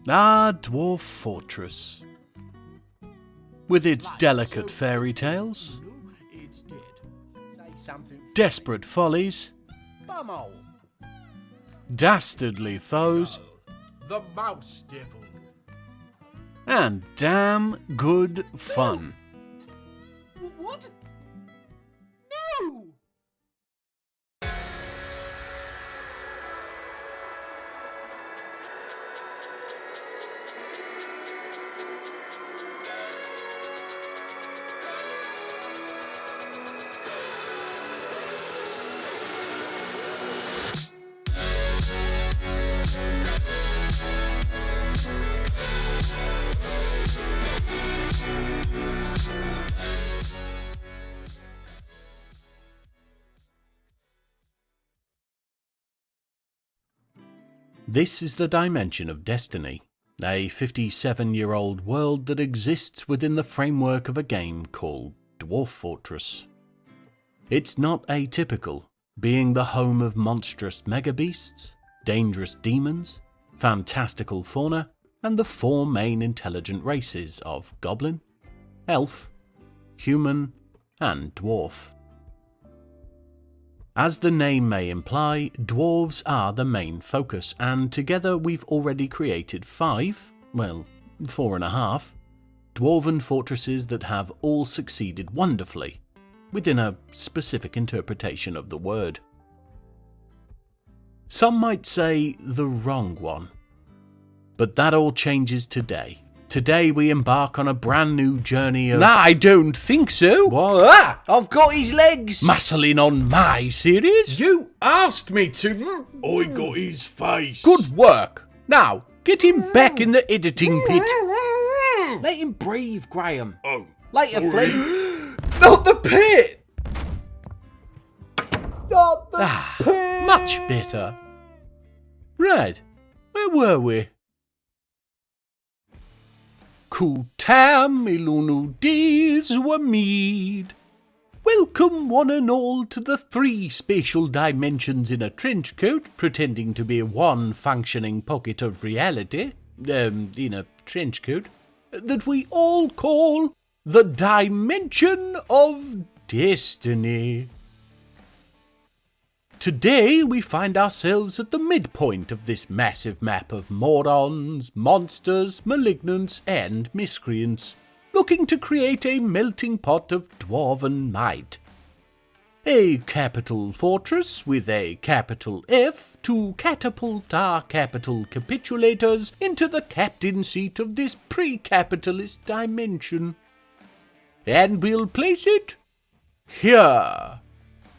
Our Dwarf Fortress, with its delicate fairy tales, desperate follies, dastardly foes, The Mouse Devil. and damn good fun. What? No! This is the dimension of destiny, a 57-year-old world that exists within the framework of a game called Dwarf Fortress. It's not atypical, being the home of monstrous megabeasts, dangerous demons, fantastical fauna, and the four main intelligent races of goblin, elf, human, and dwarf. As the name may imply, dwarves are the main focus, and together we've already created 4.5, dwarven fortresses that have all succeeded wonderfully, within a specific interpretation of the word. Some might say the wrong one. But that all changes today. Today we embark on a brand new journey of... Nah, I don't think so. What? Ah, I've got his legs. Muscling on my series? You asked me to. I got his face. Good work. Now, get him back in the editing pit. Let him breathe, Graham. Oh, Later, sorry. Phlegm. Not the pit. Not the pit. Much better. Right, where were we? Kutam ilunu dies were mead. Welcome one and all to the 3 spatial dimensions in a trench coat, pretending to be one functioning pocket of reality, in a trench coat, that we all call the Dimension of Destiny. Today we find ourselves at the midpoint of this massive map of morons, monsters, malignants, and miscreants, looking to create a melting pot of dwarven might. A capital fortress with a capital F to catapult our capital capitulators into the captain seat of this pre-capitalist dimension. And we'll place it here,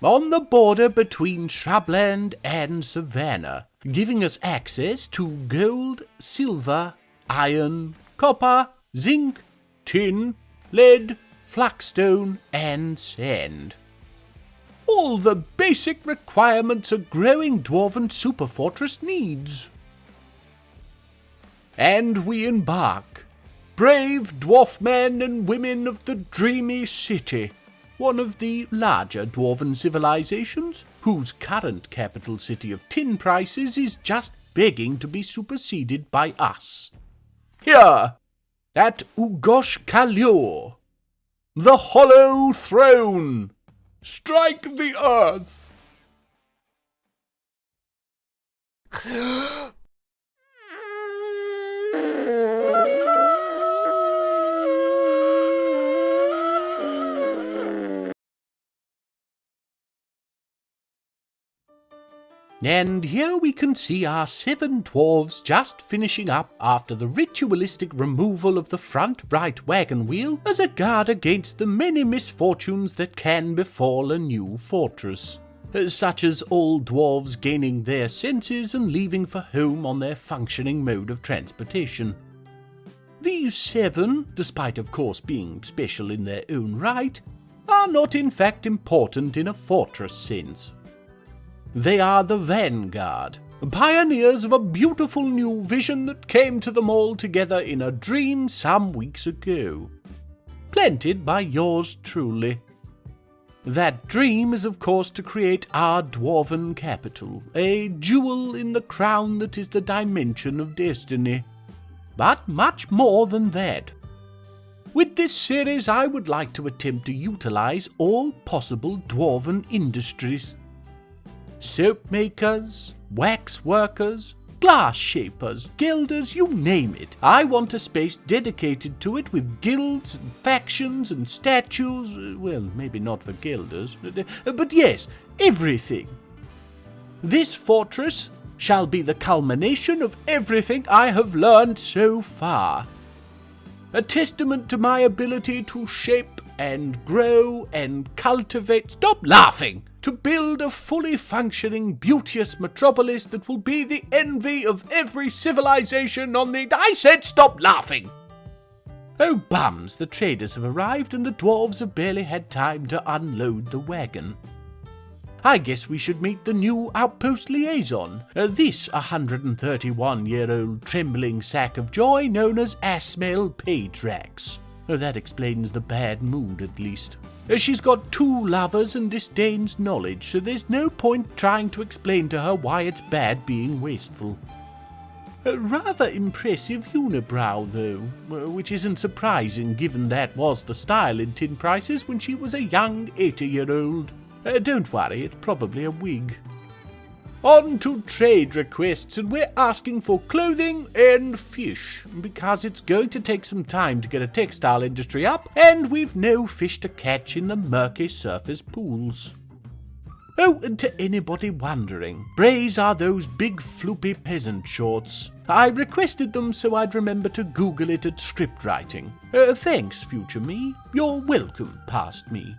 on the border between shrubland and savanna, giving us access to gold, silver, iron, copper, zinc, tin, lead, flagstone, and sand. All the basic requirements a growing dwarven superfortress needs. And we embark, brave dwarf men and women of the dreamy city, one of the larger dwarven civilizations, whose current capital city of tin prices is just begging to be superseded by us. Here, at Ugosh Kalyur, the Hollow Throne, strike the earth! And here we can see our 7 dwarves just finishing up after the ritualistic removal of the front right wagon wheel as a guard against the many misfortunes that can befall a new fortress, such as all dwarves gaining their senses and leaving for home on their functioning mode of transportation. These 7, despite of course being special in their own right, are not in fact important in a fortress sense. They are the vanguard, pioneers of a beautiful new vision that came to them all together in a dream some weeks ago, planted by yours truly. That dream is of course to create our dwarven capital, a jewel in the crown that is the dimension of destiny. but much more than that. With this series, I would like to attempt to utilize all possible dwarven industries. Soap makers, wax workers, glass shapers, gilders, you name it. I want a space dedicated to it with guilds and factions and statues. Well, maybe not for gilders, but yes, everything. This fortress shall be the culmination of everything I have learned so far. A testament to my ability to shape and grow and cultivate. Stop laughing! To build a fully functioning, beauteous metropolis that will be the envy of every civilization on the... I said stop laughing! Oh bums, the traders have arrived and the dwarves have barely had time to unload the wagon. I guess we should meet the new outpost liaison, this 131-year-old trembling sack of joy known as Asmail Paytrax. That explains the bad mood, at least. She's got 2 lovers and disdains knowledge, so there's no point trying to explain to her why it's bad being wasteful. A rather impressive unibrow, though, which isn't surprising given that was the style in tin prices when she was a young 80-year-old. Don't worry, it's probably a wig. On to trade requests, and we're asking for clothing and fish, because it's going to take some time to get a textile industry up, and we've no fish to catch in the murky surface pools. Oh, and to anybody wondering, brays are those big floopy peasant shorts. I requested them so I'd remember to Google it at script writing. Thanks, future me. You're welcome, past me.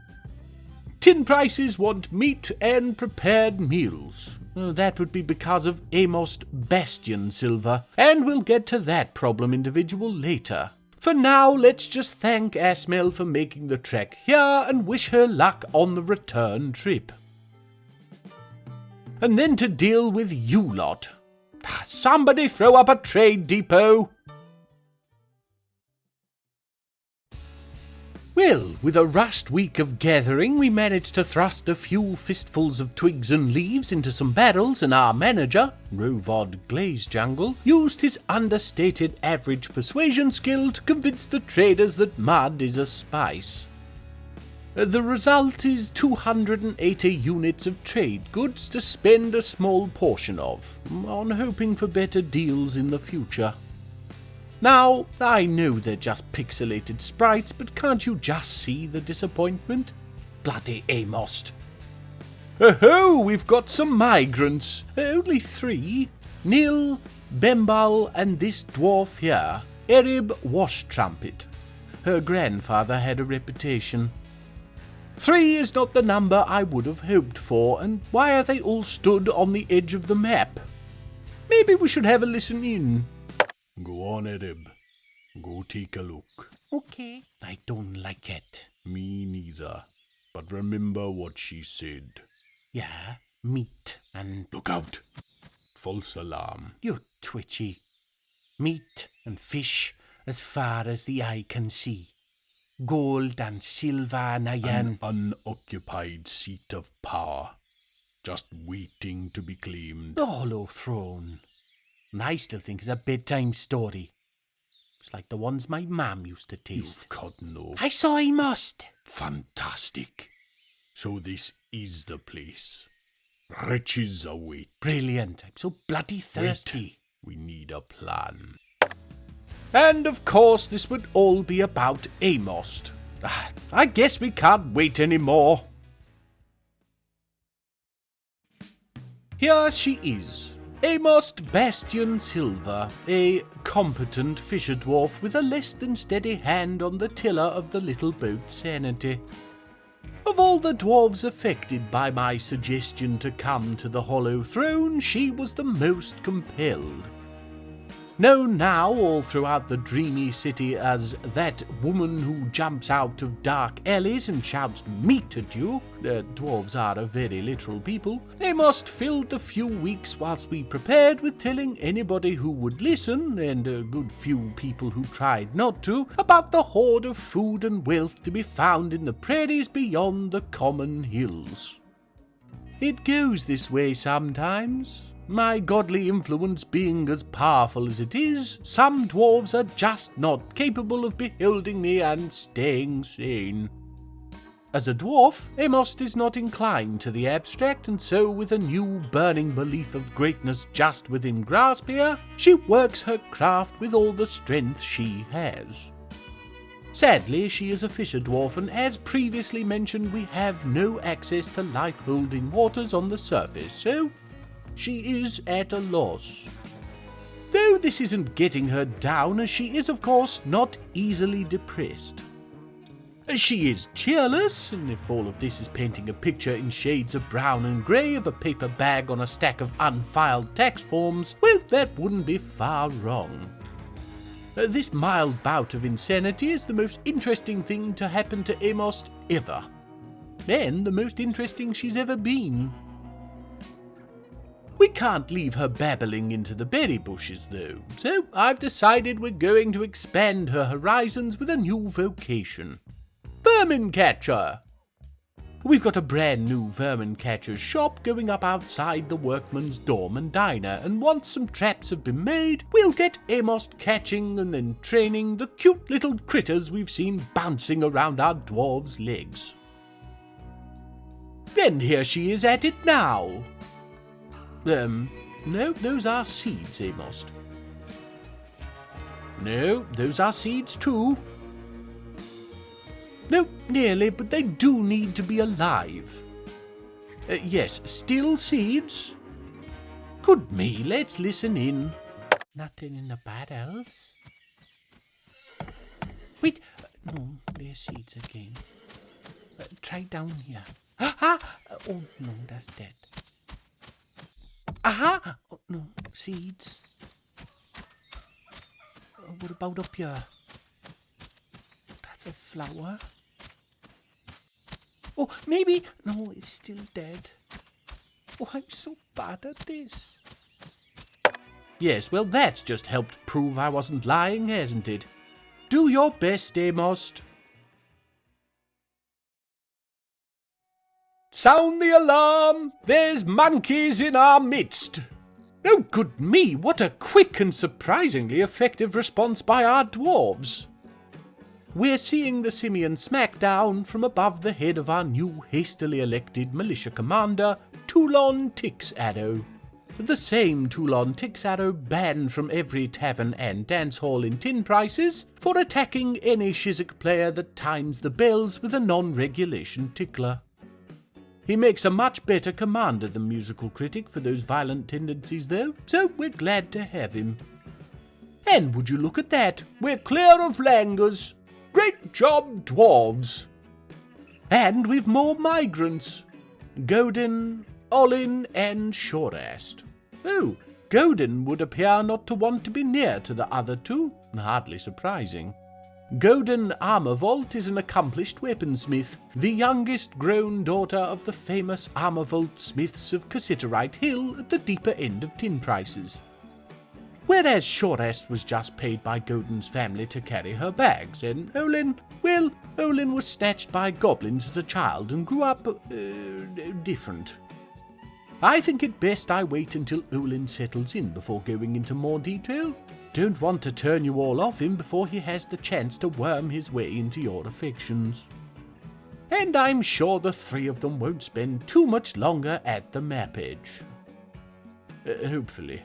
Tin prices want meat and prepared meals. That would be because of Amos Bastion Silver, and we'll get to that problem individual later. For now, let's just thank Asmail for making the trek here and wish her luck on the return trip. And then to deal with you lot. Somebody throw up a trade depot! Well, with a rushed week of gathering, we managed to thrust a few fistfuls of twigs and leaves into some barrels, and our manager, Rovod Glazejungle, used his understated average persuasion skill to convince the traders that mud is a spice. The result is 280 units of trade goods to spend a small portion of, on hoping for better deals in the future. Now, I know they're just pixelated sprites, but can't you just see the disappointment? Bloody Amos. Oh, we've got some migrants. Only 3. Nil, Bembal, and this dwarf here, Erib Wash Trumpet. Her grandfather had a reputation. 3 is not the number I would have hoped for, and why are they all stood on the edge of the map? Maybe we should have a listen in. Go on, Erib. Go take a look. Okay. I don't like it. Me neither. But remember what she said. Yeah, meat and... Look out! False alarm. You're twitchy. Meat and fish as far as the eye can see. Gold and silver and iron. An unoccupied seat of power. Just waiting to be claimed. The hollow throne. And I still think it's a bedtime story. It's like the ones my mum used to taste. You've got no... I saw he must. Fantastic. So this is the place. Riches await. Brilliant. I'm so bloody thirsty. Wait. We need a plan. And of course this would all be about Amos. I guess we can't wait anymore. Here she is. Amos Bastion Silver, a competent fisher dwarf with a less than steady hand on the tiller of the little boat Sanity. Of all the dwarves affected by my suggestion to come to the Hollow Throne, she was the most compelled. Known now all throughout the dreamy city as that woman who jumps out of dark alleys and shouts meat at you, dwarves are a very literal people, Amos filled the few weeks whilst we prepared with telling anybody who would listen, and a good few people who tried not to, about the hoard of food and wealth to be found in the prairies beyond the common hills. It goes this way sometimes. My godly influence being as powerful as it is, some dwarves are just not capable of beholding me and staying sane. As a dwarf, Amos is not inclined to the abstract, and so with a new burning belief of greatness just within grasp here, she works her craft with all the strength she has. Sadly, she is a fisher dwarf, and as previously mentioned, we have no access to life-holding waters on the surface, so she is at a loss. Though this isn't getting her down, as she is of course not easily depressed. She is cheerless, and if all of this is painting a picture in shades of brown and grey of a paper bag on a stack of unfiled tax forms, well, that wouldn't be far wrong. This mild bout of insanity is the most interesting thing to happen to Amos ever. And the most interesting she's ever been. We can't leave her babbling into the berry bushes, though, so I've decided we're going to expand her horizons with a new vocation. Vermin catcher! We've got a brand new vermin catcher's shop going up outside the workman's dorm and diner, and once some traps have been made, we'll get Amos catching and then training the cute little critters we've seen bouncing around our dwarves' legs. Then here she is at it now. No, those are seeds, Amos. No, those are seeds too. No, nearly, but they do need to be alive. Yes, still seeds. Good me, let's listen in. Nothing in the barrels. Wait, no, there's seeds again. Try down here. Ah! Oh, no, that's dead. Aha! Oh, no, seeds. What about up here? That's a flower. Oh, maybe... No, it's still dead. Oh, I'm so bad at this. Yes, well, that's just helped prove I wasn't lying, hasn't it? Do your best, Amos. Sound the alarm! There's monkeys in our midst! Oh, good me, what a quick and surprisingly effective response by our dwarves! We're seeing the simian smackdown from above the head of our new hastily elected militia commander, Toulon Tixarrow. The same Toulon Tixarrow banned from every tavern and dance hall in tin prices for attacking any Shizik player that times the bells with a non-regulation tickler. He makes a much better commander than musical critic for those violent tendencies though, so we're glad to have him. And would you look at that, we're clear of langurs. Great job, dwarves! And we've more migrants. Godin, Olin, and Shorast. Oh, Godin would appear not to want to be near to the other two. Hardly surprising. Godin Armorvolt is an accomplished weaponsmith, the youngest grown daughter of the famous Armorvolt smiths of Cassiterite Hill at the deeper end of tin prices. Whereas Shorast was just paid by Godin's family to carry her bags, and Olin was snatched by goblins as a child and grew up different. I think it best I wait until Olin settles in before going into more detail. Don't want to turn you all off him before he has the chance to worm his way into your affections. And I'm sure the three of them won't spend too much longer at the map edge. Hopefully.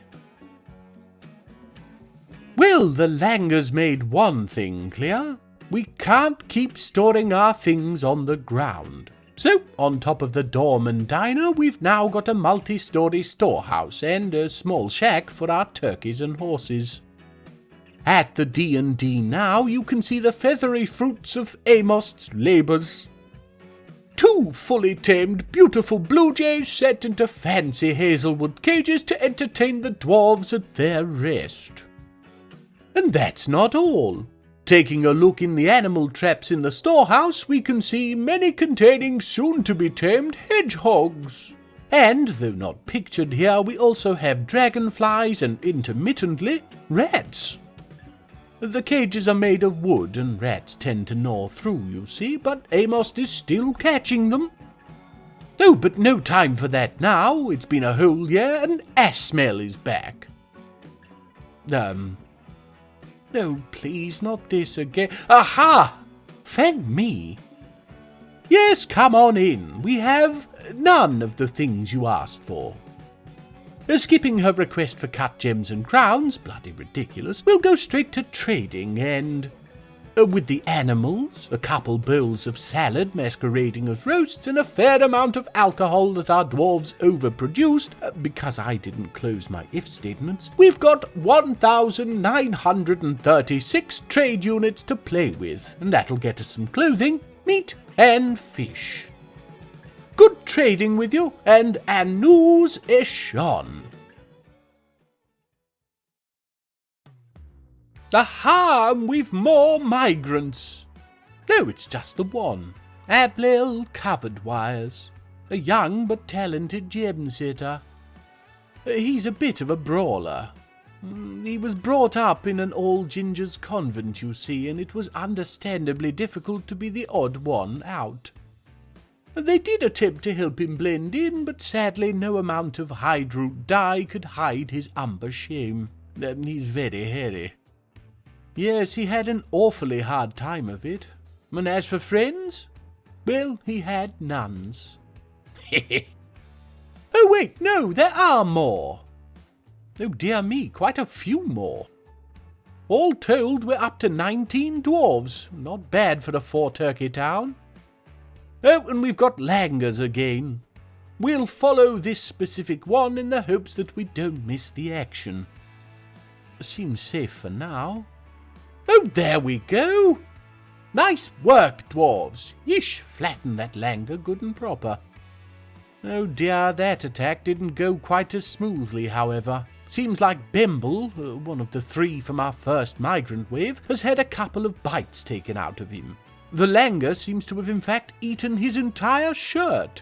Well, the langurs made one thing clear. We can't keep storing our things on the ground. So, on top of the dorm and diner, we've now got a multi-story storehouse and a small shack for our turkeys and horses. At the D&D now, you can see the feathery fruits of Amos's labours. 2 fully tamed, beautiful blue jays set into fancy hazelwood cages to entertain the dwarves at their rest. And that's not all. Taking a look in the animal traps in the storehouse, we can see many containing soon-to-be-tamed hedgehogs. And, though not pictured here, we also have dragonflies and, intermittently, rats. The cages are made of wood, and rats tend to gnaw through, you see, but Amos is still catching them. Oh, but no time for that now. It's been a whole year and ass smell is back. No, please, not this again. Aha! Thank me. Yes, come on in. We have none of the things you asked for. Skipping her request for cut gems and crowns, bloody ridiculous, we'll go straight to trading and... with the animals, a couple bowls of salad masquerading as roasts, and a fair amount of alcohol that our dwarves overproduced, because I didn't close my if statements, we've got 1,936 trade units to play with, and that'll get us some clothing, meat, and fish. Good trading with you, and Anu's Eshon. Aha, we've more migrants. No, it's just the one. Ablil Covered Wires. A young but talented gem sitter. He's a bit of a brawler. He was brought up in an all-gingers convent, you see, and it was understandably difficult to be the odd one out. They did attempt to help him blend in, but sadly no amount of hydroot dye could hide his umber shame. He's very hairy. Yes, he had an awfully hard time of it. And as for friends, well, he had nuns. Oh wait, no, there are more. Oh dear me, quite a few more. All told, we're up to 19 dwarves. Not bad for a 4-turkey town. Oh, and we've got langers again. We'll follow this specific one in the hopes that we don't miss the action. Seems safe for now. Oh, there we go. Nice work, dwarves. Yeesh, flatten that langer good and proper. Oh dear, that attack didn't go quite as smoothly, however. Seems like Bimble, one of the 3 from our first migrant wave, has had a couple of bites taken out of him. The langer seems to have in fact eaten his entire shirt.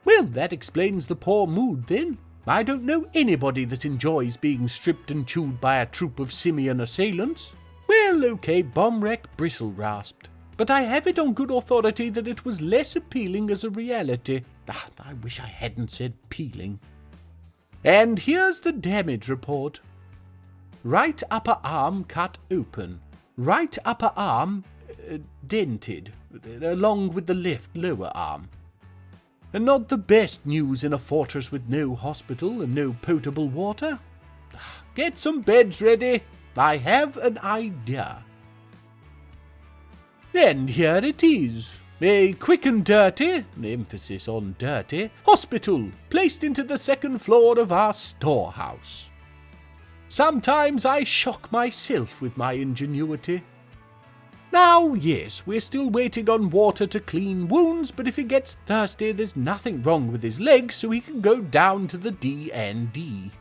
Well, that explains the poor mood then. I don't know anybody that enjoys being stripped and chewed by a troop of simian assailants. Well, okay, bomb wreck bristle rasped. But I have it on good authority that it was less appealing as a reality. I wish I hadn't said peeling. And here's the damage report. Right upper arm cut open. Right upper arm dented, along with the left lower arm. And not the best news in a fortress with no hospital and no potable water. Get some beds ready. I have an idea. And here it is. A quick and dirty, emphasis on dirty, hospital placed into the 2nd floor of our storehouse. Sometimes I shock myself with my ingenuity. Now, yes, we're still waiting on water to clean wounds, but if he gets thirsty, there's nothing wrong with his legs, so he can go down to the D&D.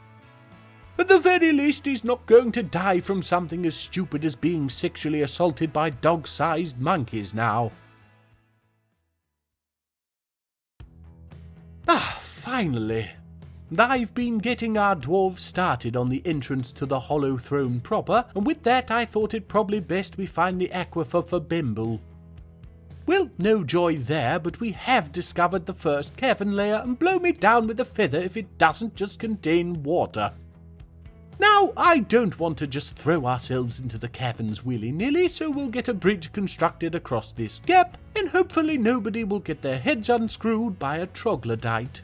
At the very least, he's not going to die from something as stupid as being sexually assaulted by dog-sized monkeys now. Finally. I've been getting our dwarves started on the entrance to the Hollow Throne proper, and with that I thought it probably best we find the aquifer for Bimble. Well, no joy there, but we have discovered the first cavern layer, and blow me down with a feather if it doesn't just contain water. Now, I don't want to just throw ourselves into the caverns willy-nilly, so we'll get a bridge constructed across this gap, and hopefully nobody will get their heads unscrewed by a troglodyte.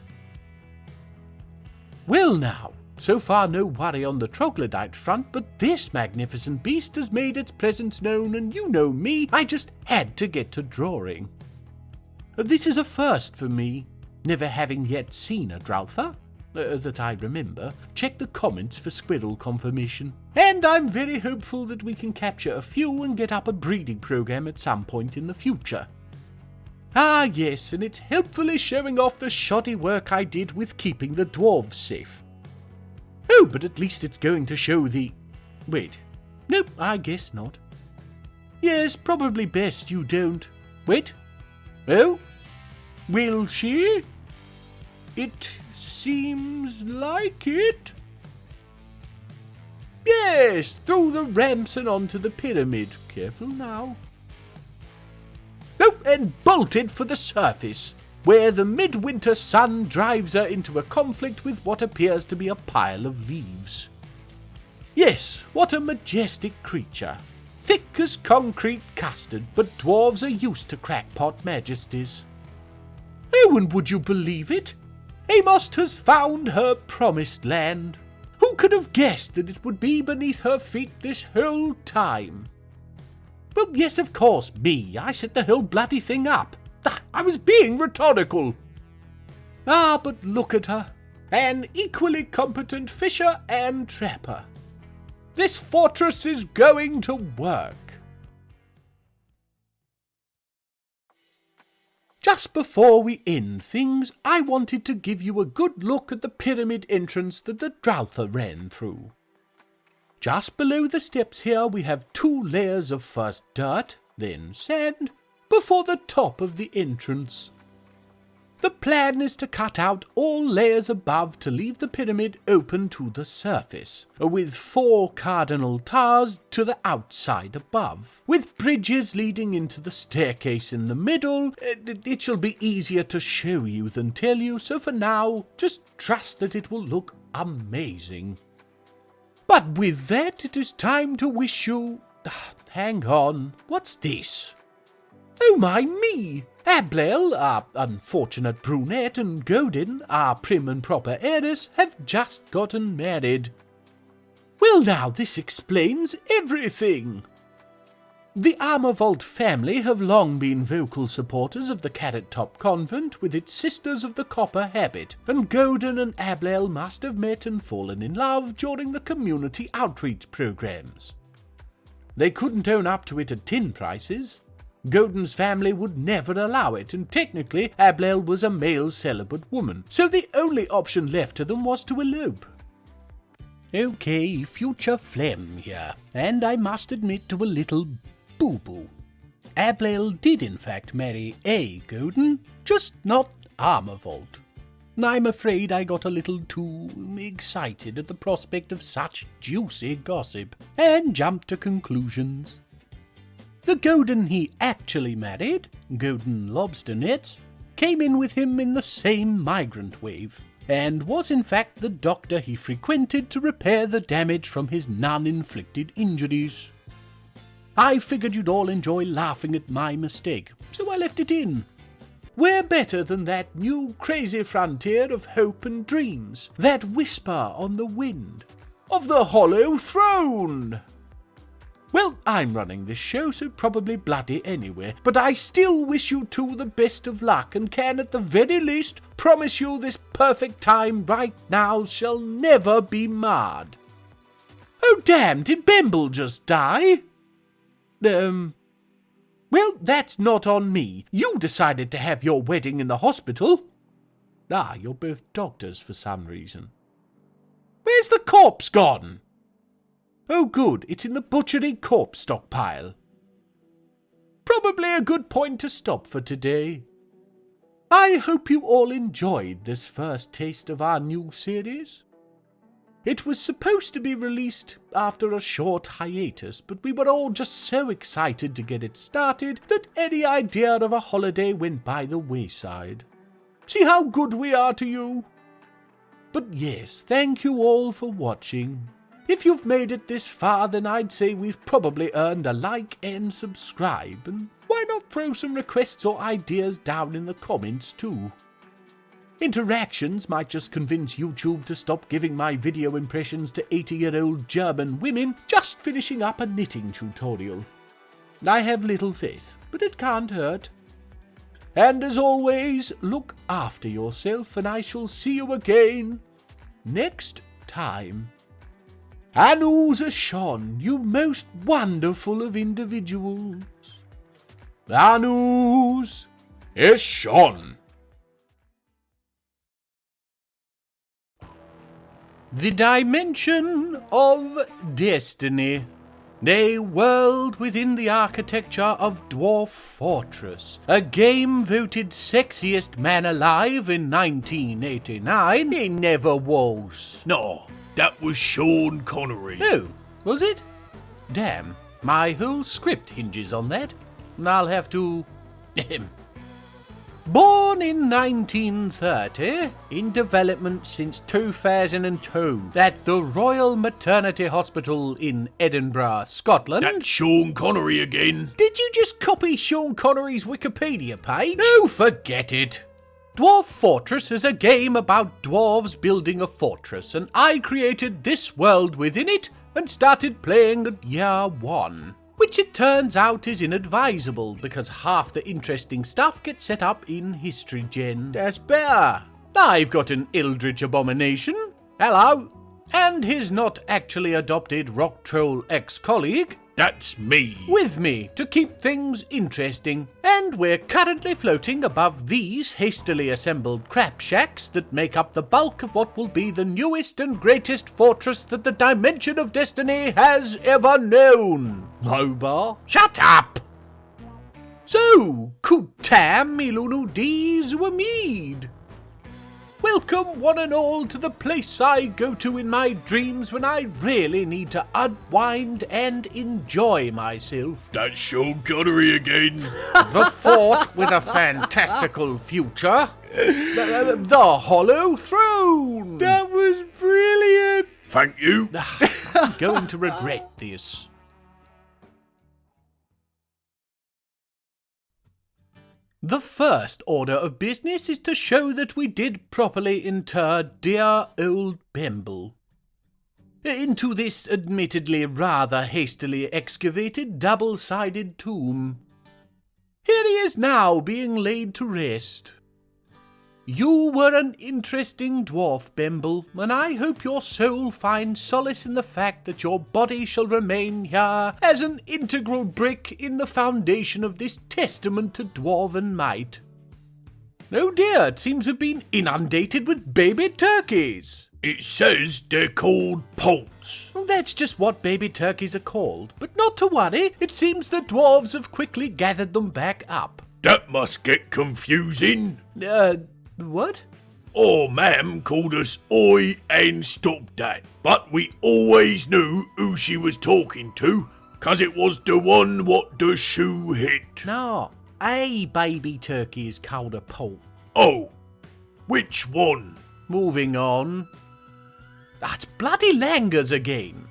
Well now, so far no worry on the troglodyte front, but this magnificent beast has made its presence known, and you know me, I just had to get to drawing. This is a first for me, never having yet seen a Dwarfer. That I remember. Check the comments for squirrel confirmation. And I'm very hopeful that we can capture a few and get up a breeding program at some point in the future. Ah yes, and it's helpfully showing off the shoddy work I did with keeping the dwarves safe. Oh, but at least it's going to show the... Wait. Nope, I guess not. Yes, probably best you don't. Wait. Oh? Will she? It seems like it. Yes, through the ramps and onto the pyramid. Careful now. Oh, and bolted for the surface. where the midwinter sun drives her into a conflict with what appears to be a pile of leaves. Yes, what a majestic creature. Thick as concrete custard, but dwarves are used to crackpot majesties. Oh, and would you believe it? Amos has found her promised land. Who could have guessed that it would be beneath her feet this whole time? Well, yes, of course, me. I set the whole bloody thing up. I was being rhetorical. Ah, but look at her. An equally competent fisher and trapper. This fortress is going to work. Just before we end things, I wanted to give you a good look at the pyramid entrance that the Drouther ran through. Just below the steps here we have 2 layers of first dirt, then sand, before the top of the entrance. The plan is to cut out all layers above to leave the pyramid open to the surface, with 4 cardinal towers to the outside above, with bridges leading into the staircase in the middle. It shall be easier to show you than tell you, so for now, just trust that it will look amazing. But with that, it is time to wish you... Hang on, what's this? Oh my me! Ablail, our unfortunate brunette, and Godin, our prim and proper heiress, have just gotten married. Well now, this explains everything. The Armorvolt family have long been vocal supporters of the Carrot Top Convent with its Sisters of the Copper Habit, and Godin and Ablail must have met and fallen in love during the community outreach programs. They couldn't own up to it at tin prices. Godin's family would never allow it, and technically Ablail was a male celibate woman, so the only option left to them was to elope. Okay, future Phlegm here, and I must admit to a little boo-boo. Ablail did in fact marry a Godin, just not Armorvolt. I'm afraid I got a little too excited at the prospect of such juicy gossip, and jumped to conclusions. The Godin he actually married, Godin Lobsternets, came in with him in the same migrant wave, and was in fact the doctor he frequented to repair the damage from his nun-inflicted injuries. I figured you'd all enjoy laughing at my mistake, so I left it in. We're better than that new crazy frontier of hope and dreams, that whisper on the wind, of the hollow throne. Well, I'm running this show, so probably bloody anyway, but I still wish you two the best of luck and can at the very least promise you this perfect time right now shall never be marred. Oh damn, did Bemble just die? Well, that's not on me. You decided to have your wedding in the hospital. Ah, you're both doctors for some reason. Where's the corpse gone? Oh good, it's in the butchery corpse stockpile. Probably a good point to stop for today. I hope you all enjoyed this first taste of our new series. It was supposed to be released after a short hiatus, but we were all just so excited to get it started that any idea of a holiday went by the wayside. See how good we are to you? But yes, thank you all for watching. If you've made it this far, then I'd say we've probably earned a like and subscribe, and why not throw some requests or ideas down in the comments too? Interactions might just convince YouTube to stop giving my video impressions to 80-year-old German women just finishing up a knitting tutorial. I have little faith, but it can't hurt. And as always, look after yourself, and I shall see you again next time. Anus Ashon, you most wonderful of individuals. Anus Ashon. The Dimension of Destiny. A world within the architecture of Dwarf Fortress. A game voted sexiest man alive in 1989. He never was. No, that was Sean Connery. Oh, was it? Damn, my whole script hinges on that. I'll have to... Born in 1930, in development since 2002, at the Royal Maternity Hospital in Edinburgh, Scotland. That's Sean Connery again. Did you just copy Sean Connery's Wikipedia page? No, forget it. Dwarf Fortress is a game about dwarves building a fortress, and I created this world within it and started playing at year 1. Which it turns out is inadvisable, because half the interesting stuff gets set up in History Gen. That's better. I've got an Eldritch Abomination. Hello. And his not actually adopted rock troll ex-colleague. That's me. With me to keep things interesting. And we're currently floating above these hastily assembled crap shacks that make up the bulk of what will be the newest and greatest fortress that the Dimension of Destiny has ever known. Lobar, shut up! So, Kutam Milunu Dees Wamid. Welcome one and all to the place I go to in my dreams when I really need to unwind and enjoy myself. That's Sean Connery again. The fort with a fantastical future. The Hollow Throne. That was brilliant. Thank you. I'm going to regret this. The first order of business is to show that we did properly inter dear old Bemble into this admittedly rather hastily excavated double-sided tomb. Here he is now, being laid to rest. You were an interesting dwarf, Bemble, and I hope your soul finds solace in the fact that your body shall remain here as an integral brick in the foundation of this testament to dwarven might. Oh dear, it seems we've been inundated with baby turkeys. It says they're called poults. Well, that's just what baby turkeys are called, but not to worry, it seems the dwarves have quickly gathered them back up. That must get confusing. What? Oh, ma'am called us oi and stop that. But we always knew who she was talking to, 'cause it was the one what the shoe hit. No, a baby turkey is called a poult. Oh, which one? Moving on. That's bloody langurs again.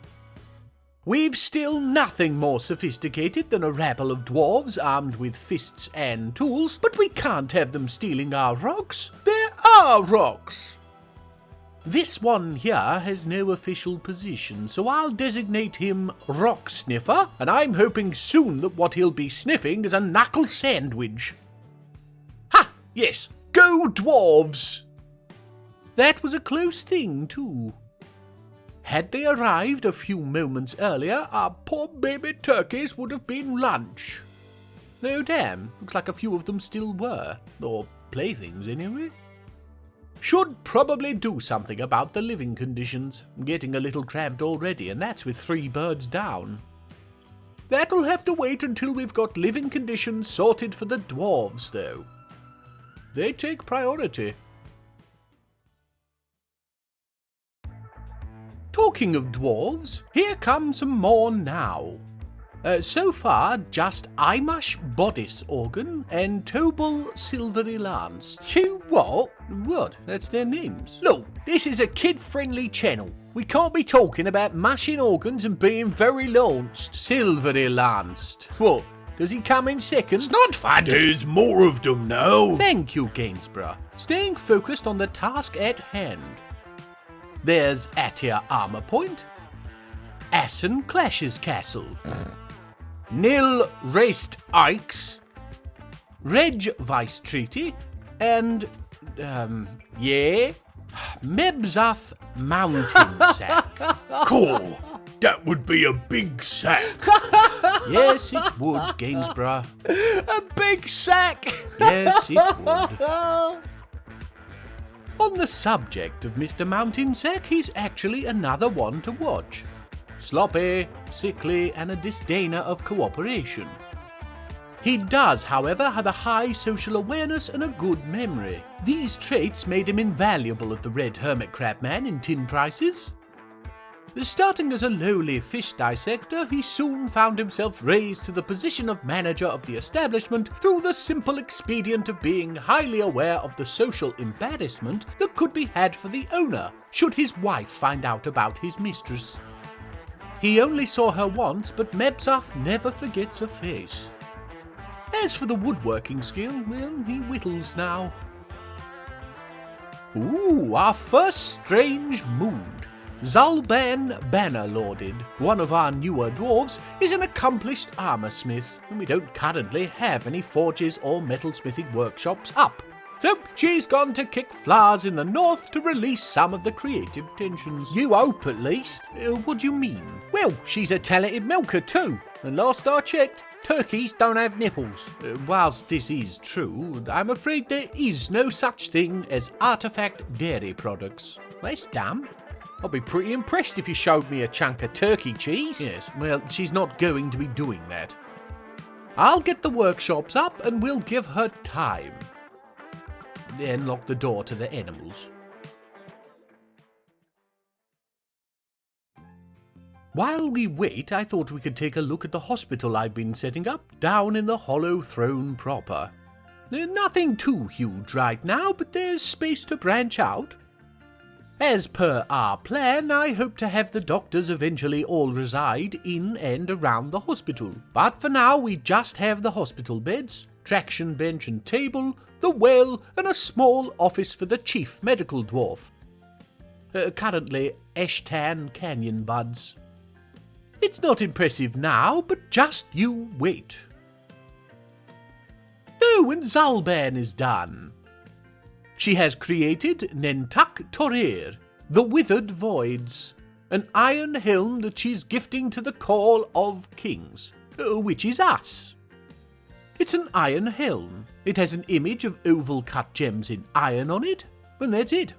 We've still nothing more sophisticated than a rabble of dwarves armed with fists and tools, but we can't have them stealing our rocks. There are rocks. This one here has no official position, so I'll designate him Rock Sniffer, and I'm hoping soon that what he'll be sniffing is a knuckle sandwich. Ha! Yes, go dwarves! That was a close thing, too. Had they arrived a few moments earlier, our poor baby turkeys would have been lunch. No, damn, looks like a few of them still were. Or playthings, anyway. Should probably do something about the living conditions. Getting a little cramped already, and that's with 3 birds down. That'll have to wait until we've got living conditions sorted for the dwarves, though. They take priority. Talking of dwarves, here come some more now. So far, just Imush Bodice Organ and Tobal Silvery Lance. You what? What? That's their names. Look, this is a kid-friendly channel. We can't be talking about mashing organs and being very launched. Silvery Lanced. What? Does he come in second? It's not fun. There's more of them now. Thank you, Gainsborough. Staying focused on the task at hand. There's Atia Armor Point, Assen Clashes Castle, Nil Raced Ikes, Reg Vice Treaty, and, Mebzath Mountain Sack. Cool. That would be a big sack. Yes, it would, Gainsborough. A big sack. Yes, it would. On the subject of Mr. Mountain Sack, he's actually another one to watch. Sloppy, sickly, and a disdainer of cooperation. He does, however, have a high social awareness and a good memory. These traits made him invaluable at the Red Hermit Crab Man in tin prices. Starting as a lowly fish dissector, he soon found himself raised to the position of manager of the establishment through the simple expedient of being highly aware of the social embarrassment that could be had for the owner should his wife find out about his mistress. He only saw her once, but Mebzoth never forgets a face. As for the woodworking skill, well, he whittles now. Ooh, our first strange mood. Zalban Bannerlorded, one of our newer dwarves, is an accomplished armoursmith, and we don't currently have any forges or metalsmithing workshops up. So she's gone to kick flowers in the north to release some of the creative tensions. You hope, at least. What do you mean? Well, she's a talented milker too, and last I checked, turkeys don't have nipples. Whilst this is true, I'm afraid there is no such thing as artifact dairy products. That's dumb. I'd be pretty impressed if you showed me a chunk of turkey cheese. Yes, well, she's not going to be doing that. I'll get the workshops up and we'll give her time. Then lock the door to the animals. While we wait, I thought we could take a look at the hospital I've been setting up down in the Hollow Throne proper. Nothing too huge right now, but there's space to branch out. As per our plan, I hope to have the doctors eventually all reside in and around the hospital. But for now, we just have the hospital beds, traction bench and table, the well, and a small office for the chief medical dwarf. Currently, Ashtan Canyon Buds. It's not impressive now, but just you wait. Oh, and Zalban is done. She has created Nentuk Torir, the Withered Voids, an iron helm that she's gifting to the Call of Kings, which is us. It's an iron helm. It has an image of oval-cut gems in iron on it, and that's it.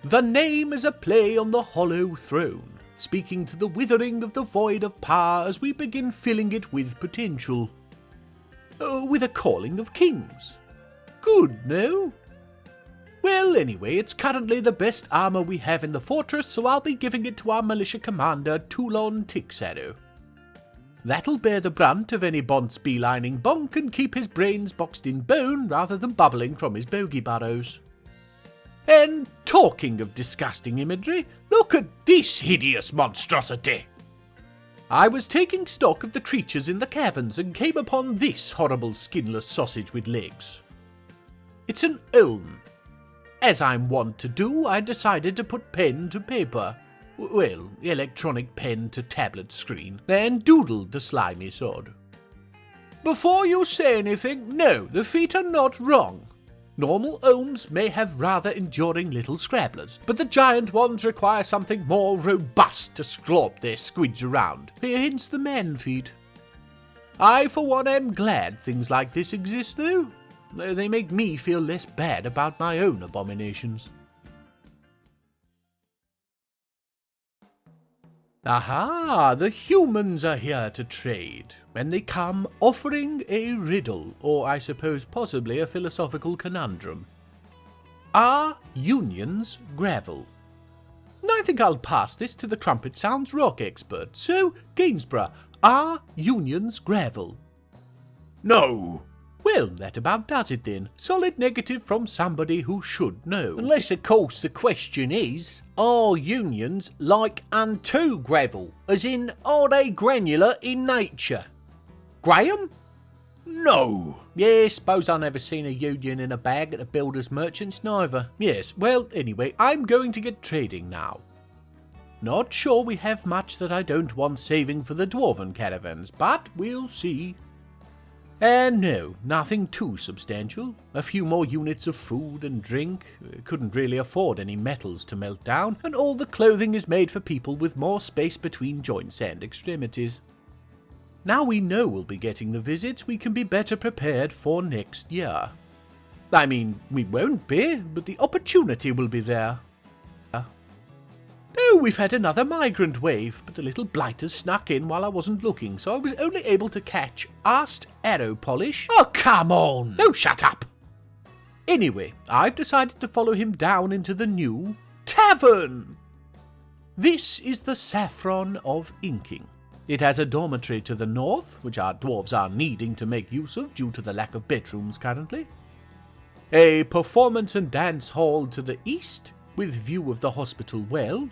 The name is a play on the Hollow Throne, speaking to the withering of the void of power as we begin filling it with potential. With a calling of kings. Good, no? Well, anyway, it's currently the best armour we have in the fortress, so I'll be giving it to our militia commander, Toulon Tixadow. That'll bear the brunt of any Bont's beelining bonk and keep his brains boxed in bone rather than bubbling from his bogey burrows. And talking of disgusting imagery, look at this hideous monstrosity! I was taking stock of the creatures in the caverns and came upon this horrible skinless sausage with legs. It's an elm. As I'm wont to do, I decided to put pen to paper. Well, electronic pen to tablet screen, and doodled the slimy sod. Before you say anything, no, the feet are not wrong. Normal elms may have rather enduring little scrabblers, but the giant ones require something more robust to schlop their squids around, hence the man feet. I, for one, am glad things like this exist, though. They make me feel less bad about my own abominations. Aha! The humans are here to trade, and they come offering a riddle, or I suppose possibly a philosophical conundrum. Are unions gravel? I think I'll pass this to the trumpet sounds rock expert. So, Gainsborough, are unions gravel? No. Well, that about does it then. Solid negative from somebody who should know. Unless, of course, the question is, are unions like unto gravel? As in, are they granular in nature? Graham? No. Yes, suppose I never seen a union in a bag at a builder's merchant's neither. Yes, well, anyway, I'm going to get trading now. Not sure we have much that I don't want saving for the dwarven caravans, but we'll see. And no, nothing too substantial. A few more units of food and drink. Couldn't really afford any metals to melt down, and all the clothing is made for people with more space between joints and extremities. Now we know we'll be getting the visits, we can be better prepared for next year. I mean, we won't be, but the opportunity will be there. Oh, we've had another migrant wave, but the little blighters snuck in while I wasn't looking, so I was only able to catch Arst Arrow Polish. Oh, come on! Oh, shut up! Anyway, I've decided to follow him down into the new tavern. This is the Saffron of Inking. It has a dormitory to the north, which our dwarves are needing to make use of due to the lack of bedrooms currently. A performance and dance hall to the east, with view of the hospital well,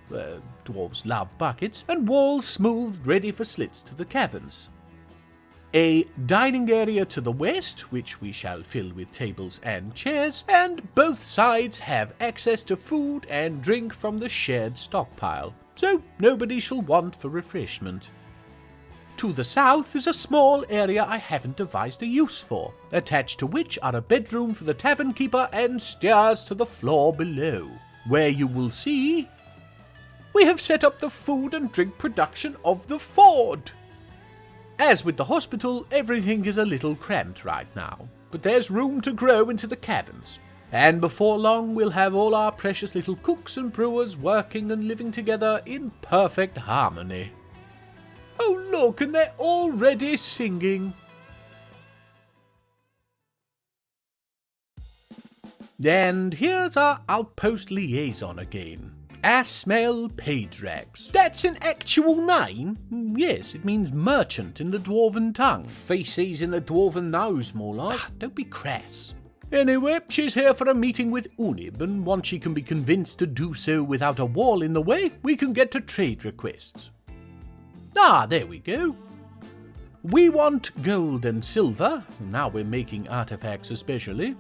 dwarves love buckets, and walls smoothed ready for slits to the caverns. A dining area to the west, which we shall fill with tables and chairs, and both sides have access to food and drink from the shared stockpile, so nobody shall want for refreshment. To the south is a small area I haven't devised a use for, attached to which are a bedroom for the tavern keeper and stairs to the floor below, where you will see we have set up the food and drink production of the Ford. As with the hospital, everything is a little cramped right now, but there's room to grow into the caverns, and before long we'll have all our precious little cooks and brewers working and living together in perfect harmony. Oh look, and they're already singing. And here's our outpost liaison again. Asmel Padrax. That's an actual name? Yes, it means merchant in the dwarven tongue. Feces in the dwarven nose, more like. Don't be crass. Anyway, she's here for a meeting with Unib, and once she can be convinced to do so without a wall in the way, we can get to trade requests. There we go. We want gold and silver. Now we're making artifacts especially.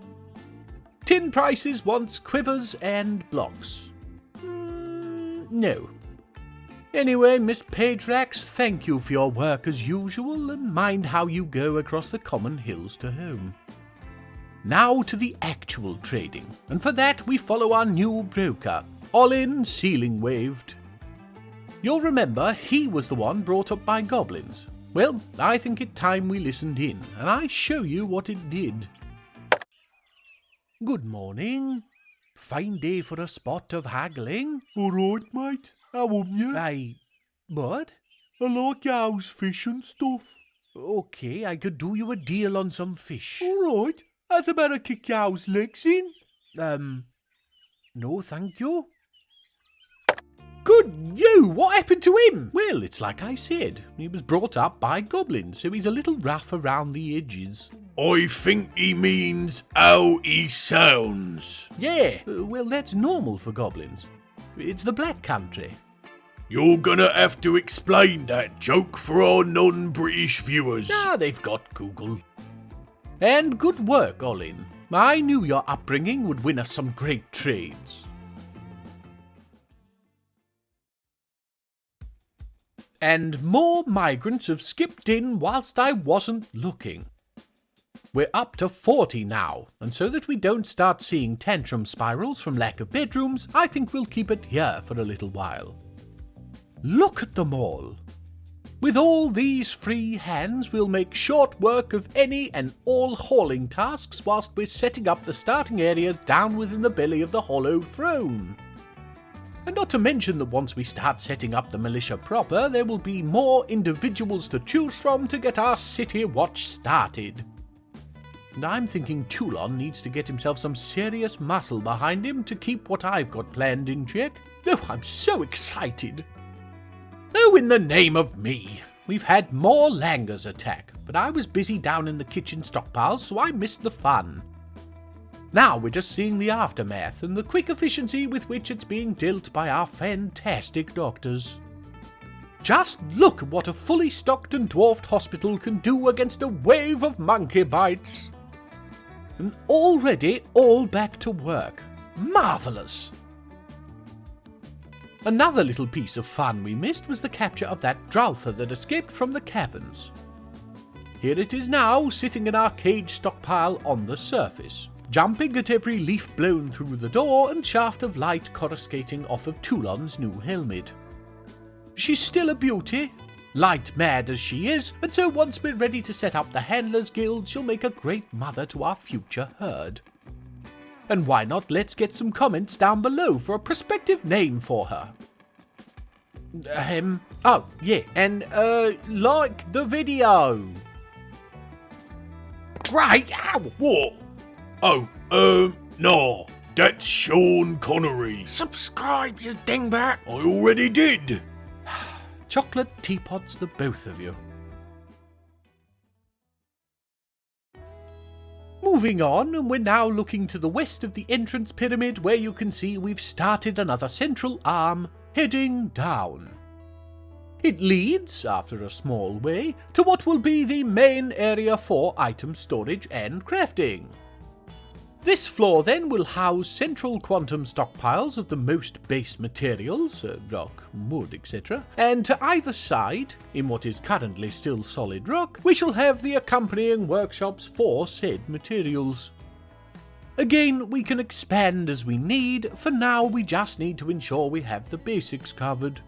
Tin prices wants quivers and blocks. No. Anyway, Miss Padrax, thank you for your work as usual, and mind how you go across the common hills to home. Now to the actual trading, and for that we follow our new broker, Olin Sealing Waved. You'll remember he was the one brought up by goblins. Well, I think it time we listened in, and I show you what it did. Good morning. Fine day for a spot of haggling. All right, mate. How are you? What? I like yours fish and stuff. Okay, I could do you a deal on some fish. All right. How's about a kick yours legs in? No, thank you. Good you! What happened to him? Well, it's like I said. He was brought up by goblins, so he's a little rough around the edges. I think he means how he sounds. Yeah, well, that's normal for goblins. It's the Black Country. You're gonna have to explain that joke for our non-British viewers. They've got Google. And good work, Olin. I knew your upbringing would win us some great trades. And more migrants have skipped in whilst I wasn't looking. We're up to 40 now, and so that we don't start seeing tantrum spirals from lack of bedrooms, I think we'll keep it here for a little while. Look at them all. With all these free hands, we'll make short work of any and all hauling tasks whilst we're setting up the starting areas down within the belly of the hollow throne. And not to mention that once we start setting up the militia proper, there will be more individuals to choose from to get our city watch started. And I'm thinking Toulon needs to get himself some serious muscle behind him to keep what I've got planned in check. Oh, I'm so excited. Oh, in the name of me. We've had more langurs attack, but I was busy down in the kitchen stockpiles, so I missed the fun. Now we're just seeing the aftermath and the quick efficiency with which it's being dealt by our fantastic doctors. Just look at what a fully stocked and dwarfed hospital can do against a wave of monkey bites. And already all back to work. Marvellous! Another little piece of fun we missed was the capture of that Draltha that escaped from the caverns. Here it is now, sitting in our cage stockpile on the surface, jumping at every leaf blown through the door and shaft of light coruscating off of Toulon's new helmet. She's still a beauty, light mad as she is, and so once we're ready to set up the Handlers Guild, she'll make a great mother to our future herd. And why not let's get some comments down below for a prospective name for her. Oh, yeah, and, like the video. Right, ow! What? Oh, no, That's Sean Connery. Subscribe, you dingbat! I already did. Chocolate teapots, the both of you. Moving on, and we're now looking to the west of the entrance pyramid, where you can see we've started another central arm, heading down. It leads, after a small way, to what will be the main area for item storage and crafting. This floor then will house central quantum stockpiles of the most base materials, rock, wood, etc. And to either side, in what is currently still solid rock, we shall have the accompanying workshops for said materials. Again, we can expand as we need. For now, we just need to ensure we have the basics covered.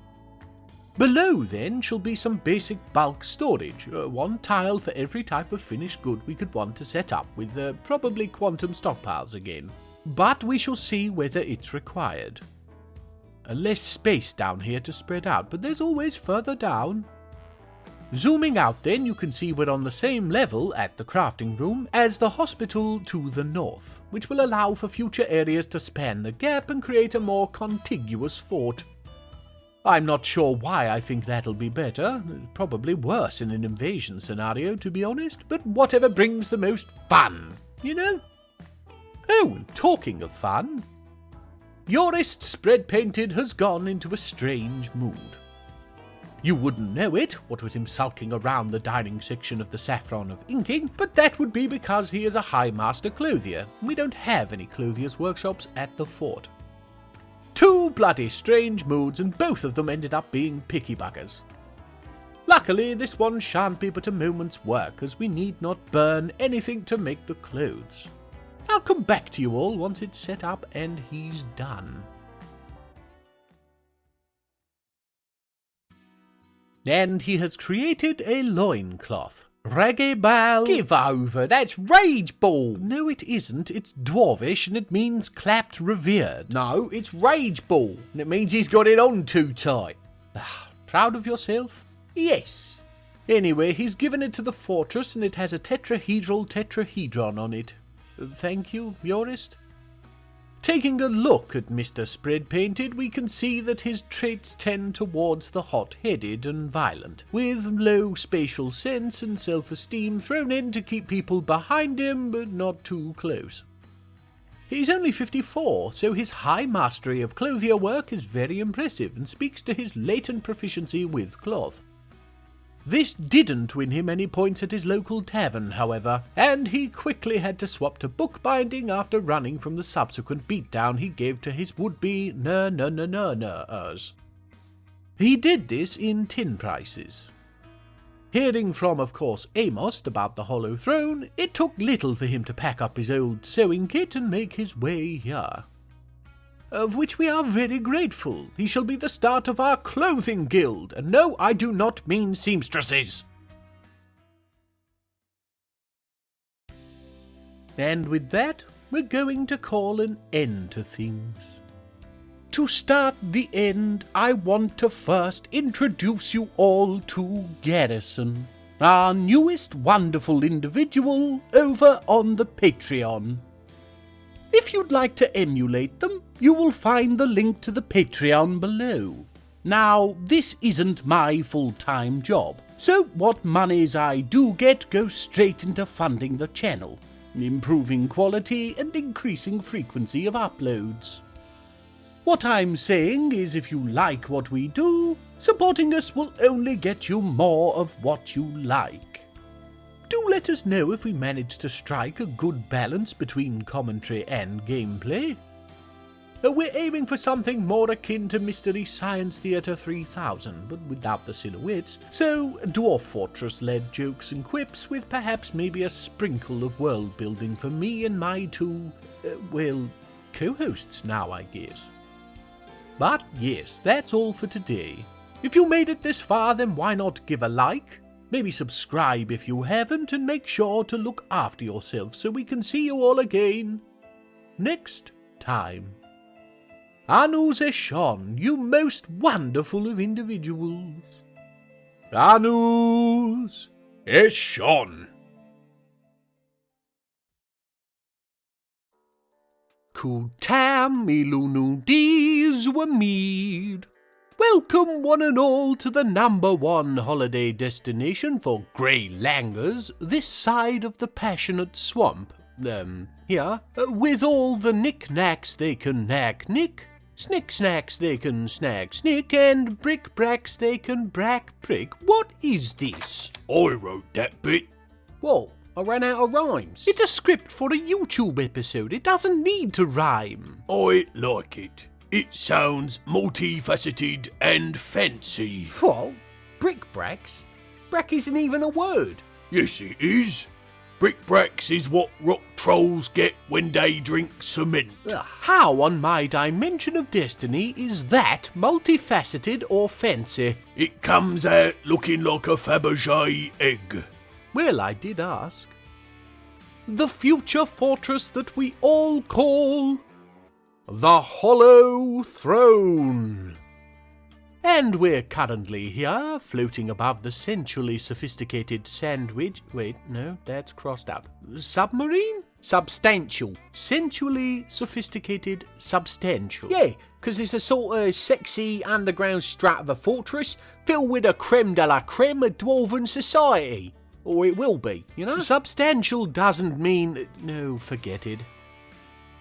Below then shall be some basic bulk storage, one tile for every type of finished good we could want to set up, with probably quantum stockpiles again. But we shall see whether it's required. Less space down here to spread out, but there's always further down. Zooming out then, you can see we're on the same level at the crafting room as the hospital to the north, which will allow for future areas to span the gap and create a more contiguous fort. I'm not sure why I think that'll be better, probably worse in an invasion scenario to be honest, but whatever brings the most fun, you know? Oh, and talking of fun, Yorist Spread Painted has gone into a strange mood. You wouldn't know it, what with him sulking around the dining section of the Saffron of Inking, but that would be because he is a High Master Clothier, and we don't have any clothiers' workshops at the fort. Two bloody strange moods, and both of them ended up being picky buggers. Luckily, this one shan't be but a moment's work, as we need not burn anything to make the clothes. I'll come back to you all once it's set up and he's done. And he has created a loincloth. Reggae Give over, that's Rage Ball! No, it isn't. It's Dwarvish and it means clapped revered. No, it's Rage Ball, and it means he's got it on too tight. Proud of yourself? Yes. Anyway, he's given it to the fortress and it has a tetrahedral tetrahedron on it. Thank you, Yorist. Taking a look at Mr. Spread Painted, we can see that his traits tend towards the hot-headed and violent, with low spatial sense and self-esteem thrown in to keep people behind him, but not too close. He's only 54, so his high mastery of clothier work is very impressive and speaks to his latent proficiency with cloth. This didn't win him any points at his local tavern, however, and he quickly had to swap to bookbinding after running from the subsequent beatdown he gave to his would-be ers. He did this in tin prices. Hearing from, of course, Amos about the Hollow Throne, it took little for him to pack up his old sewing kit and make his way here. Of which we are very grateful. He shall be the start of our clothing guild, and no, I do not mean seamstresses. And with that, we're going to call an end to things. To start the end, I want to first introduce you all to Garrison, our newest wonderful individual over on the Patreon. If you'd like to emulate them, you will find the link to the Patreon below. Now, this isn't my full-time job, so what monies I do get go straight into funding the channel, improving quality and increasing frequency of uploads. What I'm saying is if you like what we do, supporting us will only get you more of what you like. Do let us know if we manage to strike a good balance between commentary and gameplay. We're aiming for something more akin to Mystery Science Theater 3000, but without the silhouettes, so Dwarf Fortress-led jokes and quips with perhaps maybe a sprinkle of world building for me and my two, co-hosts now, I guess. But yes, that's all for today. If you made it this far, then why not give a like? Maybe subscribe if you haven't, and make sure to look after yourself so we can see you all again next time. Anu Zeshon, you most wonderful of individuals. Anus Eshon. Cool tam ilunu dees were mead. Welcome one and all to the #1 holiday destination for grey langers this side of the passionate swamp. Here, with all the knick-knacks they can knack-nick, snick-snacks they can snag-snick, and brick-bracks they can brack-prick. What is this? I wrote that bit. Whoa, I ran out of rhymes. It's a script for a YouTube episode. It doesn't need to rhyme. I like it. It sounds multifaceted and fancy. What? Brick-bracks? Brack isn't even a word. Yes, it is. Brick-bracks is what rock trolls get when they drink cement. How on my dimension of destiny is that multifaceted or fancy? It comes out looking like a Fabergé egg. Well, I did ask. The future fortress that we all call the Hollow Throne. And we're currently here, floating above the sensually sophisticated sandwich. Wait, no, that's crossed out. Submarine? Substantial. Sensually sophisticated substantial. Yeah, because it's a sort of sexy underground strat of a fortress filled with a creme de la creme of dwarven society. Or it will be, you know? Substantial doesn't mean... No, forget it.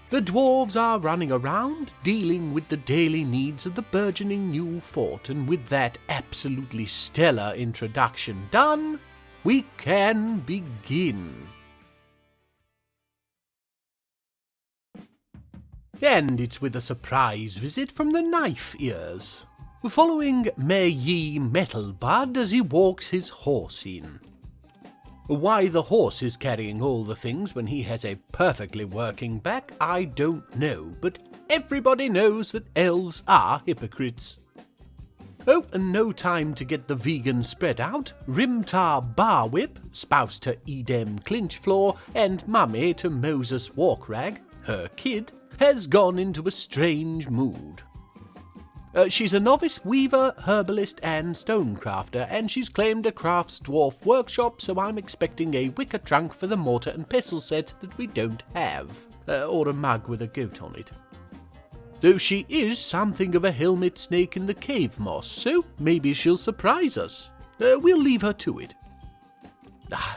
The dwarves are running around, dealing with the daily needs of the burgeoning new fort, and with that absolutely stellar introduction done, we can begin. And it's with a surprise visit from the Knife Ears, following May Ye Metalbud as he walks his horse in. Why the horse is carrying all the things when he has a perfectly working back, I don't know, but everybody knows that elves are hypocrites. Oh, and no time to get the vegan spread out. Rimtar Barwhip, spouse to Edem Clinchfloor, and mummy to Moses Walkrag, her kid, has gone into a strange mood. She's a novice weaver, herbalist, and stonecrafter, and she's claimed a crafts dwarf workshop, so I'm expecting a wicker trunk for the mortar and pestle set that we don't have, or a mug with a goat on it. Though she is something of a helmet snake in the cave moss, so maybe she'll surprise us. We'll leave her to it.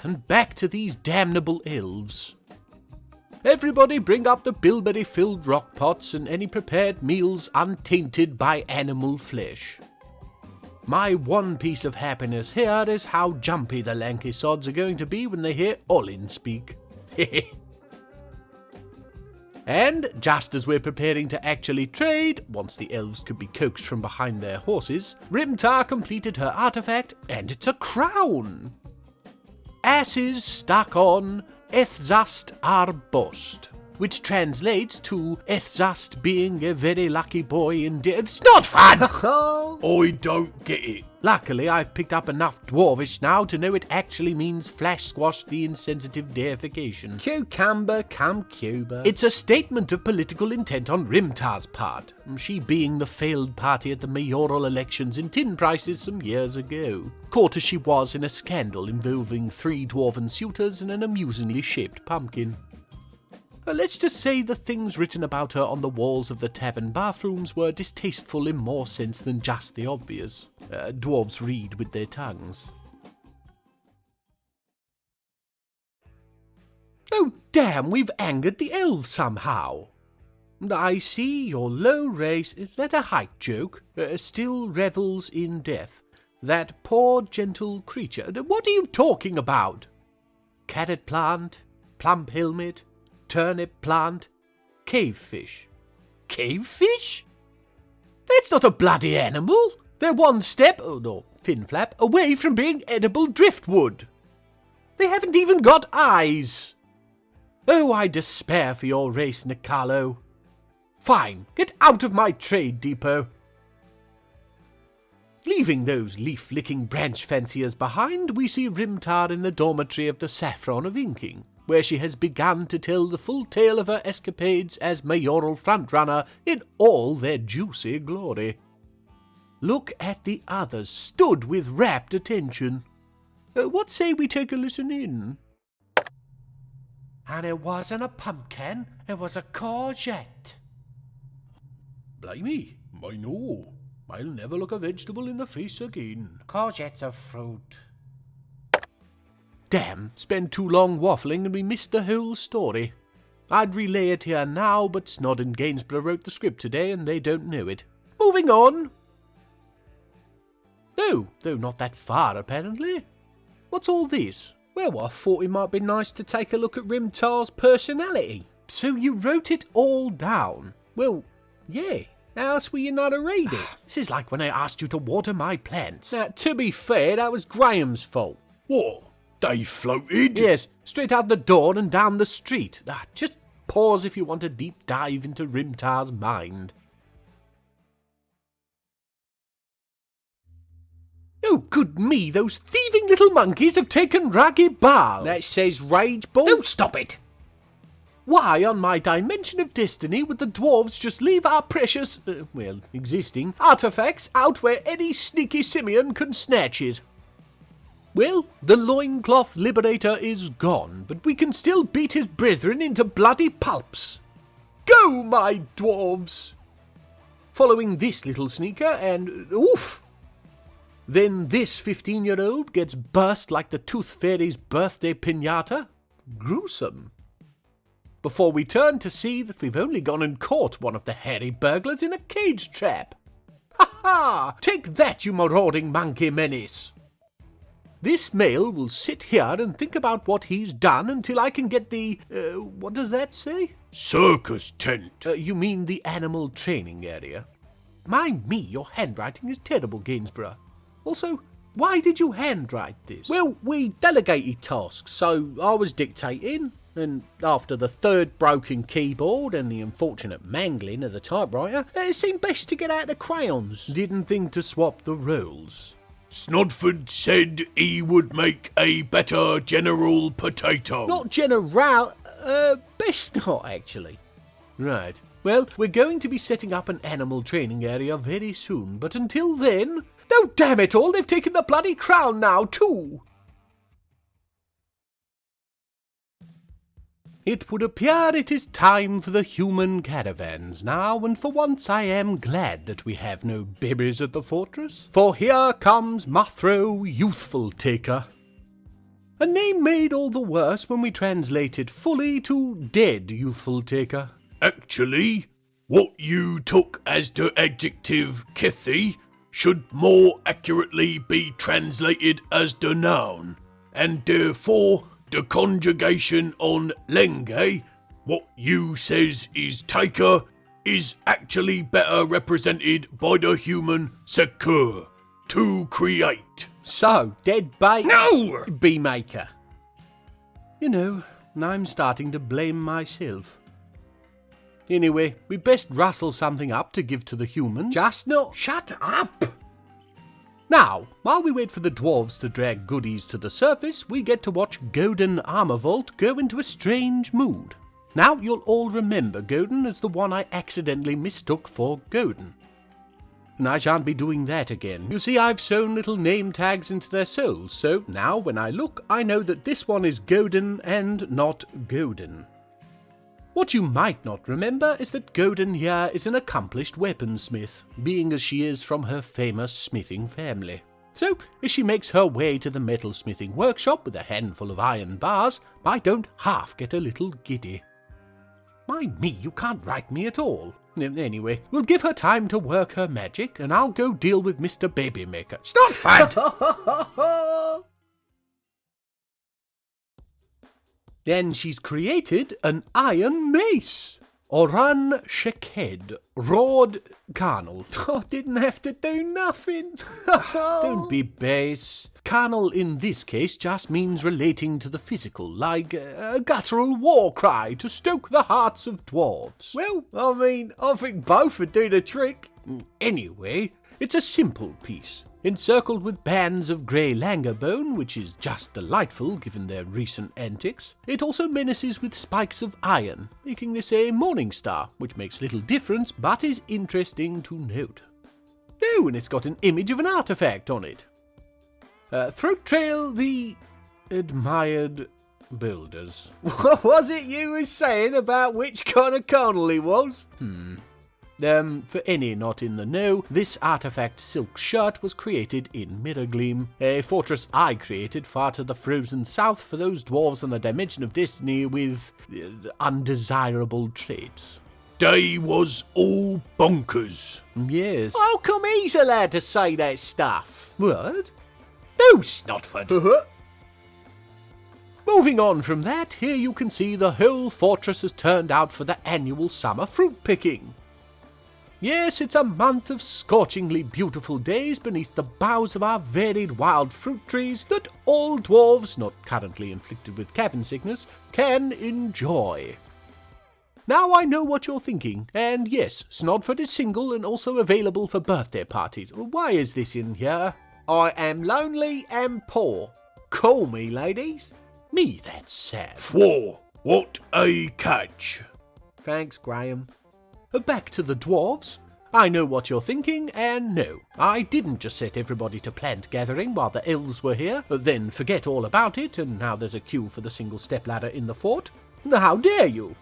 And back to these damnable elves. Everybody bring up the bilberry-filled rock pots and any prepared meals untainted by animal flesh. My one piece of happiness here is how jumpy the lanky sods are going to be when they hear Olin speak. And just as we're preparing to actually trade, once the elves could be coaxed from behind their horses, Rimtar completed her artifact, and it's a crown! Asses stuck on Ethzast Arbost, which translates to Ethzast being a very lucky boy indeed. It's not fun! I don't get it. Luckily, I've picked up enough Dwarvish now to know it actually means flash squash the insensitive deification. Cucumber cum cuba. It's a statement of political intent on Rimtar's part, she being the failed party at the mayoral elections in tin prices some years ago. Caught as she was in a scandal involving 3 dwarven suitors and an amusingly shaped pumpkin. Let's just say the things written about her on the walls of the tavern bathrooms were distasteful in more sense than just the obvious. Dwarves read with their tongues. Oh damn, we've angered the elves somehow. I see your low race, is that a height joke? Still revels in death. That poor gentle creature. What are you talking about? Carrot plant, plump helmet, turnip plant, cavefish. Cavefish? That's not a bloody animal. They're one step, fin flap, away from being edible driftwood. They haven't even got eyes. Oh, I despair for your race, Nicolo. Fine, get out of my trade depot. Leaving those leaf-licking branch fanciers behind, we see Rimtar in the dormitory of the Saffron of Inking, where she has begun to tell the full tale of her escapades as mayoral frontrunner in all their juicy glory. Look at the others, stood with rapt attention. What say we take a listen in? And it wasn't a pumpkin, it was a courgette. Blimey, I know. I'll never look a vegetable in the face again. Courgette's a fruit. Damn, spent too long waffling and we missed the whole story. I'd relay it here now, but Snod and Gainsborough wrote the script today and they don't know it. Moving on. No, though not that far apparently. What's all this? Well, I thought it might be nice to take a look at Rimtar's personality. So you wrote it all down? Well, yeah. How else were you not to read it? This is like when I asked you to water my plants. Now, to be fair, that was Graham's fault. What? They floated? Yes, straight out the door and down the street. Just pause if you want a deep dive into Rimtar's mind. Oh, good me, those thieving little monkeys have taken Raggy Bal. That says Rage Ball. Don't stop it! Why, on my dimension of destiny, would the dwarves just leave our precious, existing, artifacts out where any sneaky simian can snatch it? Well, the loincloth liberator is gone, but we can still beat his brethren into bloody pulps. Go, my dwarves! Following this little sneaker and, oof! Then this 15-year-old gets burst like the Tooth Fairy's birthday piñata. Gruesome. Before we turn to see that we've only gone and caught one of the hairy burglars in a cage trap. Ha ha! Take that, you marauding monkey menace! This male will sit here and think about what he's done until I can get the, what does that say? Circus tent. You mean the animal training area. Mind me, your handwriting is terrible, Gainsborough. Also, why did you handwrite this? Well, we delegated tasks, so I was dictating, and after the third broken keyboard and the unfortunate mangling of the typewriter, it seemed best to get out the crayons. Didn't think to swap the roles. Snodford said he would make a better General Potato. Not general, best not actually. Right. Well, we're going to be setting up an animal training area very soon, but until then... No, damn it all, they've taken the bloody crown now, too! It would appear it is time for the human caravans now, and for once I am glad that we have no babies at the fortress. For here comes Mathro Youthful Taker. A name made all the worse when we translate it fully to Dead Youthful Taker. Actually, what you took as the adjective Kethy should more accurately be translated as the noun, and therefore the conjugation on lenge, what you says is taker, is actually better represented by the human secure, to create. So, dead bait? No! Bee maker. You know, I'm starting to blame myself. Anyway, we best rustle something up to give to the humans. Just not... Shut up! Now, while we wait for the dwarves to drag goodies to the surface, we get to watch Godin Armorvolt go into a strange mood. Now, you'll all remember Godin as the one I accidentally mistook for Godin. And I shan't be doing that again. You see, I've sewn little name tags into their souls, so now when I look, I know that this one is Godin and not Godin. What you might not remember is that Godin here is an accomplished weaponsmith, being as she is from her famous smithing family. So, as she makes her way to the metalsmithing workshop with a handful of iron bars, I don't half get a little giddy. Mind me, you can't write me at all. Anyway, we'll give her time to work her magic, and I'll go deal with Mr. Babymaker. Stop! Then she's created an iron mace. Oran Sheked, Rod Carnal. Didn't have to do nothing. Don't be base. Carnal in this case just means relating to the physical, like a guttural war cry to stoke the hearts of dwarves. Well, I think both would do the trick. Anyway, it's a simple piece, encircled with bands of grey langerbone, which is just delightful given their recent antics. It also menaces with spikes of iron, making this a morning star, which makes little difference but is interesting to note. Oh, and it's got an image of an artifact on it. Throat Trail, the admired builders. What was it you was saying about which kind of colonel he was? For any not in the know, this artifact silk shirt was created in Mirrorgleam, a fortress I created far to the frozen south for those dwarves in the dimension of destiny with undesirable traits. They was all bonkers. Yes. How come he's allowed to say that stuff? What? No, Snotford. Moving on from that, here you can see the whole fortress has turned out for the annual summer fruit picking. Yes, it's a month of scorchingly beautiful days beneath the boughs of our varied wild fruit trees that all dwarves, not currently inflicted with cabin sickness, can enjoy. Now I know what you're thinking, and yes, Snodford is single and also available for birthday parties. Why is this in here? I am lonely and poor. Call me, ladies. Me, that's sad. Whoa, what a catch. Thanks, Graham. Back to the dwarves. I know what you're thinking, and no, I didn't just set everybody to plant gathering while the elves were here, then forget all about it, and now there's a queue for the single stepladder in the fort. How dare you?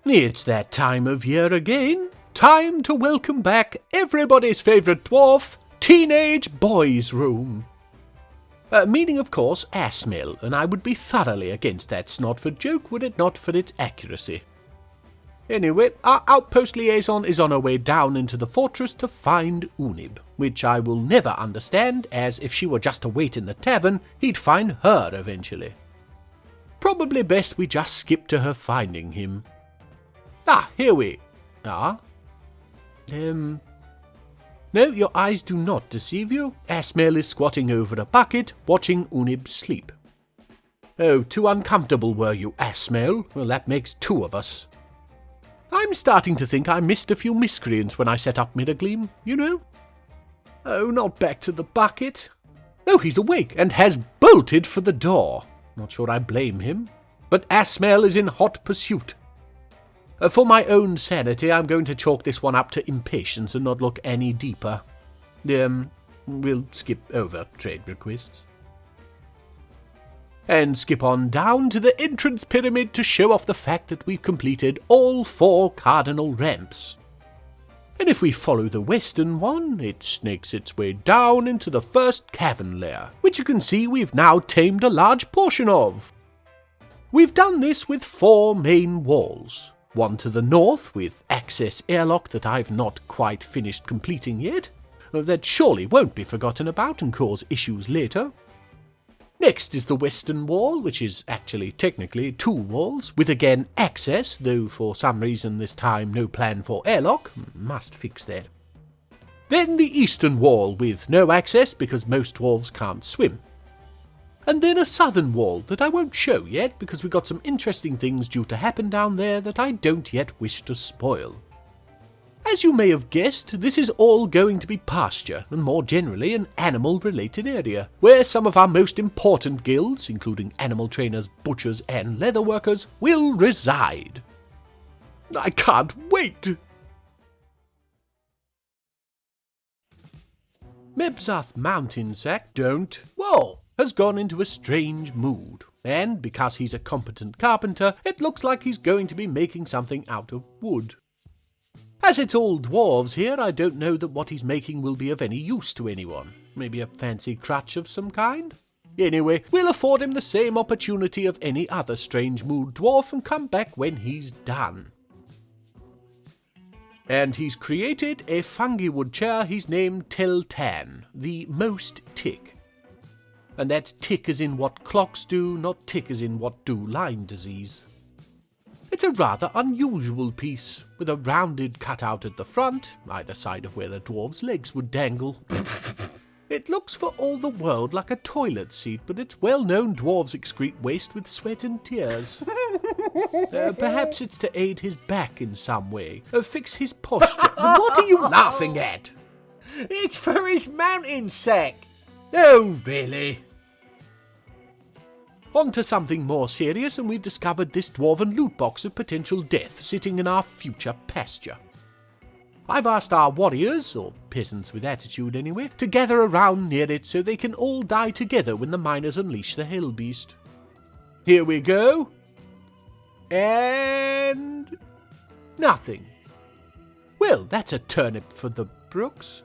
It's that time of year again. Time to welcome back everybody's favourite dwarf, Teenage Boys Room. Meaning, of course, Asmel, and I would be thoroughly against that Snodford joke were it not for its accuracy. Anyway, our outpost liaison is on her way down into the fortress to find Unib, which I will never understand, as if she were just to wait in the tavern, he'd find her eventually. Probably best we just skip to her finding him. Here we are. No, your eyes do not deceive you. Asmel is squatting over a bucket, watching Unib sleep. Oh, too uncomfortable were you, Asmel? Well, that makes two of us. I'm starting to think I missed a few miscreants when I set up Mirrorgleam, you know? Oh, not back to the bucket. Oh, he's awake and has bolted for the door. Not sure I blame him. But Asmel is in hot pursuit. For my own sanity, I'm going to chalk this one up to impatience and not look any deeper. We'll skip over trade requests. And skip on down to the entrance pyramid to show off the fact that we've completed all 4 cardinal ramps. And if we follow the western one, it snakes its way down into the first cavern lair, which you can see we've now tamed a large portion of. We've done this with 4 main walls. One to the north, with access airlock that I've not quite finished completing yet. That surely won't be forgotten about and cause issues later. Next is the western wall, which is actually technically 2 walls, with again access, though for some reason this time no plan for airlock. Must fix that. Then the eastern wall, with no access because most dwarves can't swim. And then a southern wall that I won't show yet because we've got some interesting things due to happen down there that I don't yet wish to spoil. As you may have guessed, this is all going to be pasture, and more generally an animal-related area, where some of our most important guilds, including animal trainers, butchers and leatherworkers, will reside. I can't wait! Mebzath Mountain Sack has gone into a strange mood, and because he's a competent carpenter, it looks like he's going to be making something out of wood. As it's all dwarves here, I don't know that what he's making will be of any use to anyone. Maybe a fancy crutch of some kind? Anyway, we'll afford him the same opportunity of any other strange mood dwarf and come back when he's done. And he's created a fungi wood chair he's named Teltan, the most tick. And that's tick as in what clocks do, not tick as in what do Lyme disease. It's a rather unusual piece, with a rounded cutout at the front, either side of where the dwarf's legs would dangle. It looks for all the world like a toilet seat, but it's well known dwarves excrete waste with sweat and tears. Perhaps it's to aid his back in some way, fix his posture. What are you laughing at? It's for his mountain sack. Oh, really? On to something more serious, and we've discovered this dwarven loot box of potential death sitting in our future pasture. I've asked our warriors, or peasants with attitude anyway, to gather around near it so they can all die together when the miners unleash the hell beast. Here we go. And nothing. Well, that's a turnip for the Brooks.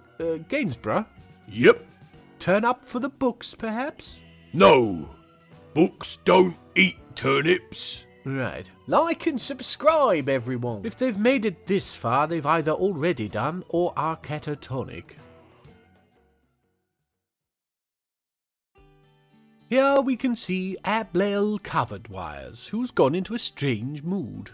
Gainsborough? Yep. Turn up for the books, perhaps? No. Books don't eat turnips. Right. Like and subscribe, everyone. If they've made it this far, they've either already done or are catatonic. Here we can see Ablail Covered Wires, who's gone into a strange mood.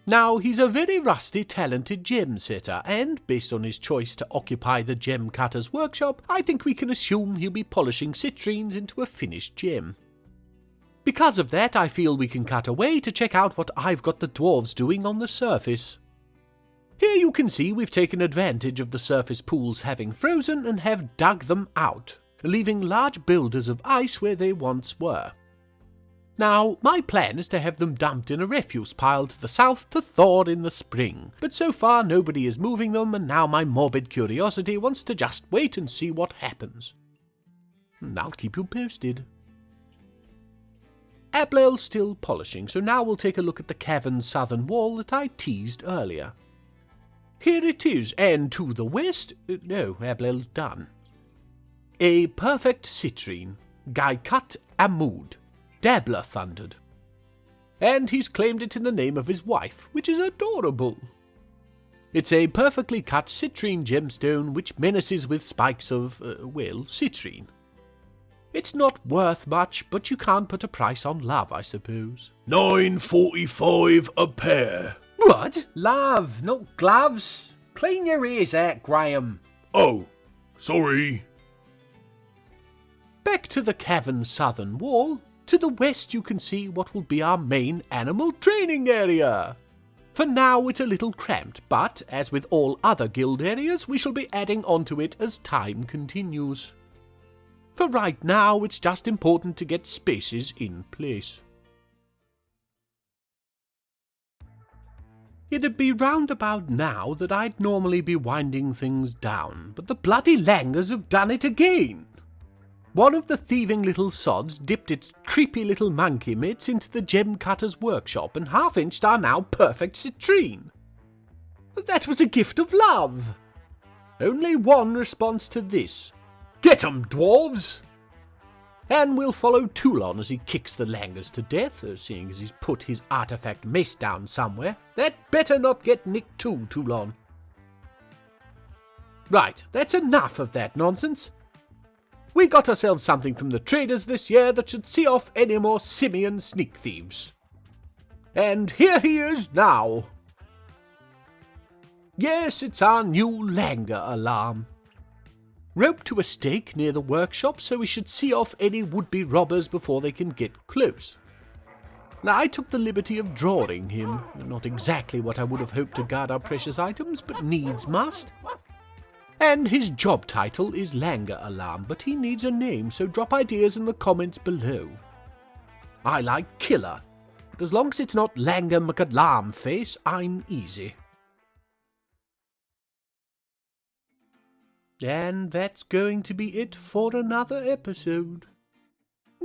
Now, he's a very rusty, talented gem setter, and, based on his choice to occupy the gem cutter's workshop, I think we can assume he'll be polishing citrines into a finished gem. Because of that, I feel we can cut away to check out what I've got the dwarves doing on the surface. Here you can see we've taken advantage of the surface pools having frozen and have dug them out, leaving large boulders of ice where they once were. Now, my plan is to have them dumped in a refuse pile to the south to thaw in the spring, but so far nobody is moving them, and now my morbid curiosity wants to just wait and see what happens. I'll keep you posted. Ablail's still polishing, so now we'll take a look at the cavern's southern wall that I teased earlier. Here it is, and to the west... no, Ablail's done. A perfect citrine. Gaikat Amud. Dabbler thundered. And he's claimed it in the name of his wife, which is adorable. It's a perfectly cut citrine gemstone which menaces with spikes of, citrine. It's not worth much, but you can't put a price on love, I suppose. $9.45 a pair. What? Love, not gloves. Clean your ears out, Graham. Oh, sorry. Back to the cavern's southern wall. To the west you can see what will be our main animal training area. For now it's a little cramped, but, as with all other guild areas, we shall be adding onto it as time continues. For right now, it's just important to get spaces in place. It'd be round about now that I'd normally be winding things down, but the bloody langers have done it again. One of the thieving little sods dipped its creepy little monkey mitts into the gem cutter's workshop and half-inched our now perfect citrine. That was a gift of love. Only one response to this. Get 'em, dwarves! And we'll follow Toulon as he kicks the langers to death, seeing as he's put his artifact mace down somewhere. That better not get nicked too, Toulon. Right, that's enough of that nonsense. We got ourselves something from the traders this year that should see off any more simian sneak thieves. And here he is now. Yes, it's our new langer alarm. Roped to a stake near the workshop so we should see off any would-be robbers before they can get close. Now, I took the liberty of drawing him. Not exactly what I would have hoped to guard our precious items, but needs must. And his job title is Langer Alarm, but he needs a name, so drop ideas in the comments below. I like Killer, but as long as it's not Langer McAlarm Face, I'm easy. And that's going to be it for another episode.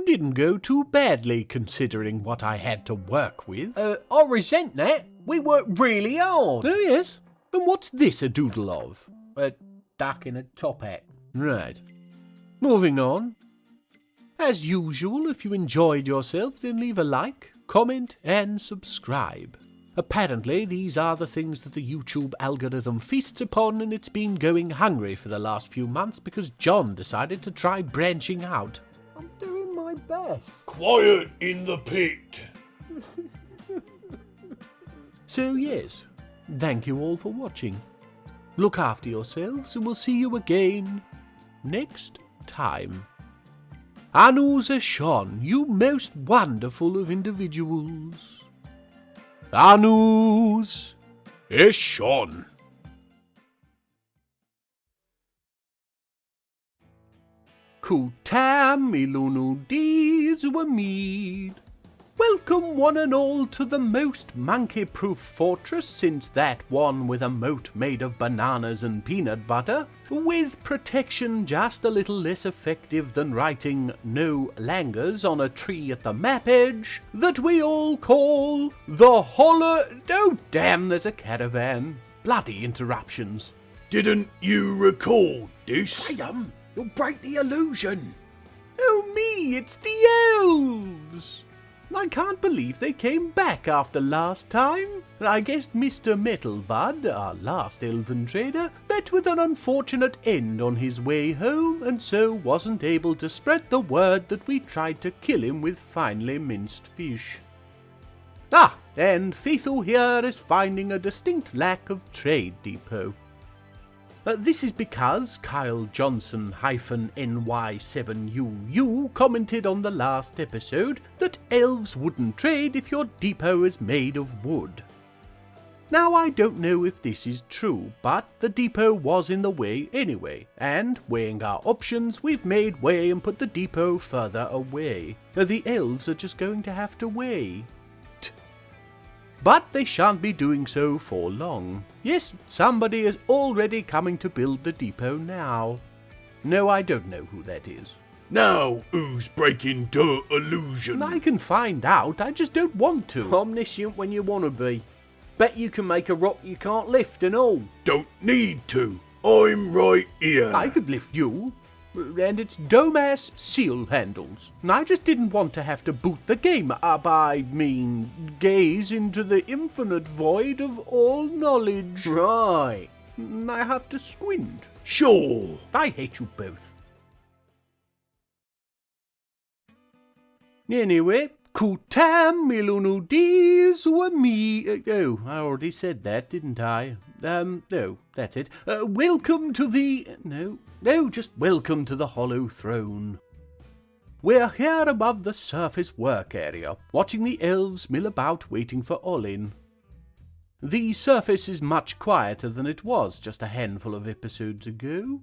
Didn't go too badly considering what I had to work with. I resent that. We worked really hard. Oh yes? And what's this a doodle of? A duck in a top hat. Right. Moving on. As usual, if you enjoyed yourself, then leave a like, comment, and subscribe. Apparently, these are the things that the YouTube algorithm feasts upon, and it's been going hungry for the last few months because John decided to try branching out. I'm doing my best. Quiet in the pit. So yes, thank you all for watching. Look after yourselves, and we'll see you again next time. Anu Zeshon, you most wonderful of individuals. Anus Eshon. Kutam ilunu diz wamid. Welcome one and all to the most monkey-proof fortress since that one with a moat made of bananas and peanut butter, with protection just a little less effective than writing "no langers" on a tree at the map edge, that we all call the Holler... Oh damn, there's a caravan. Bloody interruptions. Didn't you record this? You'll break the illusion. Oh me, it's the elves! I can't believe they came back after last time. I guess Mr. Metalbud, our last elven trader, met with an unfortunate end on his way home, and so wasn't able to spread the word that we tried to kill him with finely minced fish. Ah, and Thethel here is finding a distinct lack of trade depot. This is because Kyle Johnson-NY7UU commented on the last episode that elves wouldn't trade if your depot is made of wood. Now I don't know if this is true, but the depot was in the way anyway, and weighing our options, we've made way and put the depot further away. The elves are just going to have to wait. But they shan't be doing so for long. Yes, somebody is already coming to build the depot now. No, I don't know who that is. Now who's breaking the illusion? I can find out, I just don't want to. Omniscient when you want to be. Bet you can make a rock you can't lift and all. Don't need to. I'm right here. I could lift you. And it's dome-ass seal handles. I just didn't want to have to boot the game up, gaze into the infinite void of all knowledge. Right. I have to squint. Sure. I hate you both. Anyway, Kutam Milunudis were me. Oh, I already said that, didn't I? No, that's it. Welcome to the... No, just welcome to the Hollow Throne. We're here above the surface work area, watching the elves mill about waiting for Olin. The surface is much quieter than it was just a handful of episodes ago.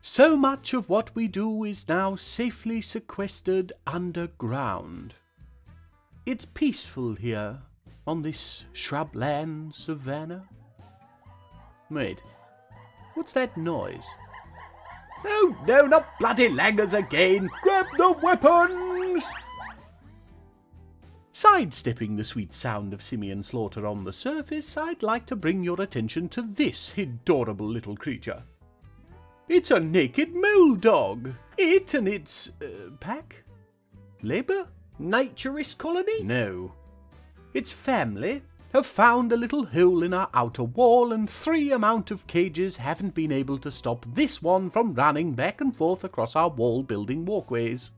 So much of what we do is now safely sequestered underground. It's peaceful here, on this shrubland savanna. Wait, what's that noise? Oh no, not bloody langers again! Grab the weapons! Sidestepping the sweet sound of simian slaughter on the surface, I'd like to bring your attention to this adorable little creature. It's a naked mole dog. It and its pack? Labour? Naturist colony? No. Its family have found a little hole in our outer wall, and 3 amount of cages haven't been able to stop this one from running back and forth across our wall-building walkways.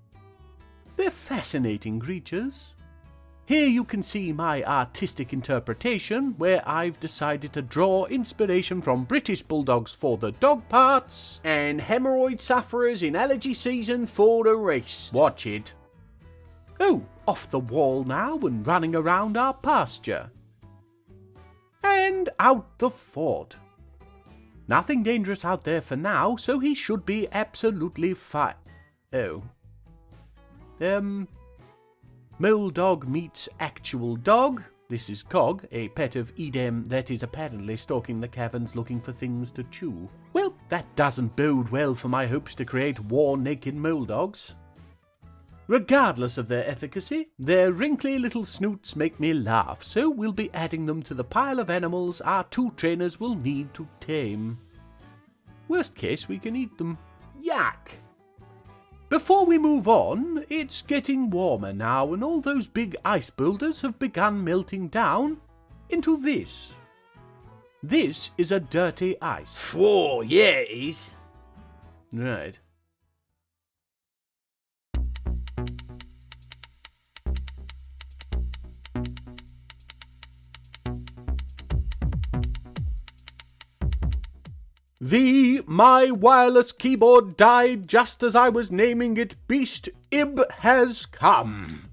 They're fascinating creatures. Here you can see my artistic interpretation, where I've decided to draw inspiration from British bulldogs for the dog parts, and hemorrhoid sufferers in allergy season for the rest. Watch it. Oh, off the wall now and running around our pasture. And out the fort. Nothing dangerous out there for now, so he should be absolutely fine. Oh. Mole dog meets actual dog. This is Cog, a pet of Edam that is apparently stalking the caverns looking for things to chew. Well, that doesn't bode well for my hopes to create war-naked mole dogs. Regardless of their efficacy, their wrinkly little snoots make me laugh, so we'll be adding them to the pile of animals our 2 trainers will need to tame. Worst case, we can eat them. Yuck! Before we move on, it's getting warmer now, and all those big ice boulders have begun melting down into this. This is a dirty ice. Whoa, yeah it is. Right. My wireless keyboard died just as I was naming it Beast Ib has come.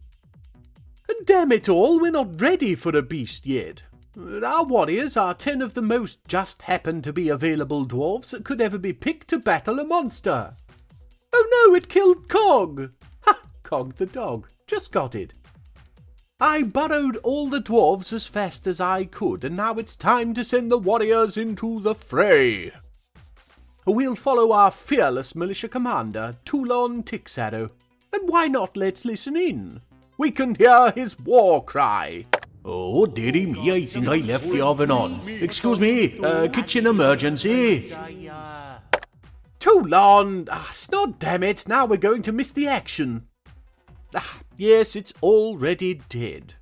And damn it all, we're not ready for a beast yet. Our warriors are 10 of the most just happen to be available dwarves that could ever be picked to battle a monster. Oh no, it killed Cog! Ha! Cog the dog. Just got it. I burrowed all the dwarves as fast as I could, and now it's time to send the warriors into the fray. We'll follow our fearless militia commander, Toulon Tixarrow. And why not let's listen in? We can hear his war cry. Oh, dearie me, I think I left the oven on. Excuse me, kitchen emergency. Toulon! Snod damn it, now we're going to miss the action. Yes, it's already dead.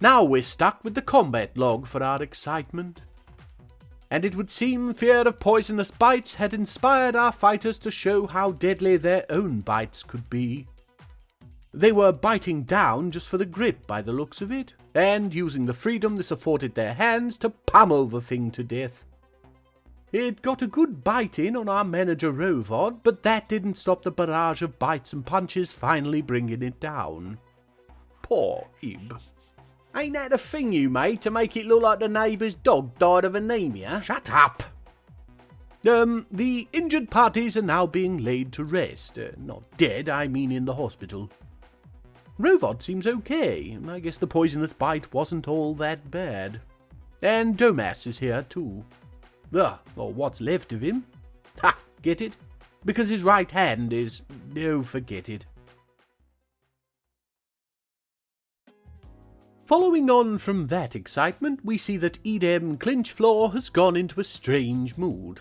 Now we're stuck with the combat log for our excitement. And it would seem fear of poisonous bites had inspired our fighters to show how deadly their own bites could be. They were biting down just for the grip by the looks of it, and using the freedom this afforded their hands to pummel the thing to death. It got a good bite in on our manager Rovod, but that didn't stop the barrage of bites and punches finally bringing it down. Poor Ib. Ain't that a thing you made to make it look like the neighbour's dog died of anemia? Shut up! The injured parties are now being laid to rest. Not dead, I mean in the hospital. Rovod seems okay. I guess the poisonous bite wasn't all that bad. And Domas is here too. Or what's left of him. Ha! Get it? Because his right hand is... Oh, forget it. Following on from that excitement, we see that Edem Clinchflaw has gone into a strange mood.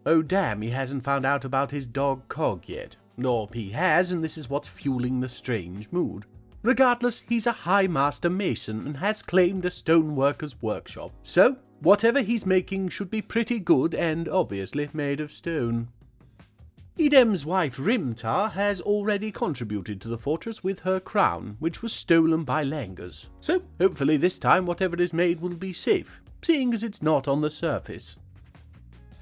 Oh damn, he hasn't found out about his dog Cog yet. Or he has, and this is what's fueling the strange mood. Regardless, he's a high master mason and has claimed a stoneworker's workshop. So, whatever he's making should be pretty good and obviously made of stone. Edem's wife Rimtar has already contributed to the fortress with her crown, which was stolen by Langers. So, hopefully this time whatever is made will be safe, seeing as it's not on the surface.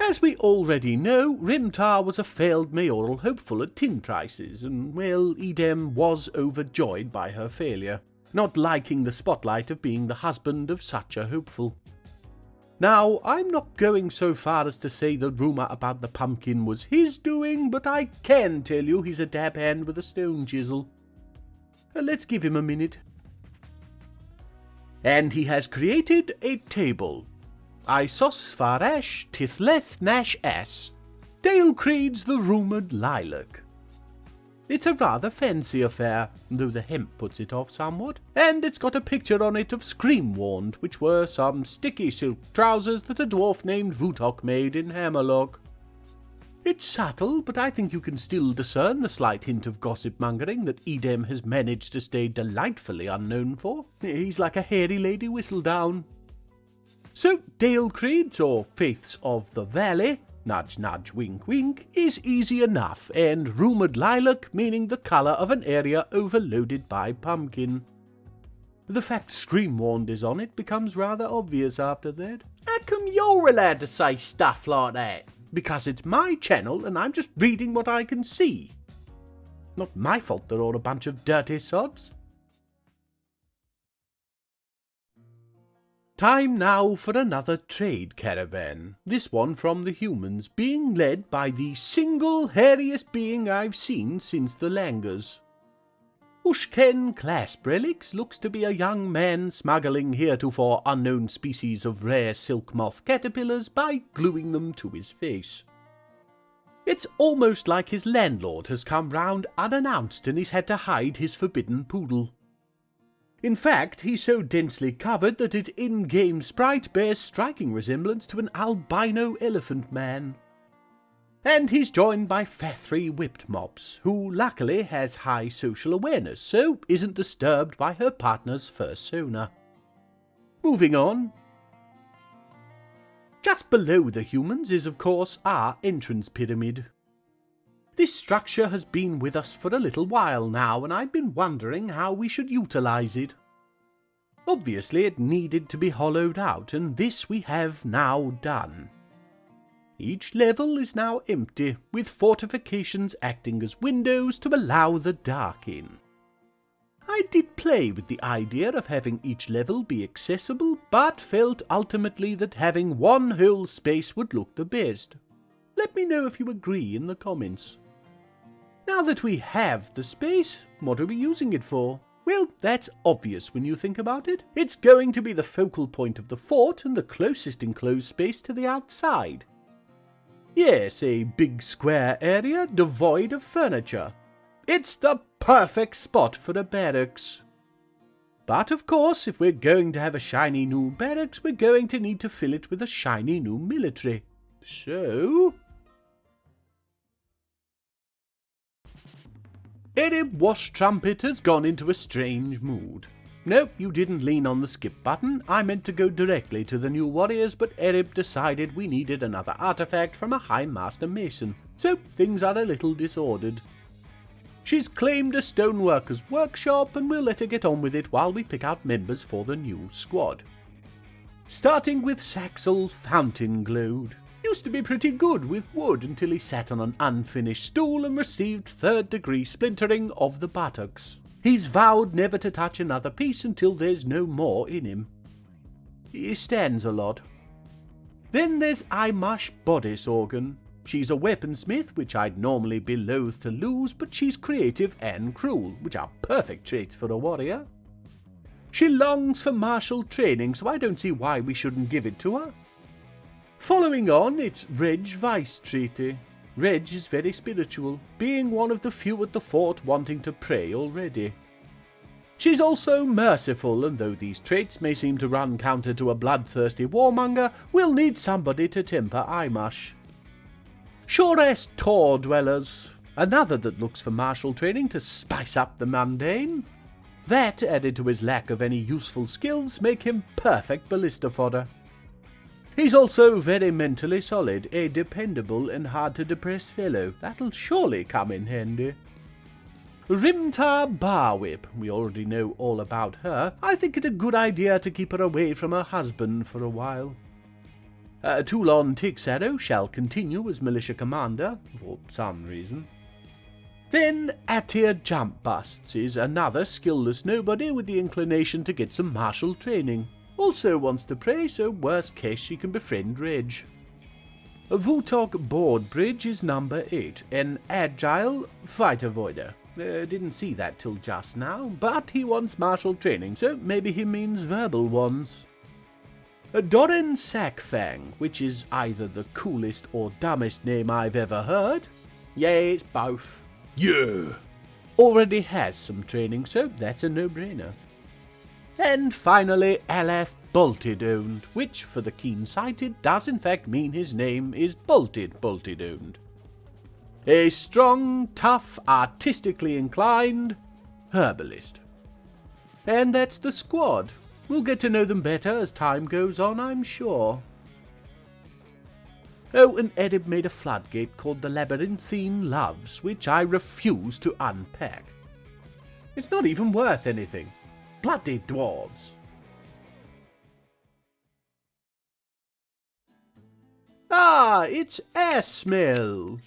As we already know, Rimtar was a failed mayoral hopeful at tin prices, and, well, Edem was overjoyed by her failure, not liking the spotlight of being the husband of such a hopeful. Now, I'm not going so far as to say the rumour about the pumpkin was his doing, but I can tell you he's a dab hand with a stone chisel. Let's give him a minute. And he has created a table. Isos Farash Tithleth Nash S. Dale Creed's The Rumoured Lilac. It's a rather fancy affair, though the hemp puts it off somewhat, and it's got a picture on it of Screamwarned, which were some sticky silk trousers that a dwarf named Vutok made in Hammerlock. It's subtle, but I think you can still discern the slight hint of gossip-mongering that Edem has managed to stay delightfully unknown for. He's like a hairy lady whistledown. So, Dale Creeds, or Faiths of the Valley, nudge nudge wink wink, is easy enough, and Rumoured Lilac meaning the colour of an area overloaded by pumpkin. The fact Screamwarned is on it becomes rather obvious after that. How come you're allowed to say stuff like that? Because it's my channel and I'm just reading what I can see. Not my fault they're all a bunch of dirty sods. Time now for another trade caravan, this one from the humans, being led by the single hairiest being I've seen since the Langers. Ushken Clasp Relics looks to be a young man smuggling heretofore unknown species of rare silk moth caterpillars by gluing them to his face. It's almost like his landlord has come round unannounced and he's had to hide his forbidden poodle. In fact, he's so densely covered that his in-game sprite bears striking resemblance to an albino elephant man. And he's joined by Fathry Whipped Mops, who luckily has high social awareness, so isn't disturbed by her partner's fursona. Moving on. Just below the humans is, of course, our entrance pyramid. This structure has been with us for a little while now, and I've been wondering how we should utilise it. Obviously it needed to be hollowed out, and this we have now done. Each level is now empty, with fortifications acting as windows to allow the dark in. I did play with the idea of having each level be accessible, but felt ultimately that having one whole space would look the best. Let me know if you agree in the comments. Now that we have the space, what are we using it for? Well, that's obvious when you think about it. It's going to be the focal point of the fort and the closest enclosed space to the outside. Yes, a big square area devoid of furniture. It's the perfect spot for a barracks. But of course, if we're going to have a shiny new barracks, we're going to need to fill it with a shiny new military. So... Erib Wash Trumpet has gone into a strange mood. Nope, you didn't lean on the skip button. I meant to go directly to the new warriors, but Erib decided we needed another artifact from a High Master Mason. So things are a little disordered. She's claimed a stoneworker's workshop, and we'll let her get on with it while we pick out members for the new squad. Starting with Saxel Fountain Glowed. Used to be pretty good with wood until he sat on an unfinished stool and received 3rd-degree splintering of the buttocks. He's vowed never to touch another piece until there's no more in him. He stands a lot. Then there's Imash Bodice Organ. She's a weaponsmith, which I'd normally be loath to lose, but she's creative and cruel, which are perfect traits for a warrior. She longs for martial training, so I don't see why we shouldn't give it to her. Following on, it's Reg Vice Treaty. Reg is very spiritual, being one of the few at the fort wanting to pray already. She's also merciful, and though these traits may seem to run counter to a bloodthirsty warmonger, we'll need somebody to temper Imash. Shores Tor Dwellers, another that looks for martial training to spice up the mundane. That, added to his lack of any useful skills, make him perfect ballista fodder. He's also very mentally solid, a dependable and hard-to-depress fellow. That'll surely come in handy. Rimtar Barwhip, we already know all about her. I think it a good idea to keep her away from her husband for a while. Toulon Tixarrow shall continue as militia commander, for some reason. Then Atir Jump Busts is another skillless nobody with the inclination to get some martial training. Also wants to pray, so worst case she can befriend Reg. Vutok Boardbridge is number 8, an agile fight avoider. Didn't see that till just now, but he wants martial training, so maybe he means verbal ones. Doran Sackfang, which is either the coolest or dumbest name I've ever heard. Yeah, it's both. Yeah. Already has some training, so that's a no-brainer. And finally, Alath Bolted-Owned, which, for the keen-sighted, does in fact mean his name is Bolted-Owned. A strong, tough, artistically inclined herbalist. And that's the squad. We'll get to know them better as time goes on, I'm sure. Oh, and Erib made a floodgate called the Labyrinthine Loves, which I refuse to unpack. It's not even worth anything. Bloody dwarves. Ah, it's air smell.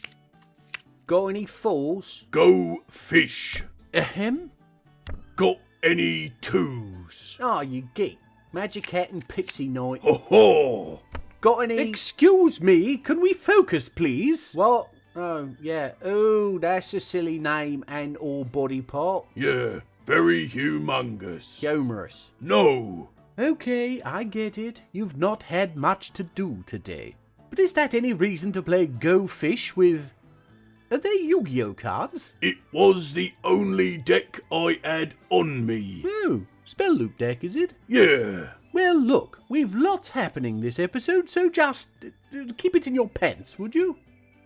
Got any falls? Go fish. Ahem? Got any twos? Ah, you geek. Magic Hat and Pixie Night. Ho ho! Got any... Excuse me, can we focus, please? What? Oh, yeah. Oh, that's a silly name and all body part. Yeah, very humongous. Humorous. No. Okay, I get it. You've not had much to do today. But is that any reason to play Go Fish with... Are they Yu-Gi-Oh cards? It was the only deck I had on me. Oh, spell loop deck, is it? Yeah. Well, look, we've lots happening this episode, so just keep it in your pants, would you?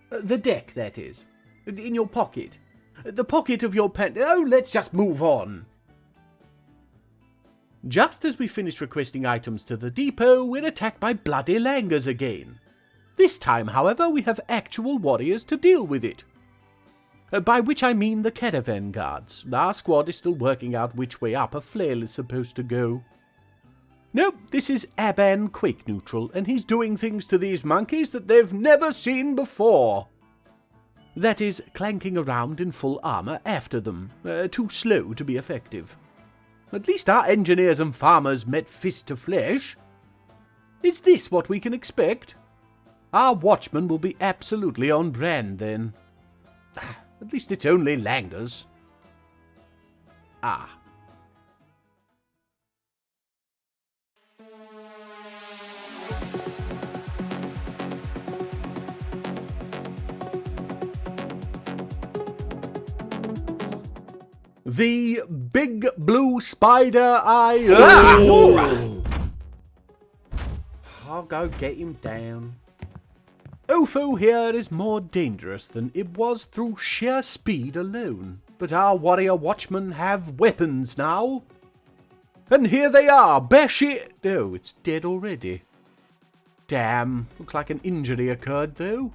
The deck, that is. In your pocket. The pocket of your pants. Oh, let's just move on. Just as we finish requesting items to the depot, we're attacked by bloody langers again. This time, however, we have actual warriors to deal with it. By which I mean the caravan guards. Our squad is still working out which way up a flail is supposed to go. Nope, this is Aban Quake Neutral, and he's doing things to these monkeys that they've never seen before. That is, clanking around in full armour after them. Too slow to be effective. At least our engineers and farmers met fist to flesh. Is this what we can expect? Our watchman will be absolutely on brand then. At least it's only langers. Ah. The big blue spider I'll go get him down. Ofo here is more dangerous than it was through sheer speed alone. But our warrior watchmen have weapons now. And here they are, Oh, it's dead already. Damn, looks like an injury occurred though.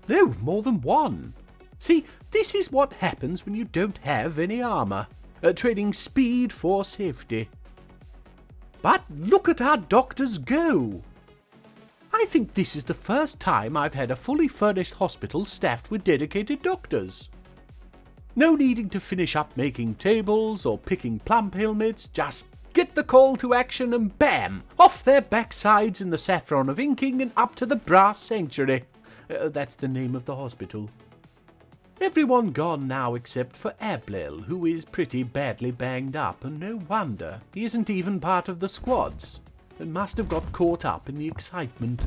No, more than one. See, this is what happens when you don't have any armor, trading speed for safety. But look at our doctors go. I think this is the first time I've had a fully furnished hospital staffed with dedicated doctors. No needing to finish up making tables or picking plump helmets, just get the call to action and bam, off their backsides in the saffron of inking and up to the brass sanctuary. That's the name of the hospital. Everyone gone now except for Ablel, who is pretty badly banged up, and no wonder, he isn't even part of the squads. And must have got caught up in the excitement.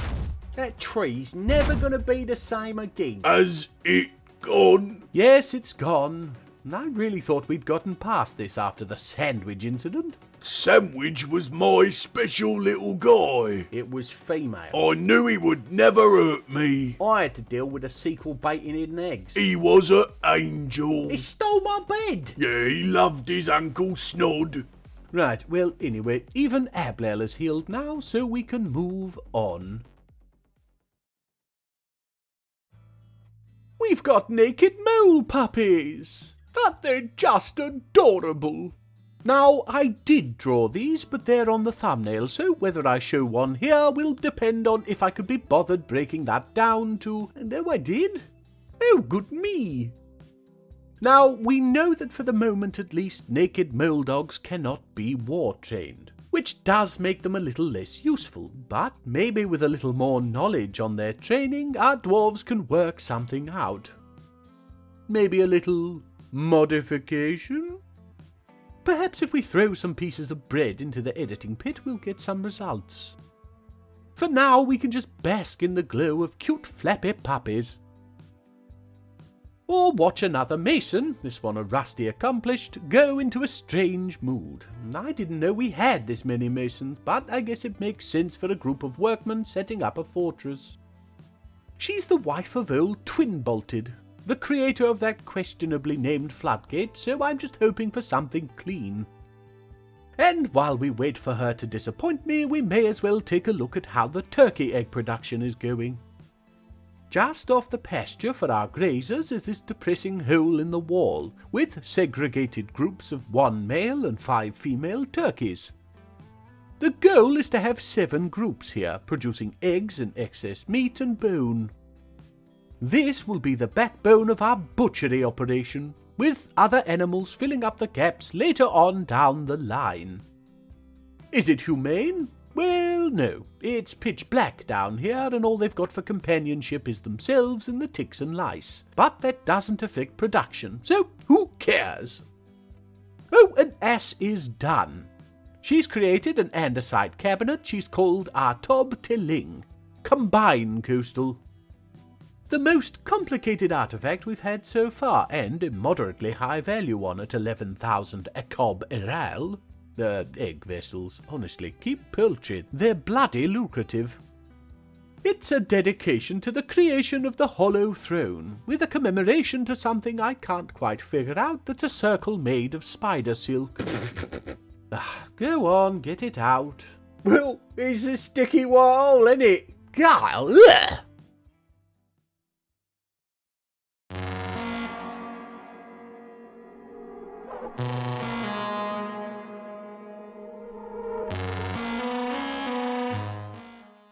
That tree's never gonna be the same again. Has it gone? Yes, it's gone. And I really thought we'd gotten past this after the sandwich incident. Sandwich was my special little guy. It was female. I knew he would never hurt me. I had to deal with a sequel baiting hidden eggs. He was an angel. He stole my bed. Yeah, he loved his Uncle Snod. Right, well, anyway, even Ablel is healed now, so we can move on. We've got naked mole puppies, but they're just adorable. Now, I did draw these, but they're on the thumbnail, so whether I show one here will depend on if I could be bothered breaking that down to... No, I did. Oh, good me. Now, we know that for the moment at least, naked mole dogs cannot be war-trained, which does make them a little less useful, but maybe with a little more knowledge on their training, our dwarves can work something out. Maybe a little modification? Perhaps if we throw some pieces of bread into the editing pit, we'll get some results. For now, we can just bask in the glow of cute flappy puppies. Or watch another mason, this one a rusty accomplished, go into a strange mood. I didn't know we had this many masons, but I guess it makes sense for a group of workmen setting up a fortress. She's the wife of old Twin-Bolted, the creator of that questionably named floodgate, so I'm just hoping for something clean. And while we wait for her to disappoint me, we may as well take a look at how the turkey egg production is going. Just off the pasture for our grazers is this depressing hole in the wall, with segregated groups of 1 male and 5 female turkeys. The goal is to have 7 groups here, producing eggs and excess meat and bone. This will be the backbone of our butchery operation, with other animals filling up the gaps later on down the line. Is it humane? Well, no. It's pitch black down here, and all they've got for companionship is themselves and the ticks and lice. But that doesn't affect production, so who cares? Oh, an ass is done. She's created an andesite cabinet she's called our Tob Teling. Combine coastal. The most complicated artifact we've had so far, and a moderately high value on at 11,000 Akob Eral. Egg vessels, honestly, keep pilching, they're bloody lucrative. It's a dedication to the creation of the Hollow Throne, with a commemoration to something I can't quite figure out that's a circle made of spider silk. Go on, get it out. Well, it's a sticky wall, isn't it? God, ugh.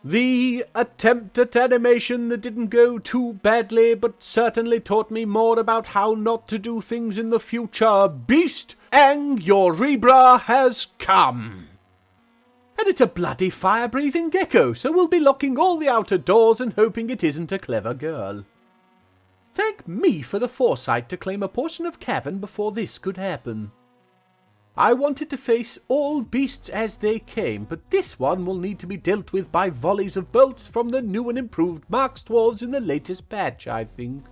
The attempt at animation that didn't go too badly, but certainly taught me more about how not to do things in the future. Beast, and your Rebra has come. And it's a bloody fire-breathing gecko, so we'll be locking all the outer doors and hoping it isn't a clever girl. Thank me for the foresight to claim a portion of cavern before this could happen. I wanted to face all beasts as they came, but this one will need to be dealt with by volleys of bolts from the new and improved Marks dwarves in the latest patch, I think.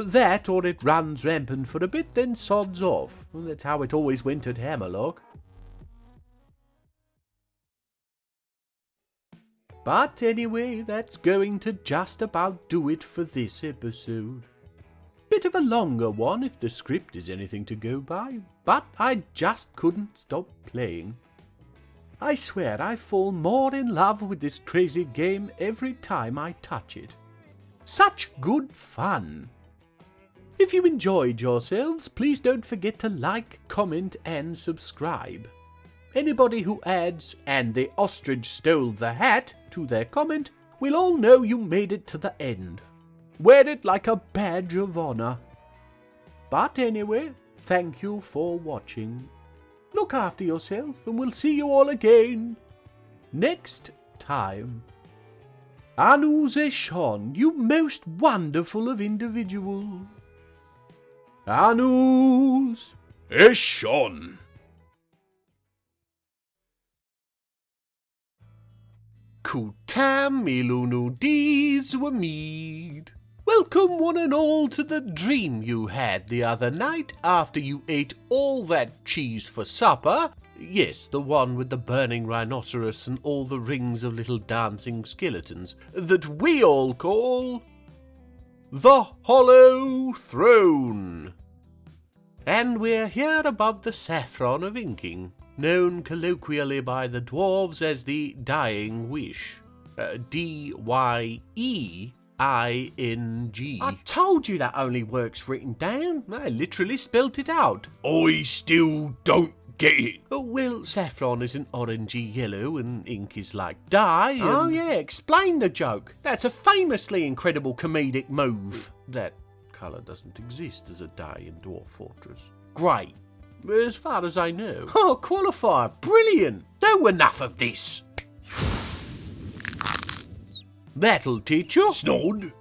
That, or it runs rampant for a bit, then sods off. That's how it always went at Hammerlock. But anyway, that's going to just about do it for this episode. Bit of a longer one if the script is anything to go by, but I just couldn't stop playing. I swear I fall more in love with this crazy game every time I touch it. Such good fun! If you enjoyed yourselves, please don't forget to like, comment and subscribe. Anybody who adds, "and the ostrich stole the hat," to their comment will all know you made it to the end. Wear it like a badge of honor. But anyway, thank you for watching. Look after yourself, and we'll see you all again next time. Anus Eshon, you most wonderful of individuals. Anus Eshon. Kutam ilunu dees were mead. Welcome one and all to the dream you had the other night after you ate all that cheese for supper. Yes, the one with the burning rhinoceros and all the rings of little dancing skeletons that we all call the Hollow Throne. And we're here above the saffron of inking, known colloquially by the dwarves as the Dying Wish. D-Y-E-I-N-G. I told you that only works written down. I literally spelt it out. I still don't get it. Well, saffron isn't orangey yellow and ink is like dye. And... Oh yeah, explain the joke. That's a famously incredible comedic move. That colour doesn't exist as a dye in Dwarf Fortress. Grey, as far as I know. Oh, qualifier. Brilliant. No, enough of this. That'll teach you. Snod,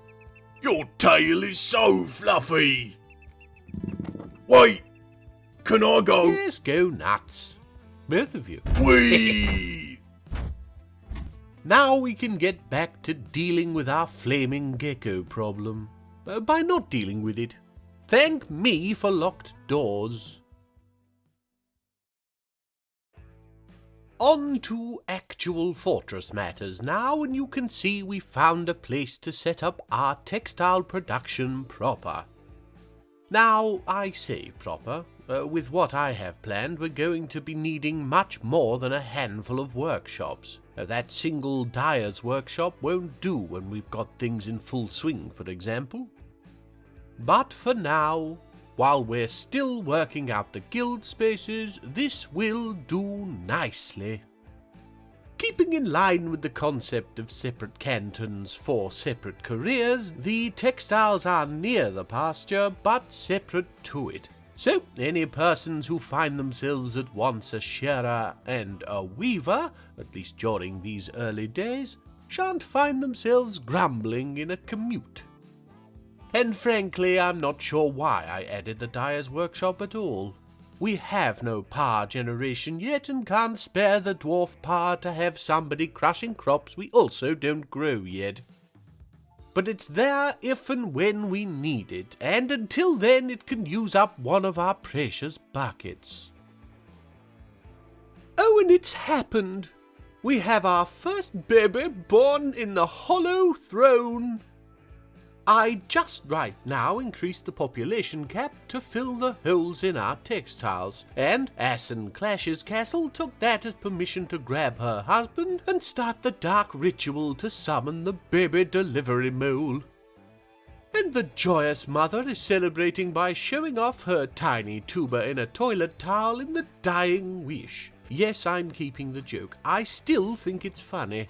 your tail is so fluffy. Wait, can I go? Yes, go nuts. Both of you. Whee! Now we can get back to dealing with our flaming gecko problem. By not dealing with it. Thank me for locked doors. On to actual fortress matters now, and you can see we found a place to set up our textile production proper. Now, I say proper. With what I have planned, we're going to be needing much more than a handful of workshops. That single dyer's workshop won't do when we've got things in full swing, for example. But for now, while we're still working out the guild spaces, this will do nicely. Keeping in line with the concept of separate cantons for separate careers, the textiles are near the pasture but separate to it. So, any persons who find themselves at once a shearer and a weaver, at least during these early days, shan't find themselves grumbling in a commute. And frankly, I'm not sure why I added the dyer's workshop at all. We have no power generation yet and can't spare the dwarf power to have somebody crushing crops we also don't grow yet. But it's there if and when we need it, and until then it can use up one of our precious buckets. Oh, and it's happened! We have our first baby born in the Hollow Throne! I just right now increased the population cap to fill the holes in our textiles, and Assen Clash's castle took that as permission to grab her husband and start the dark ritual to summon the baby delivery mole. And the joyous mother is celebrating by showing off her tiny tuber in a toilet towel in the Dying Wish. Yes, I'm keeping the joke. I still think it's funny.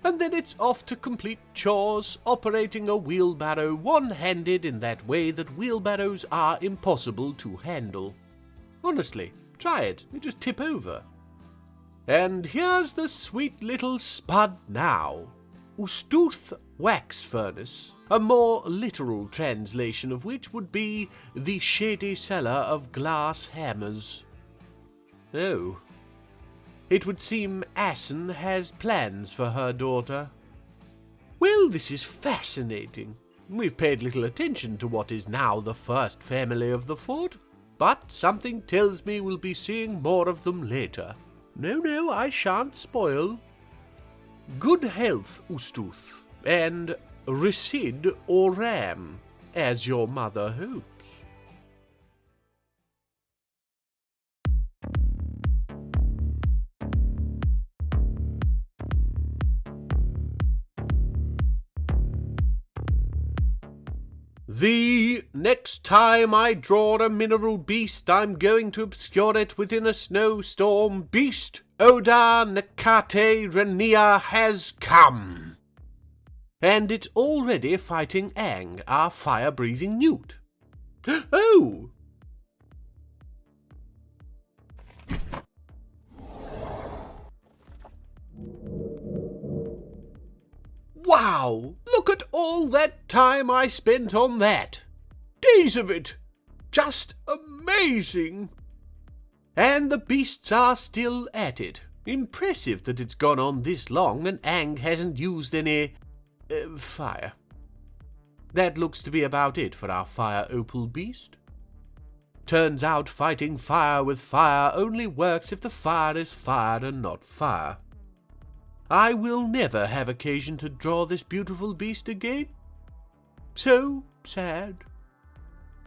And then it's off to complete chores, operating a wheelbarrow one-handed in that way that wheelbarrows are impossible to handle. Honestly, try it, they just tip over. And here's the sweet little spud now. Ustuth Wax Furnace, a more literal translation of which would be the shady cellar of glass hammers. Oh. It would seem Assen has plans for her daughter. Well, this is fascinating. We've paid little attention to what is now the first family of the fort, but something tells me we'll be seeing more of them later. No, I shan't spoil. Good health, Ustuth, and Resid or Ram, as your mother hopes. The next time I draw a mineral beast, I'm going to obscure it within a snowstorm. Beast Oda Nakate Rania has come. And it's already fighting Ang, our fire-breathing newt. Oh! Wow! Look at all that time I spent on that! Days of it! Just amazing! And the beasts are still at it. Impressive that it's gone on this long and Ang hasn't used any fire. That looks to be about it for our fire opal beast. Turns out fighting fire with fire only works if the fire is fire and not fire. I will never have occasion to draw this beautiful beast again. So sad.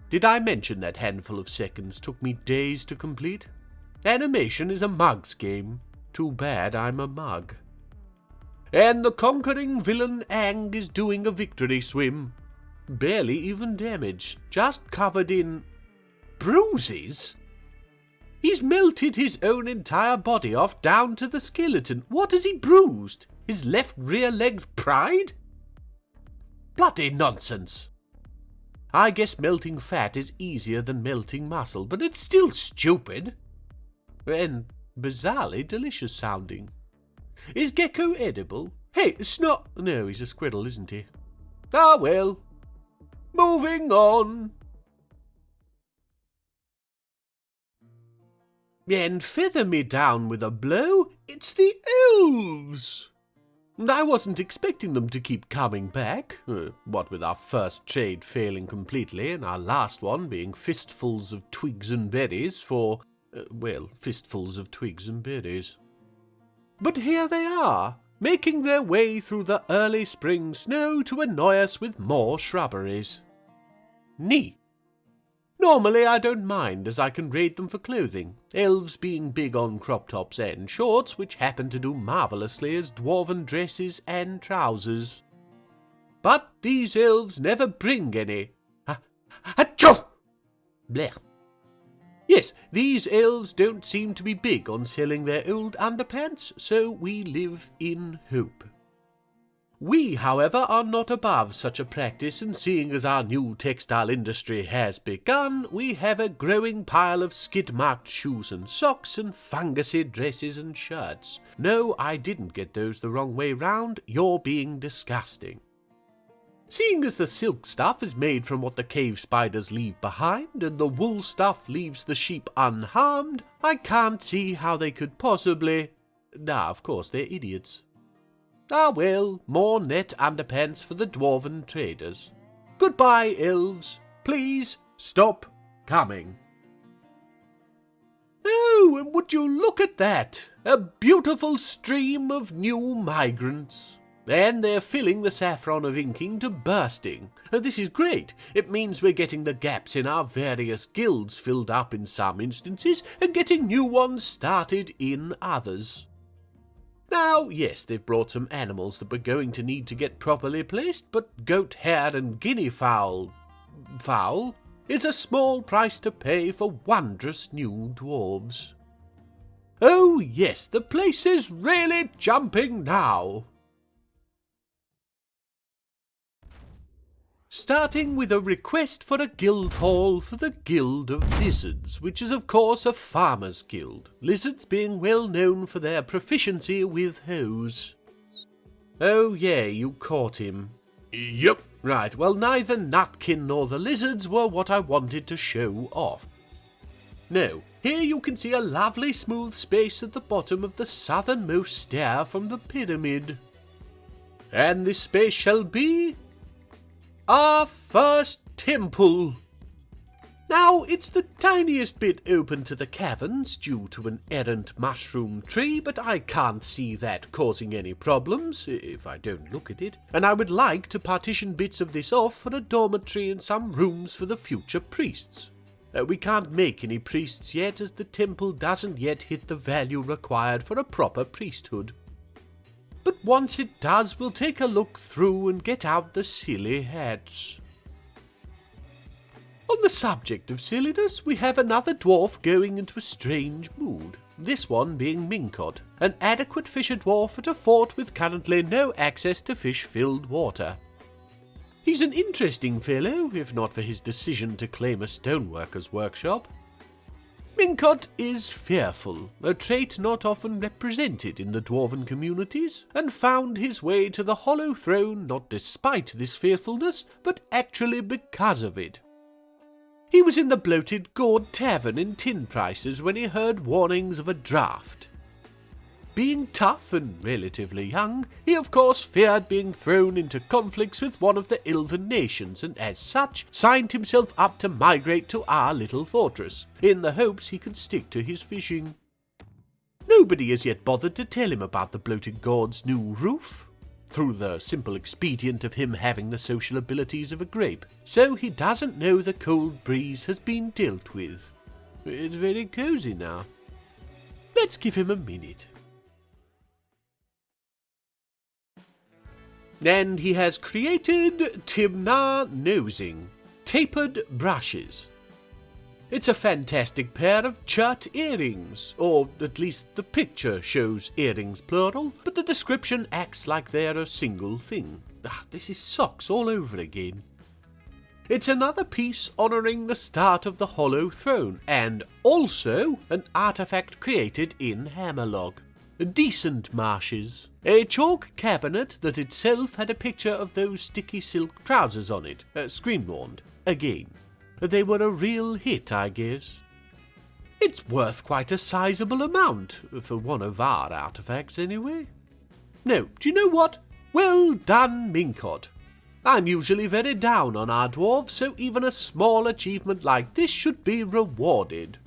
Did I mention that handful of seconds took me days to complete? Animation is a mug's game. Too bad I'm a mug. And the conquering villain Ang is doing a victory swim. Barely even damage, just covered in bruises. He's melted his own entire body off down to the skeleton. What has he bruised? His left rear leg's pride? Bloody nonsense. I guess melting fat is easier than melting muscle, but it's still stupid. And bizarrely delicious sounding. Is Gecko edible? Hey, Snot... No, he's a squirrel, isn't he? Ah, well. Moving on. And feather me down with a blow, it's the elves. I wasn't expecting them to keep coming back, what with our first trade failing completely and our last one being fistfuls of twigs and berries for, fistfuls of twigs and berries. But here they are, making their way through the early spring snow to annoy us with more shrubberies. Neat. Normally I don't mind, as I can raid them for clothing, elves being big on crop tops and shorts, which happen to do marvellously as dwarven dresses and trousers. But these elves never bring any. Achoo! Blech. Yes, these elves don't seem to be big on selling their old underpants, so we live in hope. We, however, are not above such a practice, and seeing as our new textile industry has begun, we have a growing pile of skid-marked shoes and socks and fungusy dresses and shirts. No, I didn't get those the wrong way round. You're being disgusting. Seeing as the silk stuff is made from what the cave spiders leave behind, and the wool stuff leaves the sheep unharmed, I can't see how they could possibly... of course, they're idiots. Ah well, more net underpants for the dwarven traders. Goodbye, elves. Please stop coming. Oh, and would you look at that? A beautiful stream of new migrants. And they're filling the saffron of inking to bursting. This is great. It means we're getting the gaps in our various guilds filled up in some instances, and getting new ones started in others. Now, yes, they've brought some animals that we're going to need to get properly placed, but goat, hare, and guinea fowl is a small price to pay for wondrous new dwarves. Oh, yes, the place is really jumping now. Starting with a request for a guild hall for the Guild of Lizards, which is of course a farmer's guild, lizards being well known for their proficiency with hoes. Oh yeah, you caught him. Yep. Right, well neither Nutkin nor the lizards were what I wanted to show off. No, here you can see a lovely smooth space at the bottom of the southernmost stair from the pyramid. And this space shall be... our first temple. Now, it's the tiniest bit open to the caverns due to an errant mushroom tree, but I can't see that causing any problems, if I don't look at it. And I would like to partition bits of this off for a dormitory and some rooms for the future priests. We can't make any priests yet, as the temple doesn't yet hit the value required for a proper priesthood. But once it does, we'll take a look through and get out the silly hats. On the subject of silliness, we have another dwarf going into a strange mood, this one being Minkot, an adequate fisher dwarf at a fort with currently no access to fish-filled water. He's an interesting fellow, if not for his decision to claim a stoneworker's workshop. Minkot is fearful, a trait not often represented in the dwarven communities, and found his way to the hollow throne not despite this fearfulness, but actually because of it. He was in the bloated gourd tavern in tin prices when he heard warnings of a draft. Being tough and relatively young, he of course feared being thrown into conflicts with one of the elven nations, and as such signed himself up to migrate to our little fortress, in the hopes he could stick to his fishing. Nobody has yet bothered to tell him about the bloated gourd's new roof, through the simple expedient of him having the social abilities of a grape, so he doesn't know the cold breeze has been dealt with. It's very cosy now. Let's give him a minute. And he has created Timnar Nosing, tapered brushes. It's a fantastic pair of chert earrings, or at least the picture shows earrings plural, but the description acts like they're a single thing. This is socks all over again. It's another piece honouring the start of the Hollow Throne, and also an artefact created in Hammerlog. Decent marshes. A chalk cabinet that itself had a picture of those sticky silk trousers on it, screen-warned, again. They were a real hit, I guess. It's worth quite a sizable amount, for one of our artifacts anyway. No, do you know what? Well done, Minkot. I'm usually very down on our dwarves, so even a small achievement like this should be rewarded.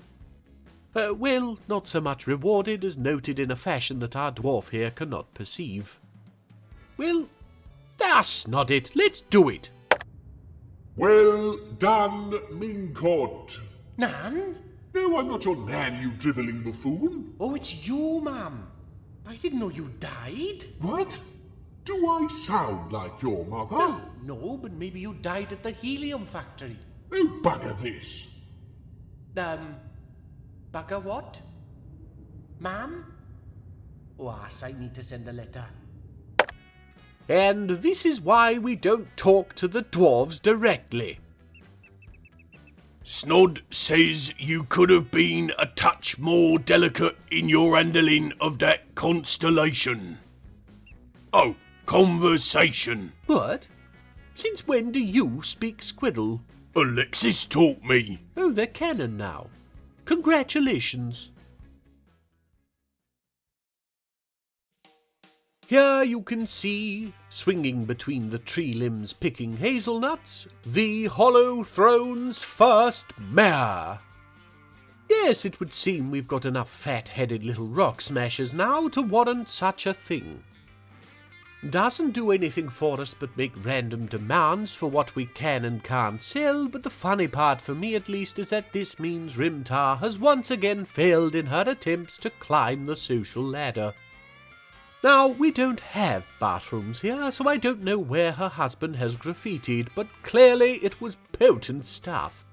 Well, not so much rewarded as noted in a fashion that our dwarf here cannot perceive. Well, that's not it. Let's do it. Well done, Minkot. Nan? No, I'm not your nan, you dribbling buffoon. Oh, it's you, ma'am. I didn't know you died. What? Do I sound like your mother? No, but maybe you died at the helium factory. Oh, bugger this. Bugger what? Ma'am? Oh, I need to send a letter. And this is why we don't talk to the dwarves directly. Snod says you could have been a touch more delicate in your handling of that constellation. Oh, conversation. What? Since when do you speak Squirrel? Alexis taught me. Oh, they're canon now. Congratulations. Here you can see, swinging between the tree limbs picking hazelnuts, the Hollow Throne's first mare. Yes, it would seem we've got enough fat-headed little rock smashers now to warrant such a thing. Doesn't do anything for us but make random demands for what we can and can't sell, but the funny part for me at least is that this means Rimtar has once again failed in her attempts to climb the social ladder. Now, we don't have bathrooms here, so I don't know where her husband has graffitied, but clearly it was potent stuff.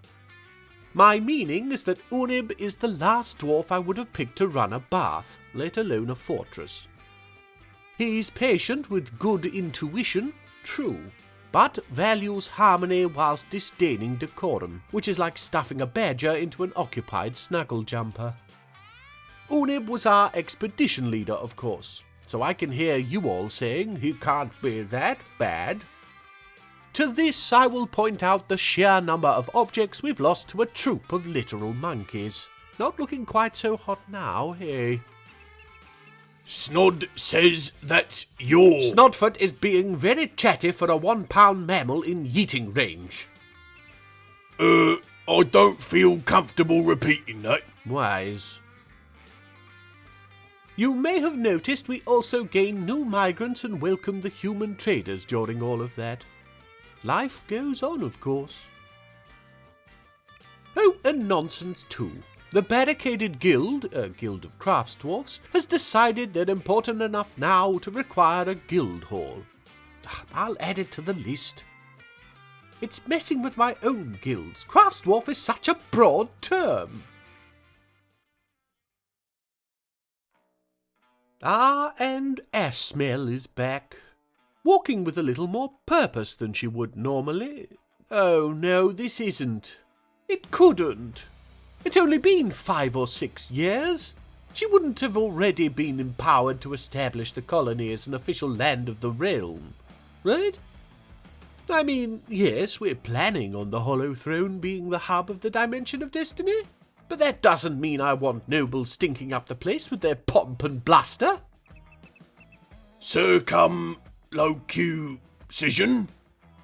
My meaning is that Unib is the last dwarf I would have picked to run a bath, let alone a fortress. He's patient with good intuition, true, but values harmony whilst disdaining decorum, which is like stuffing a badger into an occupied snuggle jumper. Unib was our expedition leader, of course, so I can hear you all saying he can't be that bad. To this I will point out the sheer number of objects we've lost to a troop of literal monkeys. Not looking quite so hot now, hey? Snod says that's your... Snodfoot is being very chatty for a 1 pound mammal in yeeting range. I don't feel comfortable repeating that. Wise. You may have noticed we also gained new migrants and welcomed the human traders during all of that. Life goes on, of course. Oh, and nonsense too. The barricaded guild, a guild of crafts dwarfs, has decided they're important enough now to require a guild hall. I'll add it to the list. It's messing with my own guilds. Crafts dwarf is such a broad term. Ah, and Ashmel is back, walking with a little more purpose than she would normally. Oh no, this isn't. It couldn't. It's only been 5 or 6 years. She wouldn't have already been empowered to establish the colony as an official land of the realm, right? I mean, yes, we're planning on the Hollow Throne being the hub of the Dimension of Destiny, but that doesn't mean I want nobles stinking up the place with their pomp and bluster. Circumlocution?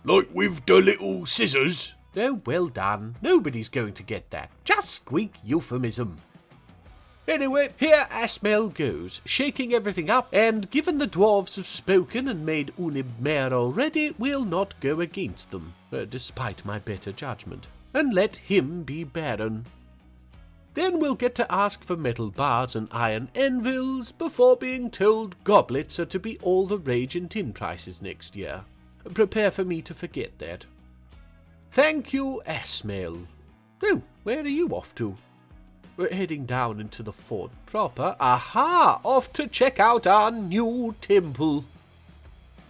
Like with the little scissors? Oh, well done. Nobody's going to get that. Just squeak euphemism. Anyway, here Ashmel goes, shaking everything up, and given the dwarves have spoken and made Unib mayor already, we'll not go against them, despite my better judgment, and let him be baron. Then we'll get to ask for metal bars and iron anvils before being told goblets are to be all the rage in tin prices next year. Prepare for me to forget that. Thank you, Ashmel. Oh, where are you off to? We're heading down into the fort proper. Aha! Off to check out our new temple.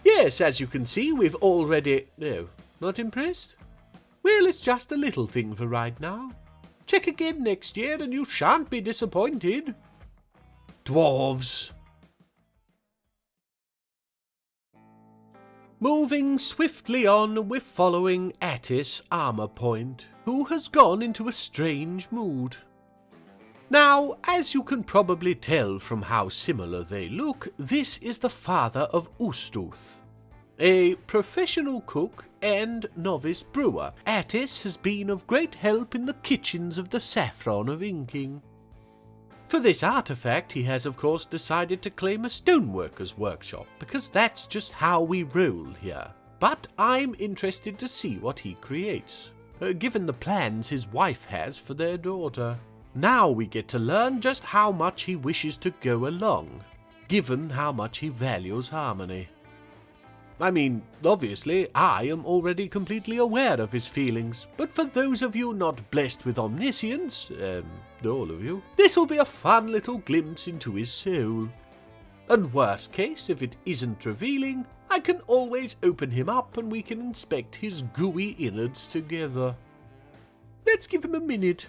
Yes, as you can see, we've already... No, not impressed? Well, it's just a little thing for right now. Check again next year and you shan't be disappointed. Dwarves. Moving swiftly on, we're following Attis Armor Point, who has gone into a strange mood. Now, as you can probably tell from how similar they look, this is the father of Ustuth. A professional cook and novice brewer, Attis has been of great help in the kitchens of the Saffron of Inking. For this artifact, he has of course decided to claim a stoneworker's workshop, because that's just how we roll here. But I'm interested to see what he creates, given the plans his wife has for their daughter. Now we get to learn just how much he wishes to go along, given how much he values harmony. I mean, obviously, I am already completely aware of his feelings, but for those of you not blessed with omniscience, all of you, this will be a fun little glimpse into his soul. And worst case, if it isn't revealing, I can always open him up and we can inspect his gooey innards together. Let's give him a minute.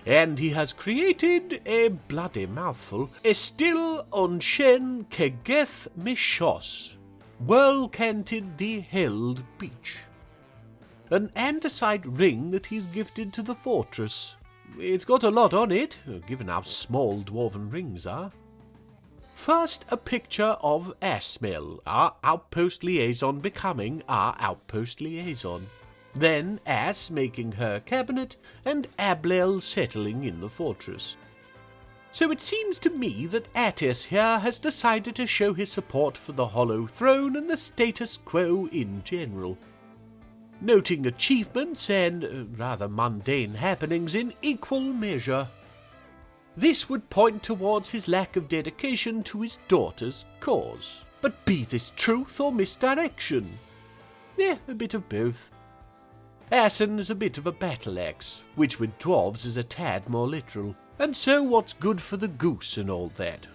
And he has created a bloody mouthful, Estil Onshen Kegeth Mishos, Whirl-canted the held beach. An andesite ring that he's gifted to the fortress. It's got a lot on it, given how small dwarven rings are. First, a picture of Ashmel, our outpost liaison becoming our outpost liaison. Then Ass making her cabinet, and Ablel settling in the fortress. So it seems to me that Attis here has decided to show his support for the Hollow Throne and the status quo in general, noting achievements and rather mundane happenings in equal measure. This would point towards his lack of dedication to his daughter's cause. But be this truth or misdirection? A bit of both. Assen is a bit of a battle axe, which with dwarves is a tad more literal, and so what's good for the goose and all that.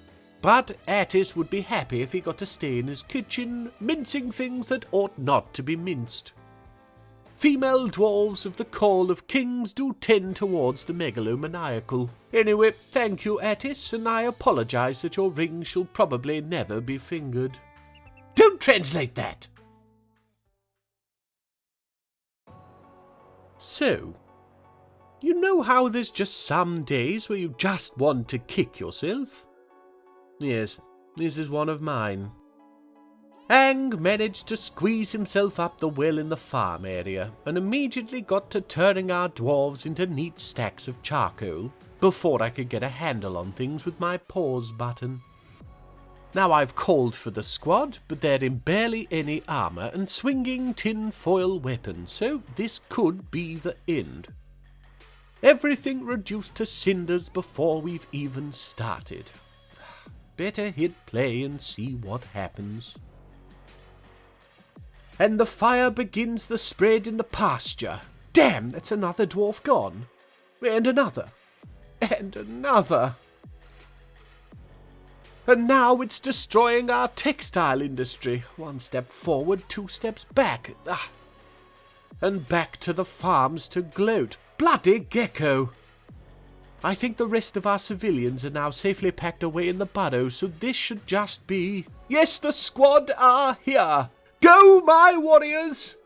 But Attis would be happy if he got to stay in his kitchen, mincing things that ought not to be minced. Female dwarves of the Call of Kings do tend towards the megalomaniacal. Anyway, thank you, Attis, and I apologize that your ring shall probably never be fingered. Don't translate that! So, you know how there's just some days where you just want to kick yourself? Yes, this is one of mine. Ang managed to squeeze himself up the well in the farm area and immediately got to turning our dwarves into neat stacks of charcoal before I could get a handle on things with my pause button. Now I've called for the squad, but they're in barely any armour and swinging tin foil weapons, so this could be the end. Everything reduced to cinders before we've even started. Better hit play and see what happens. And the fire begins the spread in the pasture. Damn, that's another dwarf gone. And another. And another. And now it's destroying our textile industry. 1 step forward, 2 steps back. And back to the farms to gloat. Bloody gecko! I think the rest of our civilians are now safely packed away in the burrows, so this should just be... Yes, the squad are here! Go, my warriors!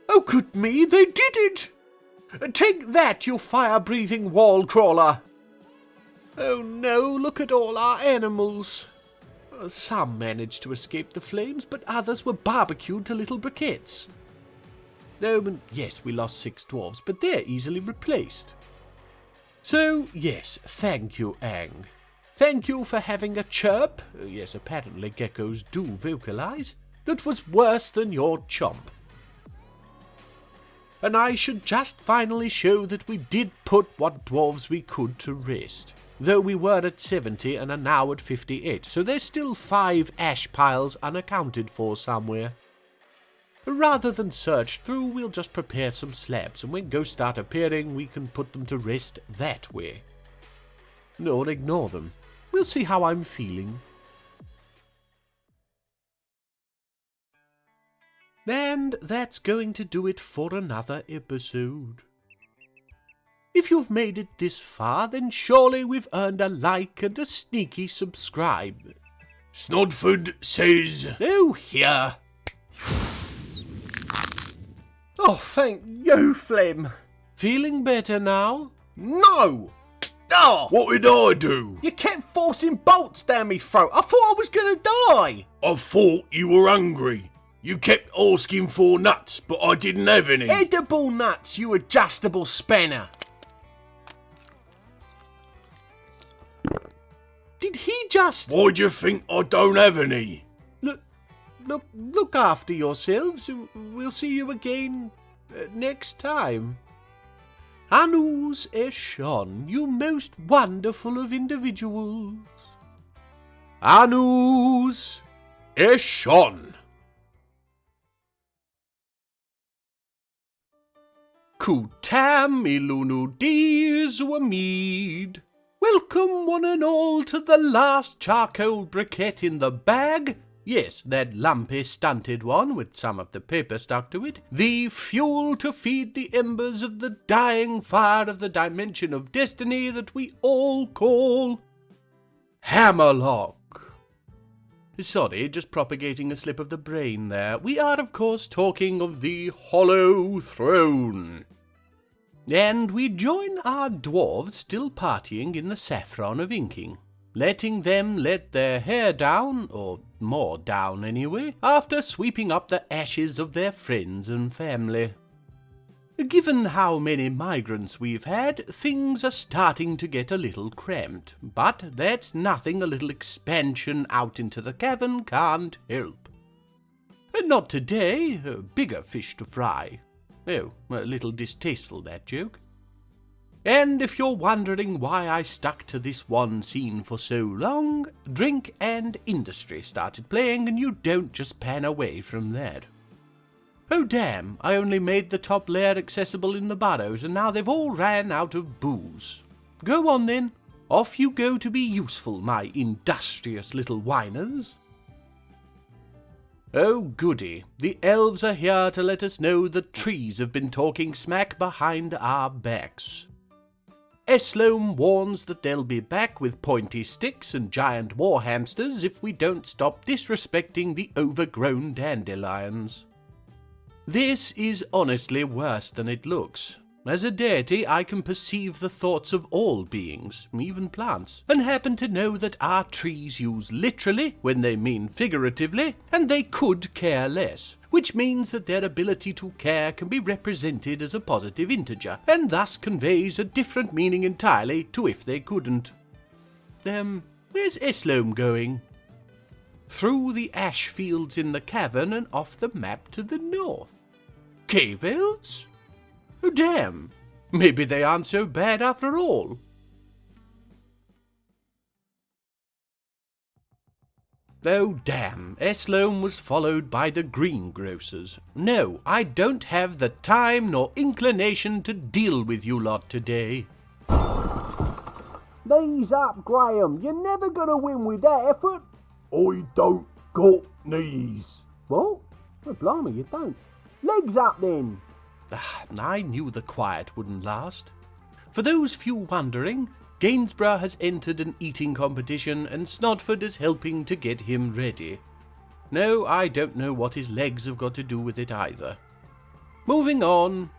Oh, good me, they did it! Take that, you fire-breathing wall crawler! Oh no, look at all our animals. Some managed to escape the flames, but others were barbecued to little briquettes. Oh, yes, we lost 6 dwarves, but they're easily replaced. So, yes, thank you, Ang. Thank you for having a chirp, yes, apparently geckos do vocalize, that was worse than your chomp. And I should just finally show that we did put what dwarves we could to rest. Though we were at 70 and are now at 58, so there's still 5 ash piles unaccounted for somewhere. Rather than search through, we'll just prepare some slabs, and when ghosts start appearing, we can put them to rest that way. Or ignore them. We'll see how I'm feeling. And that's going to do it for another episode. If you've made it this far, then surely we've earned a like and a sneaky subscribe. Snodford says... Oh, here. Oh, thank you, Phlegm. Feeling better now? No! Oh! What did I do? You kept forcing bolts down me throat. I thought I was gonna die. I thought you were hungry. You kept asking for nuts, but I didn't have any. Edible nuts, you adjustable spanner. Did he just... Why do you think I don't have any? Look after yourselves. We'll see you again next time. Anus Eshon, you most wonderful of individuals. Anus Eshon. Kutam ilunu diz wamid. Welcome one and all to the last charcoal briquette in the bag. Yes, that lumpy, stunted one with some of the paper stuck to it. The fuel to feed the embers of the dying fire of the dimension of destiny that we all call Hammerlock. Sorry, just propagating a slip of the brain there. We are, of course, talking of the Hollow Throne. And we join our dwarves still partying in the saffron of inking, letting them let their hair down, or more down anyway, after sweeping up the ashes of their friends and family. Given how many migrants we've had, things are starting to get a little cramped, but that's nothing a little expansion out into the cavern can't help. Not today, bigger fish to fry. Oh, a little distasteful, that joke. And if you're wondering why I stuck to this one scene for so long, Drink and Industry started playing and you don't just pan away from that. Oh damn, I only made the top layer accessible in the burrows and now they've all ran out of booze. Go on then, off you go to be useful, my industrious little whiners. Oh goody, the elves are here to let us know that trees have been talking smack behind our backs. Esloam warns that they'll be back with pointy sticks and giant war hamsters if we don't stop disrespecting the overgrown dandelions. This is honestly worse than it looks. As a deity, I can perceive the thoughts of all beings, even plants, and happen to know that our trees use literally when they mean figuratively, and they could care less, which means that their ability to care can be represented as a positive integer, and thus conveys a different meaning entirely to if they couldn't. Where's Phlegm going? Through the ash fields in the cavern and off the map to the north. Cave elves? Oh, damn. Maybe they aren't so bad after all. Oh, damn. Phlegm was followed by the greengrocers. No, I don't have the time nor inclination to deal with you lot today. Knees up, Graham. You're never going to win with that effort. I don't got knees. What? Oh, blimey, you don't. Legs up, then. I knew the quiet wouldn't last. For those few wondering, Gainsborough has entered an eating competition and Snodford is helping to get him ready. No, I don't know what his legs have got to do with it either. Moving on.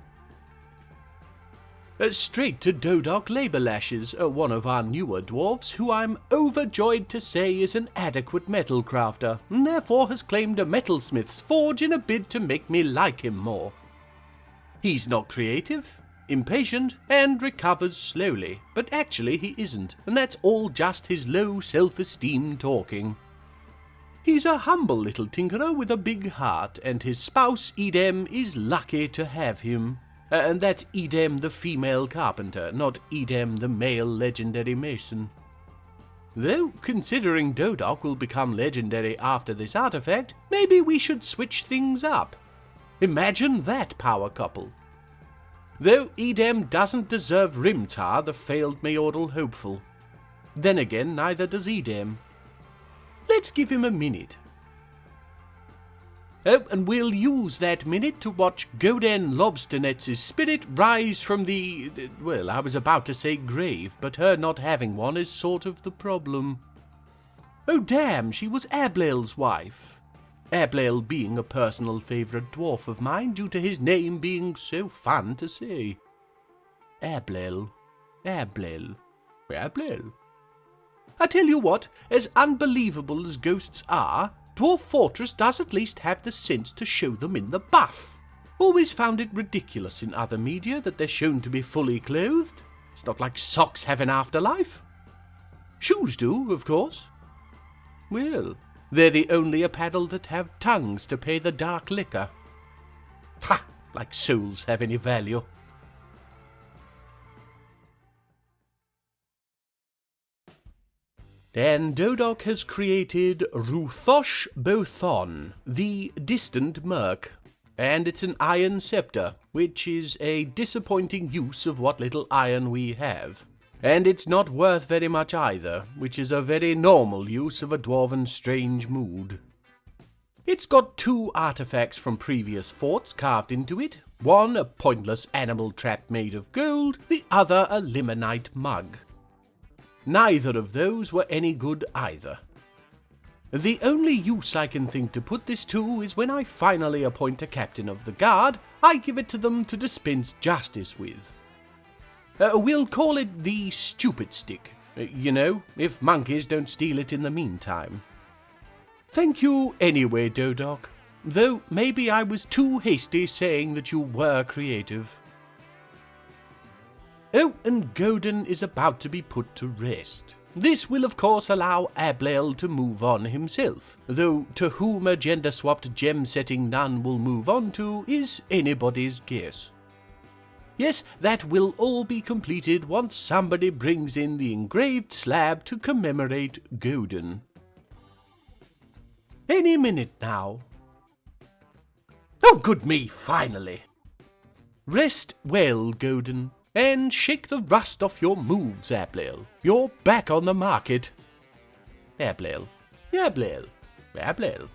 Straight to Dodoc Labourlashes, one of our newer dwarfs, who I'm overjoyed to say is an adequate metal crafter, and therefore has claimed a metalsmith's forge in a bid to make me like him more. He's not creative, impatient, and recovers slowly, but actually he isn't, and that's all just his low self-esteem talking. He's a humble little tinkerer with a big heart, and his spouse, Edem, is lucky to have him. And that's Edem the female carpenter, not Edem the male legendary mason. Though, considering Dodoc will become legendary after this artifact, maybe we should switch things up. Imagine that power couple. Though Edem doesn't deserve Rimtar, the failed mayoral hopeful. Then again, neither does Edem. Let's give him a minute. Oh, and we'll use that minute to watch Goden Lobsternetz's spirit rise from the... well, I was about to say grave, but her not having one is sort of the problem. Oh, damn, she was Ablail's wife. Ablail being a personal favourite dwarf of mine due to his name being so fun to say. Ablail. Ablail. Ablail. I tell you what, as unbelievable as ghosts are, Dwarf Fortress does at least have the sense to show them in the buff. Always found it ridiculous in other media that they're shown to be fully clothed. It's not like socks have an afterlife. Shoes do, of course. Well, they're the only apparel that have tongues to pay the dark liquor. Ha! Like souls have any value. And Dodoc has created Ruthosh Bothon, the distant Merc, and it's an iron scepter, which is a disappointing use of what little iron we have. And it's not worth very much either, which is a very normal use of a dwarven strange mood. It's got 2 artifacts from previous forts carved into it, one a pointless animal trap made of gold, the other a limonite mug. Neither of those were any good either. The only use I can think to put this to is when I finally appoint a captain of the guard, I give it to them to dispense justice with. We'll call it the stupid stick, you know, if monkeys don't steal it in the meantime. Thank you anyway, Dodoc, though maybe I was too hasty saying that you were creative. Oh, and Goden is about to be put to rest. This will of course allow Ablail to move on himself, though to whom a gender-swapped gem-setting nun will move on to is anybody's guess. Yes, that will all be completed once somebody brings in the engraved slab to commemorate Goden. Any minute now. Oh, good me, finally! Rest well, Goden. And shake the rust off your moves, Ablail. You're back on the market. Ablail. Ablail. Ablail.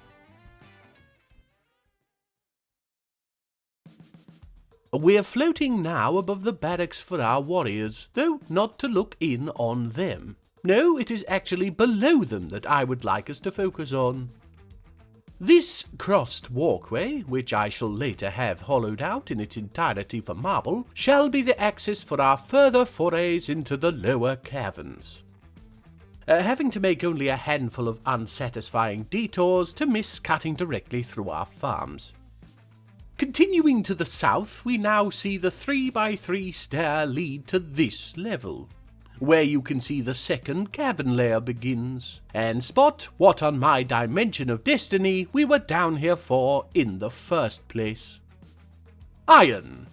We're floating now above the barracks for our warriors, though not to look in on them. No, it is actually below them that I would like us to focus on. This crossed walkway, which I shall later have hollowed out in its entirety for marble, shall be the access for our further forays into the lower caverns. Having to make only a handful of unsatisfying detours to miss cutting directly through our farms. Continuing to the south, we now see the 3x3 stair lead to this level, where you can see the second cavern layer begins, and spot what on my dimension of destiny we were down here for in the first place. Iron.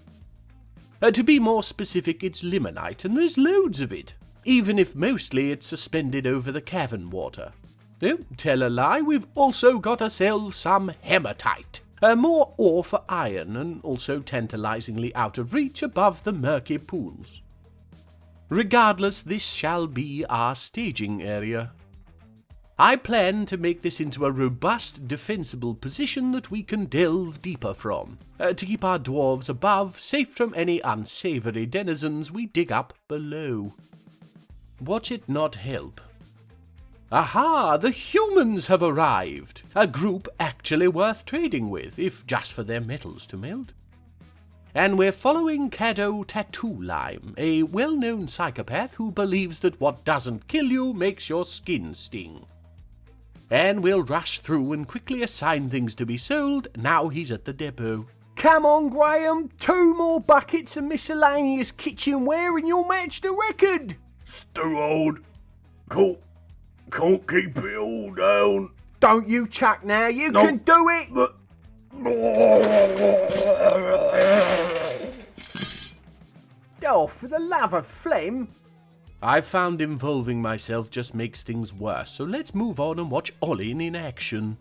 To be more specific, it's limonite, and there's loads of it, even if mostly it's suspended over the cavern water. Oh, tell a lie, we've also got ourselves some hematite. More ore for iron, and also tantalizingly out of reach above the murky pools. Regardless, this shall be our staging area. I plan to make this into a robust, defensible position that we can delve deeper from, to keep our dwarves above, safe from any unsavory denizens we dig up below. Watch it not help. Aha! The humans have arrived! A group actually worth trading with, if just for their metals to melt. And we're following Caddo Tattoo Lime, a well-known psychopath who believes that what doesn't kill you makes your skin sting. And we'll rush through and quickly assign things to be sold now he's at the depot. Come on, Graham. 2 more buckets of miscellaneous kitchenware and you'll match the record. Too old. Can't keep it all down. Don't you chuck now. You can do it. But... Oh, for the love of Phlegm. I've found involving myself just makes things worse, so let's move on and watch Olin in action.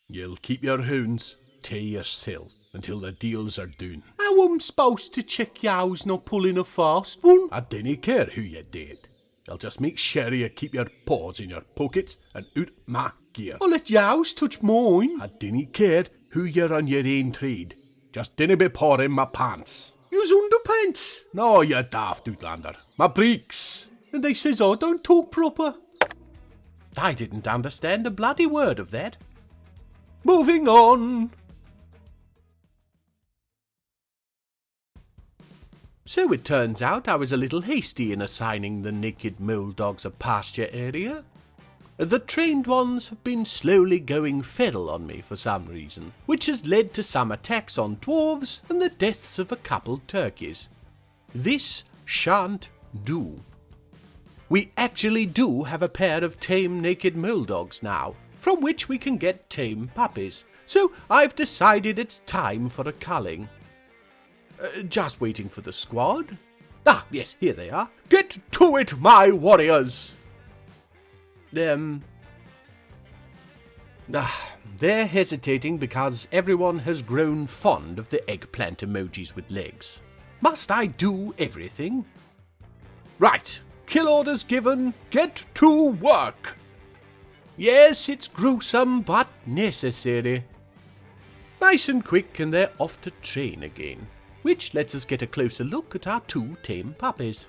You'll keep your hounds to yourself until the deals are done. How I'm supposed to check yous not pulling a fast one? I dinna care who you did. I'll just make sure you keep your paws in your pockets and out my gear. I'll let yous touch mine. I dinna care who you're on your own trade. Just dinna be pouring my pants. You's underpants. No, you daft outlander. My breeks. And they says I don't talk proper. I didn't understand a bloody word of that. Moving on. So it turns out I was a little hasty in assigning the naked mole dogs a pasture area. The trained ones have been slowly going feral on me for some reason, which has led to some attacks on dwarves and the deaths of a couple turkeys. This shan't do. We actually do have a pair of tame naked mole dogs now, from which we can get tame puppies, so I've decided it's time for a culling. Just waiting for the squad. Ah, yes, here they are. Get to it, my warriors! They're hesitating because everyone has grown fond of the eggplant emojis with legs. Must I do everything? Right, kill orders given, get to work! Yes, it's gruesome, but necessary. Nice and quick, and they're off to train again, which lets us get a closer look at our 2 tame puppies.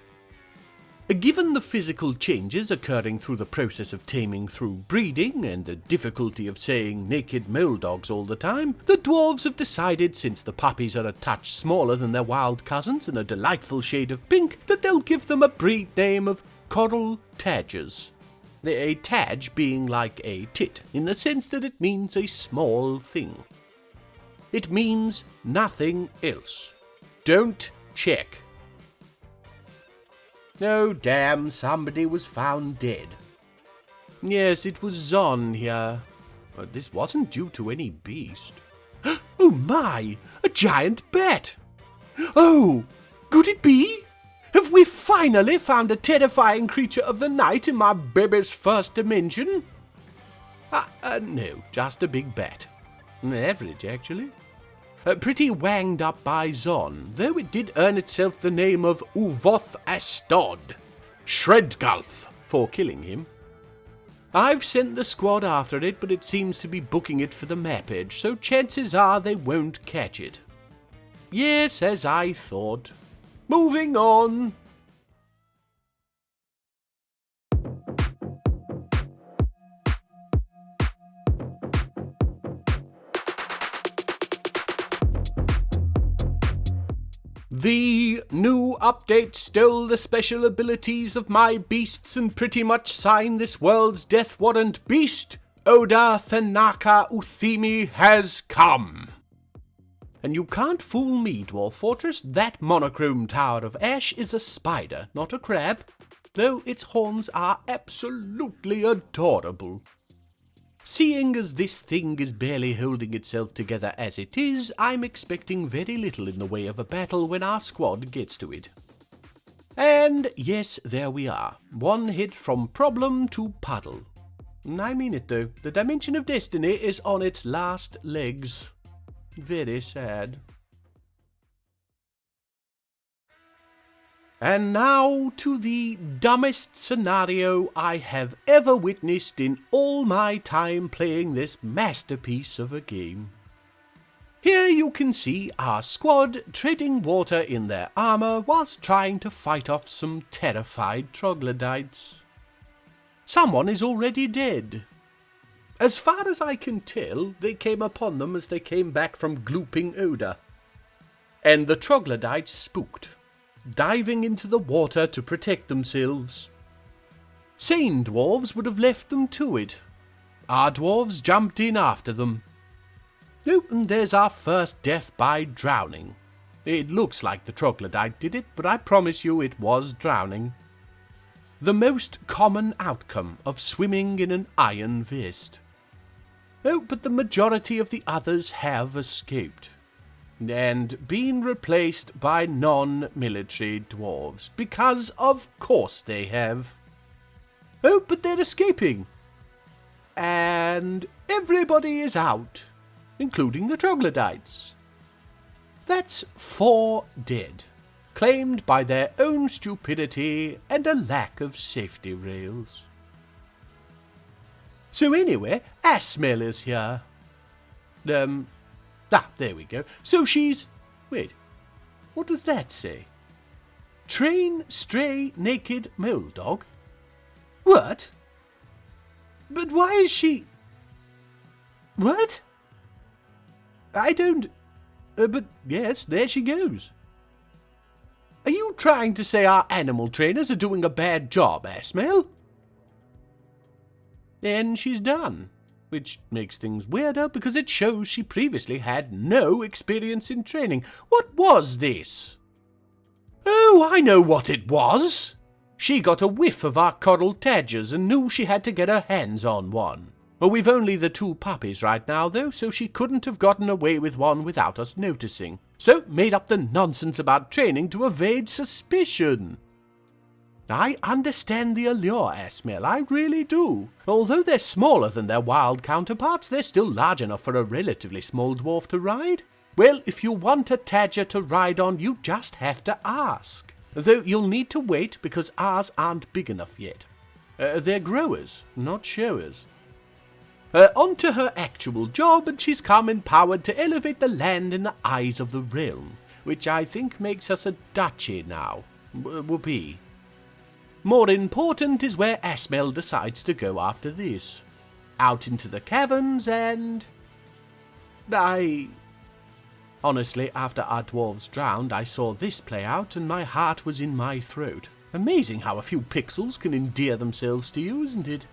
Given the physical changes occurring through the process of taming through breeding and the difficulty of saying naked mole dogs all the time, the dwarves have decided, since the puppies are a touch smaller than their wild cousins and a delightful shade of pink, that they'll give them a breed name of coral tadgers. A tadge being like a tit, in the sense that it means a small thing. It means nothing else. Don't check. Oh, damn, somebody was found dead. Yes, it was Zon here. But this wasn't due to any beast. Oh my! A giant bat! Oh! Could it be? Have we finally found a terrifying creature of the night in my baby's first dimension? No, just a big bat. Average, actually. Pretty wanged up by Zon, though it did earn itself the name of Uvoth Astod, Shredgulf, for killing him. I've sent the squad after it, but it seems to be booking it for the map edge, so chances are they won't catch it. Yes, as I thought. Moving on. The new update stole the special abilities of my beasts and pretty much signed this world's death warrant. Beast, Oda Thanaka Uthimi has come. And you can't fool me, Dwarf Fortress. That monochrome tower of ash is a spider, not a crab, though its horns are absolutely adorable. Seeing as this thing is barely holding itself together as it is, I'm expecting very little in the way of a battle when our squad gets to it. And yes, there we are. One hit from problem to puddle. I mean it though, the Dimension of Destiny is on its last legs. Very sad. And now to the dumbest scenario I have ever witnessed in all my time playing this masterpiece of a game. Here you can see our squad treading water in their armour whilst trying to fight off some terrified troglodytes. Someone is already dead. As far as I can tell, they came upon them as they came back from glooping Oda. And the troglodytes spooked, diving into the water to protect themselves. Sane dwarves would have left them to it. Our dwarves jumped in after them. Oh, and there's our first death by drowning. It looks like the troglodyte did it, but I promise you it was drowning. The most common outcome of swimming in an iron vest. Oh, but the majority of the others have escaped and been replaced by non-military dwarves, because of course they have. Oh, but they're escaping. And everybody is out, including the troglodytes. That's 4 dead, claimed by their own stupidity and a lack of safety rails. So anyway, Asmel is here. There we go. So she's... Wait, what does that say? Train stray naked mole dog? What? But why is she... What? I don't... but yes, there she goes. Are you trying to say our animal trainers are doing a bad job, Asmel? And she's done. Which makes things weirder because it shows she previously had no experience in training. What was this? Oh, I know what it was. She got a whiff of our coral tadgers and knew she had to get her hands on one. Well, we've only the 2 puppies right now, though, so she couldn't have gotten away with one without us noticing. So made up the nonsense about training to evade suspicion. I understand the allure, Asmel, I really do. Although they're smaller than their wild counterparts, they're still large enough for a relatively small dwarf to ride. Well, if you want a tadger to ride on, you just have to ask. Though you'll need to wait because ours aren't big enough yet. They're growers, not showers. On to her actual job, and she's come empowered to elevate the land in the eyes of the realm, which I think makes us a duchy now. Whoopee. More important is where Asmel decides to go after this. Out into the caverns and... Honestly, after our dwarves drowned, I saw this play out and my heart was in my throat. Amazing how a few pixels can endear themselves to you, isn't it?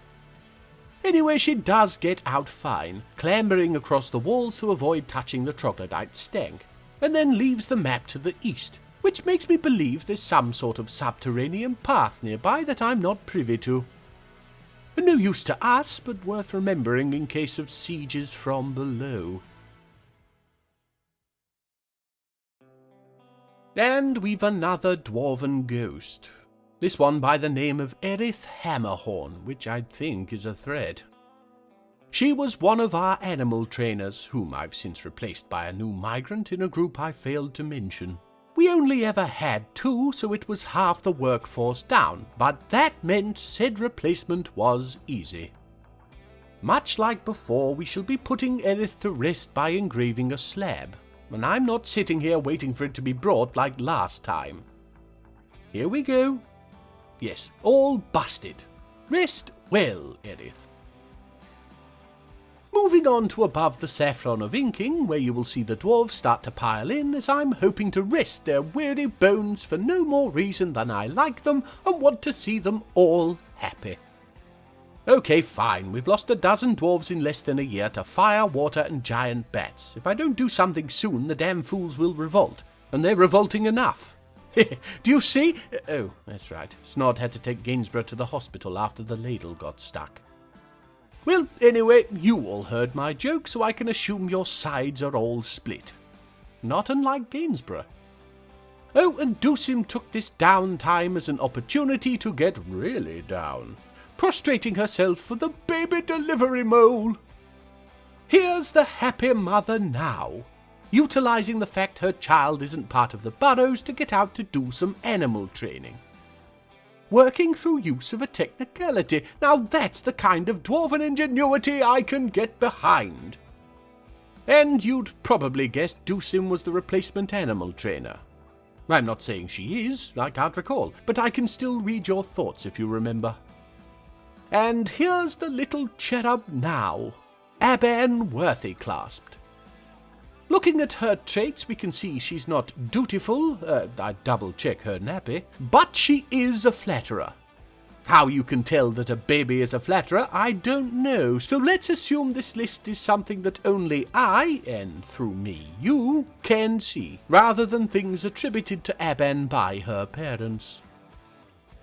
Anyway, she does get out fine, clambering across the walls to avoid touching the troglodyte stank, and then leaves the map to the east, which makes me believe there's some sort of subterranean path nearby that I'm not privy to. No use to us, but worth remembering in case of sieges from below. And we've another dwarven ghost. This one by the name of Erith Hammerhorn, which I think is a threat. She was one of our animal trainers, whom I've since replaced by a new migrant in a group I failed to mention. We only ever had 2, so it was half the workforce down, but that meant said replacement was easy. Much like before, we shall be putting Erith to rest by engraving a slab, and I'm not sitting here waiting for it to be brought like last time. Here we go. Yes, all busted. Rest well, Erith. Moving on to above the saffron of inking, where you will see the dwarves start to pile in, as I'm hoping to rest their weary bones for no more reason than I like them and want to see them all happy. Okay, fine, we've lost a dozen dwarves in less than a year to fire, water and giant bats. If I don't do something soon, the damn fools will revolt, and they're revolting enough. Do you see? Oh, that's right, Snod had to take Gainsborough to the hospital after the ladle got stuck. Well, anyway, you all heard my joke, so I can assume your sides are all split. Not unlike Gainsborough. Oh, and Dulcim took this downtime as an opportunity to get really down, prostrating herself for the baby delivery mole. Here's the happy mother now, utilizing the fact her child isn't part of the burrows to get out to do some animal training. Working through use of a technicality. Now that's the kind of dwarven ingenuity I can get behind. And you'd probably guess Dulcim was the replacement animal trainer. I'm not saying she is, I can't recall, but I can still read your thoughts if you remember. And here's the little cherub now, Aban Worthy clasped. Looking at her traits, we can see she's not dutiful, I double-check her nappy, but she is a flatterer. How you can tell that a baby is a flatterer, I don't know, so let's assume this list is something that only I, and through me, you, can see, rather than things attributed to Aban by her parents.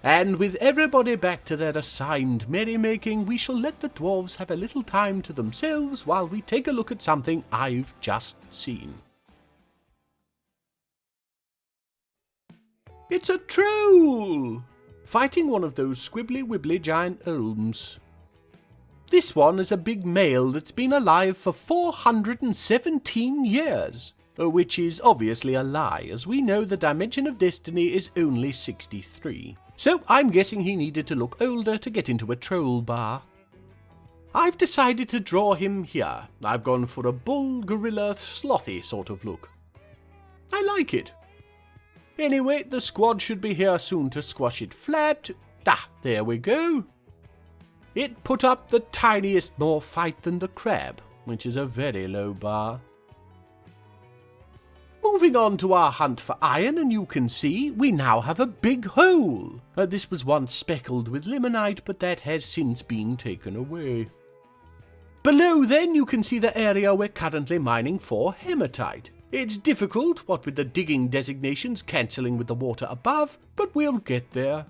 And with everybody back to their assigned merrymaking, we shall let the dwarves have a little time to themselves while we take a look at something I've just seen. It's a troll! Fighting one of those squibbly-wibbly giant elms. This one is a big male that's been alive for 417 years, which is obviously a lie, as we know the dimension of destiny is only 63. So I'm guessing he needed to look older to get into a troll bar. I've decided to draw him here. I've gone for a bull, gorilla, slothy sort of look. I like it. Anyway, the squad should be here soon to squash it flat. There we go. It put up the tiniest more fight than the crab, which is a very low bar. Moving on to our hunt for iron, and you can see we now have a big hole. This was once speckled with limonite, but that has since been taken away. Below then you can see the area we're currently mining for hematite. It's difficult, what with the digging designations cancelling with the water above, but we'll get there.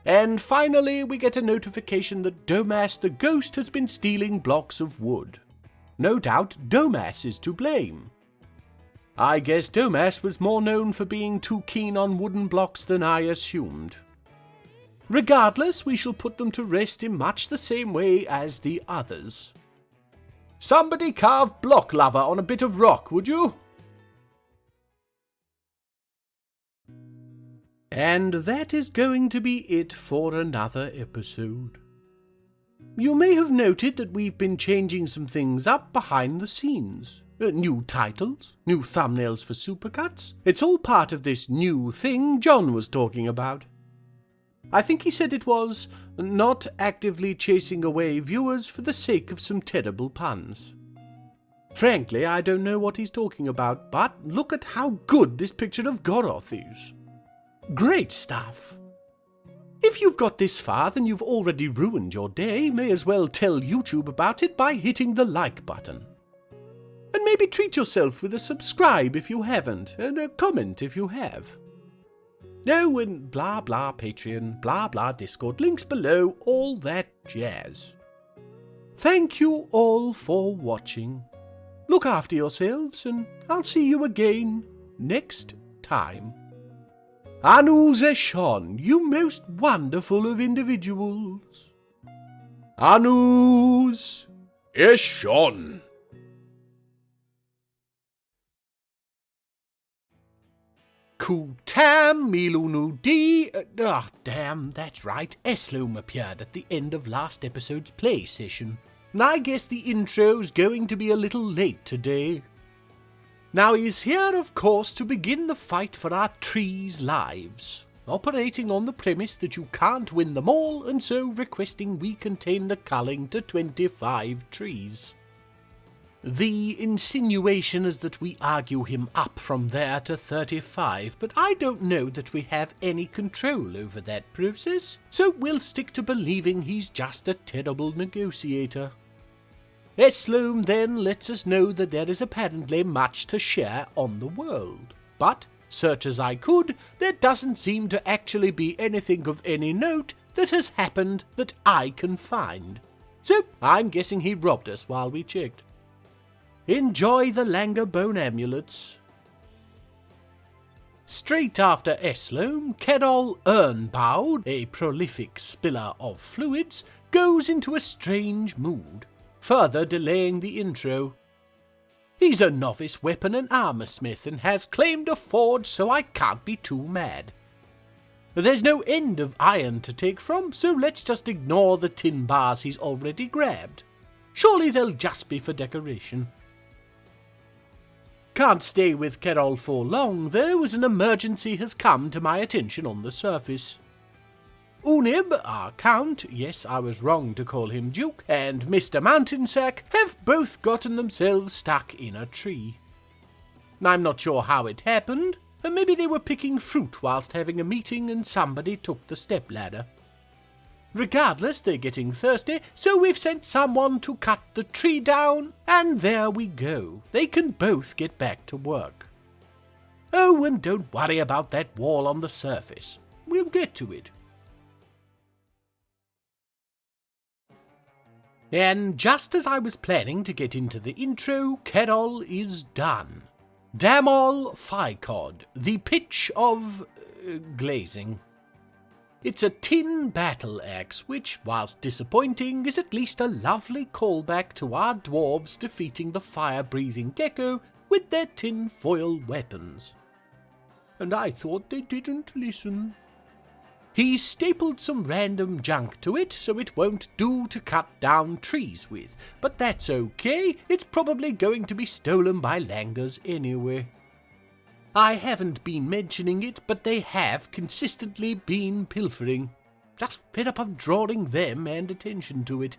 And finally we get a notification that Domas the ghost has been stealing blocks of wood. No doubt Domas is to blame. I guess Domas was more known for being too keen on wooden blocks than I assumed. Regardless, we shall put them to rest in much the same way as the others. Somebody carve block lava on a bit of rock, would you? And that is going to be it for another episode. You may have noted that we've been changing some things up behind the scenes. New titles, new thumbnails for Supercuts. It's all part of this new thing John was talking about. I think he said it was not actively chasing away viewers for the sake of some terrible puns. Frankly, I don't know what he's talking about, but look at how good this picture of Goroth is. Great stuff. If you've got this far, then you've already ruined your day. May as well tell YouTube about it by hitting the like button. And maybe treat yourself with a subscribe if you haven't, and a comment if you have. Oh, and blah blah Patreon, blah blah Discord, links below, all that jazz. Thank you all for watching. Look after yourselves, and I'll see you again next time. Anu Zeshon, you most wonderful of individuals. Anus Eshon. Kutam Milunu D. Damn, that's right. Esloam appeared at the end of last episode's play session. I guess the intro's going to be a little late today. Now he's here, of course, to begin the fight for our trees' lives. operating on the premise that you can't win them all, and so requesting we contain the culling to 25 trees. The insinuation is that we argue him up from there to 35, but I don't know that we have any control over that process, so we'll stick to believing he's just a terrible negotiator. Phlegm then lets us know that there is apparently much to share on the world, but, search as I could, there doesn't seem to actually be anything of any note that has happened that I can find. So I'm guessing he robbed us while we checked. Enjoy the Langer bone amulets. Straight after Phlegm, Carol Earnbound, a prolific spiller of fluids, goes into a strange mood, further delaying the intro. He's a novice weapon and armor smith and has claimed a forge, so I can't be too mad. There's no end of iron to take from, so let's just ignore the tin bars he's already grabbed. Surely they'll just be for decoration. Can't stay with Carol for long, though, as an emergency has come to my attention on the surface. Unib, our count, yes, I was wrong to call him Duke, and Mr. Mountainsack have both gotten themselves stuck in a tree. I'm not sure how it happened, and maybe they were picking fruit whilst having a meeting and somebody took the stepladder. Regardless, they're getting thirsty, so we've sent someone to cut the tree down, and there we go. They can both get back to work. Oh, and don't worry about that wall on the surface. We'll get to it. And just as I was planning to get into the intro, Carol is done. Damol Ficod, the pitch of glazing. It's a tin battle axe, which, whilst disappointing, is at least a lovely callback to our dwarves defeating the fire-breathing gecko with their tin foil weapons. And I thought they didn't listen. He stapled some random junk to it, so it won't do to cut down trees with, but that's okay, it's probably going to be stolen by langers anyway. I haven't been mentioning it, but they have consistently been pilfering. Just fed up of drawing them and attention to it.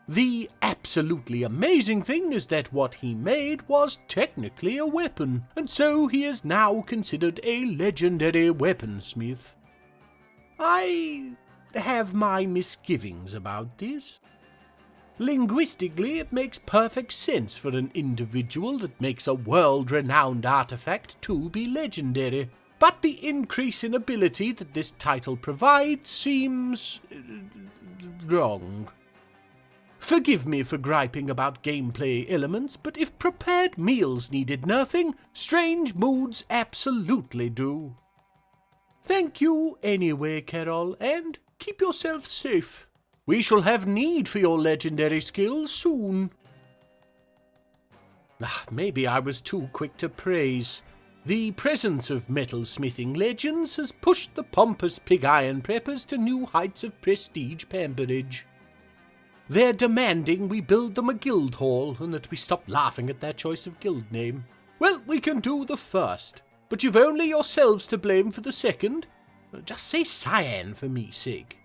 The absolutely amazing thing is that what he made was technically a weapon, and so he is now considered a legendary weaponsmith. I have my misgivings about this. Linguistically, it makes perfect sense for an individual that makes a world-renowned artifact to be legendary, but the increase in ability that this title provides seems wrong. Forgive me for griping about gameplay elements, but if prepared meals needed nerfing, strange moods absolutely do. Thank you anyway, Carol, and keep yourself safe. We shall have need for your legendary skills soon. Maybe I was too quick to praise. The presence of metalsmithing legends has pushed the pompous pig iron preppers to new heights of prestige pamperage. They're demanding we build them a guild hall and that we stop laughing at their choice of guild name. Well, we can do the first, but you've only yourselves to blame for the second. Just say cyan for me sake.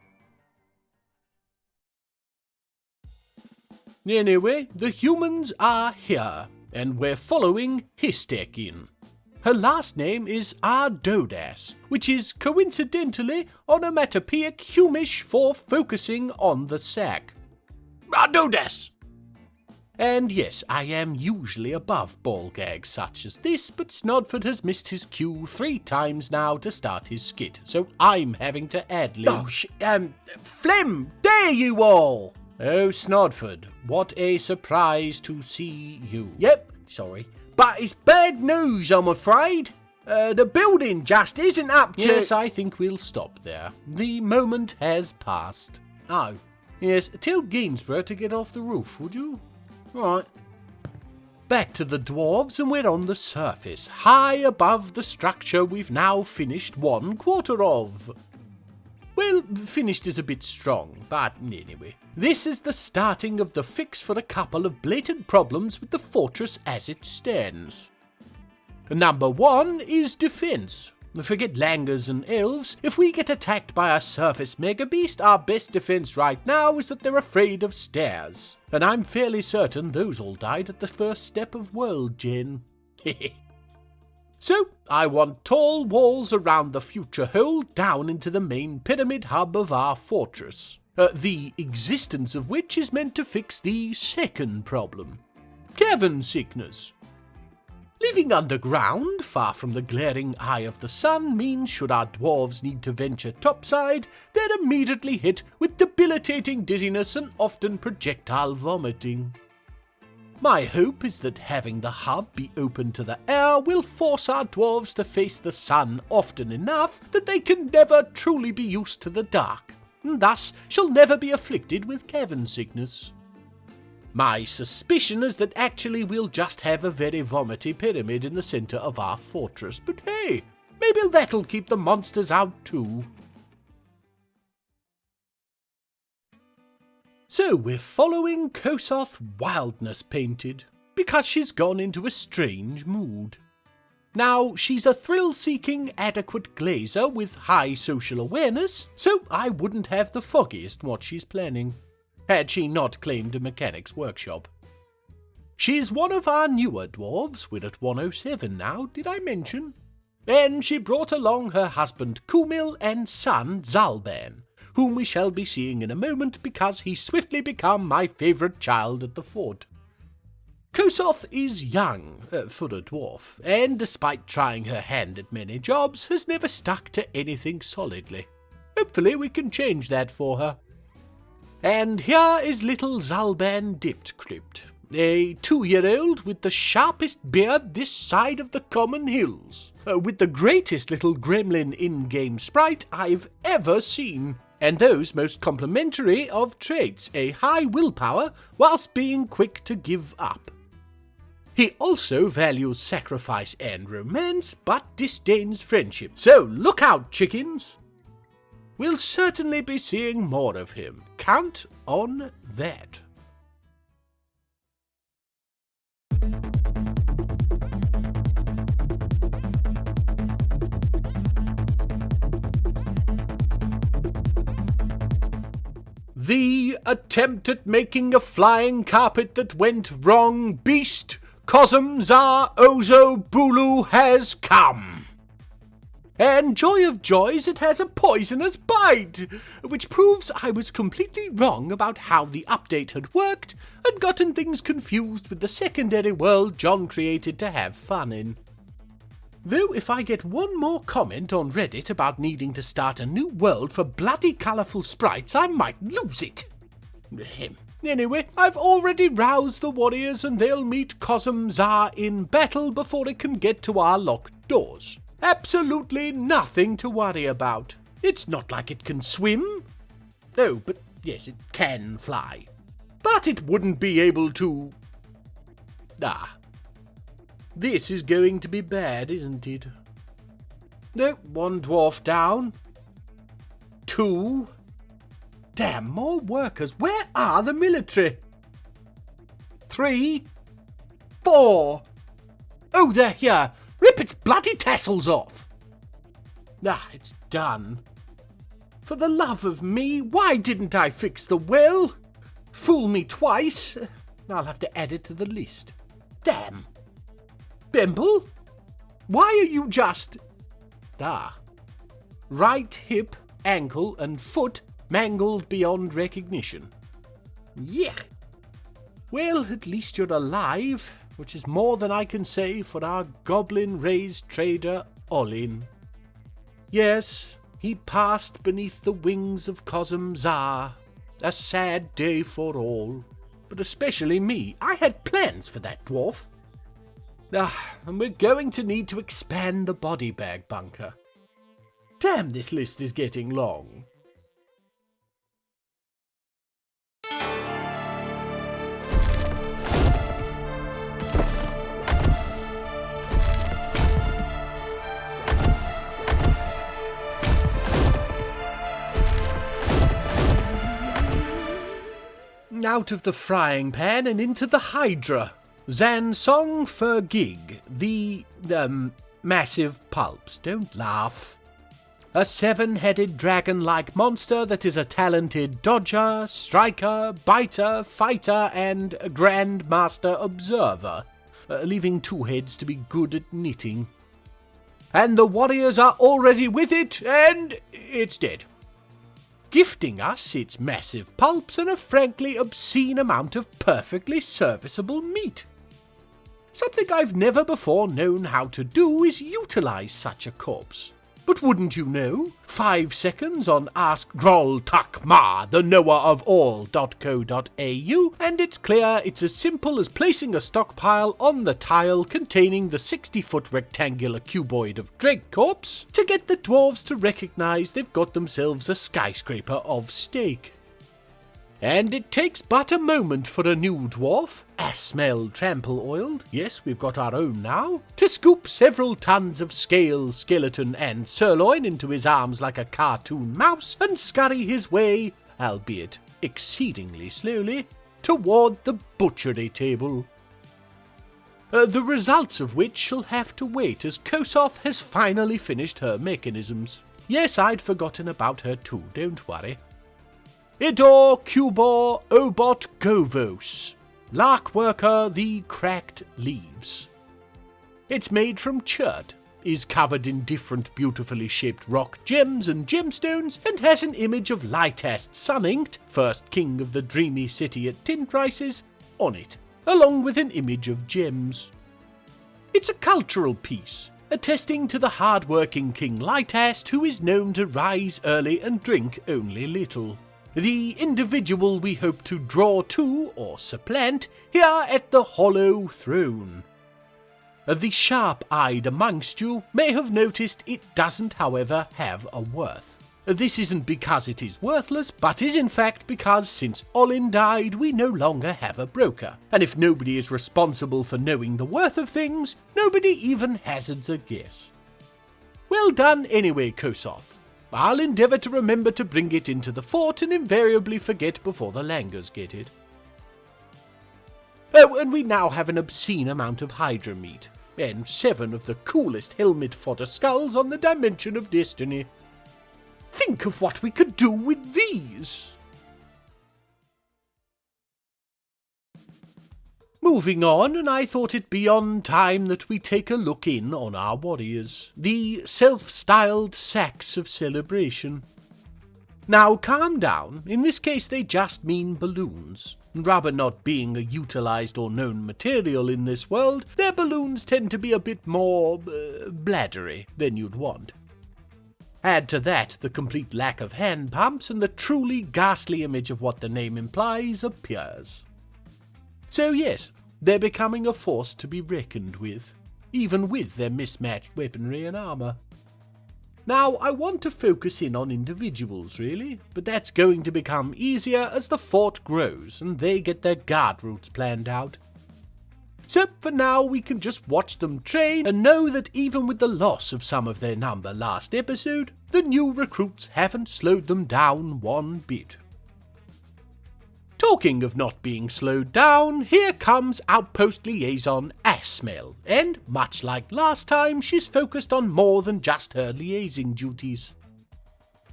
Anyway, the humans are here, and we're following Histekin. Her last name is Ardodas, which is coincidentally onomatopoeic Humish for focusing on the sack. Ardodas! And yes, I am usually above ball gags such as this, but Snodford has missed his cue 3 times now to start his skit, so I'm having to ad-lib. Phlegm, dare you all! Oh, Snodford, what a surprise to see you. Yep, sorry. But it's bad news, I'm afraid. The building just isn't up to... Yes, I think we'll stop there. The moment has passed. Oh, yes, tell Gainsborough to get off the roof, would you? Right. Back to the dwarves, and we're on the surface, high above the structure we've now finished 1/4 of. Well, finished is a bit strong, but anyway. This is the starting of the fix for a couple of blatant problems with the fortress as it stands. Number 1 is defense. Forget langurs and elves. If we get attacked by a surface mega beast, our best defense right now is that they're afraid of stairs. And I'm fairly certain those all died at the first step of world gen. So, I want tall walls around the future hole down into the main pyramid hub of our fortress. The existence of which is meant to fix the second problem. Cavern sickness. Living underground, far from the glaring eye of the sun, means should our dwarves need to venture topside, they're immediately hit with debilitating dizziness and often projectile vomiting. My hope is that having the hub be open to the air will force our dwarves to face the sun often enough that they can never truly be used to the dark, and thus shall never be afflicted with cavern sickness. My suspicion is that actually we'll just have a very vomity pyramid in the centre of our fortress, but hey, maybe that'll keep the monsters out too. So we're following Kosoth Wildness painted, because she's gone into a strange mood. Now, she's a thrill-seeking, adequate glazer with high social awareness, so I wouldn't have the foggiest what she's planning, had she not claimed a mechanic's workshop. She's one of our newer dwarves, we're at 107 now, did I mention? And she brought along her husband Kumil and son Zalban, whom we shall be seeing in a moment because he's swiftly become my favourite child at the fort. Kosoth is young, for a dwarf, and despite trying her hand at many jobs, has never stuck to anything solidly. Hopefully we can change that for her. And here is little Zalban Dipt Crypt, a 2-year-old with the sharpest beard this side of the common hills, with the greatest little gremlin in-game sprite I've ever seen, and those most complimentary of traits, a high willpower whilst being quick to give up. He also values sacrifice and romance, but disdains friendship, so look out, chickens! We'll certainly be seeing more of him. Count on that. The attempt at making a flying carpet that went wrong beast, Cosmzar Ozo Bulu, has come. And joy of joys, it has a poisonous bite, which proves I was completely wrong about how the update had worked and gotten things confused with the secondary world John created to have fun in. Though if I get one more comment on Reddit about needing to start a new world for bloody colourful sprites, I might lose it. Anyway, I've already roused the warriors and they'll meet Cosmzar in battle before it can get to our locked doors. Absolutely nothing to worry about. It's not like it can swim. Oh, but yes, it can fly. But it wouldn't be able to... This is going to be bad, isn't it? No, 1 dwarf down. 2. Damn, more workers. Where are the military? 3. 4. Oh, they're here. Rip its bloody tassels off! It's done. For the love of me, why didn't I fix the well? Fool me twice. I'll have to add it to the list. Damn. Bimble? Why are you just... Right hip, ankle, and foot mangled beyond recognition. Yuck. Well, at least you're alive, which is more than I can say for our goblin-raised trader, Olin. Yes, he passed beneath the wings of Cosmzar. A sad day for all, but especially me. I had plans for that dwarf. And we're going to need to expand the body bag bunker. Damn, this list is getting long. Out of the frying pan and into the Hydra. Zansong Fergig, the, massive pulps, don't laugh. A 7-headed dragon-like monster that is a talented dodger, striker, biter, fighter, and grandmaster observer, leaving 2 heads to be good at knitting. And the warriors are already with it, and it's dead, gifting us its massive pulps and a frankly obscene amount of perfectly serviceable meat. Something I've never before known how to do is utilize such a corpse. But wouldn't you know? 5 seconds on Ask Groll Takma, the knower of all.co.au, and it's clear it's as simple as placing a stockpile on the tile containing the 60-foot rectangular cuboid of Dreg corpse to get the dwarves to recognize they've got themselves a skyscraper of steak. And it takes but a moment for a new dwarf, Asmel Trample-Oiled, yes, we've got our own now, to scoop several tons of scale, skeleton, and sirloin into his arms like a cartoon mouse and scurry his way, albeit exceedingly slowly, toward the butchery table. The results of which shall have to wait as Kosoth has finally finished her mechanisms. Yes, I'd forgotten about her too, don't worry. Idor Cubor Obot Govos, Lark Worker the Cracked Leaves. It's made from chert, is covered in different beautifully shaped rock gems and gemstones, and has an image of Lytast Sun-Inked, first king of the dreamy city at tin prices, on it, along with an image of gems. It's a cultural piece, attesting to the hard-working King Lytast, who is known to rise early and drink only little. The individual we hope to draw to, or supplant, here at the Hollow Throne. The sharp-eyed amongst you may have noticed it doesn't, however, have a worth. This isn't because it is worthless, but is in fact because since Olin died we no longer have a broker, and if nobody is responsible for knowing the worth of things, nobody even hazards a guess. Well done anyway, Kosoth. I'll endeavour to remember to bring it into the fort and invariably forget before the Langers get it. Oh, and we now have an obscene amount of Hydra meat, and 7 of the coolest helmet fodder skulls on the Dimension of Destiny. Think of what we could do with these! Moving on, and I thought it beyond time that we take a look in on our warriors, the self-styled sacks of celebration. Now calm down, in this case they just mean balloons. Rubber not being a utilised or known material in this world, their balloons tend to be a bit more bladdery than you'd want. Add to that the complete lack of hand pumps and the truly ghastly image of what the name implies appears. So yes, they're becoming a force to be reckoned with, even with their mismatched weaponry and armour. Now, I want to focus in on individuals, really, but that's going to become easier as the fort grows and they get their guard routes planned out. So, for now, we can just watch them train and know that even with the loss of some of their number last episode, the new recruits haven't slowed them down one bit. Talking of not being slowed down, here comes Outpost Liaison Asmel, and much like last time, she's focused on more than just her liaising duties.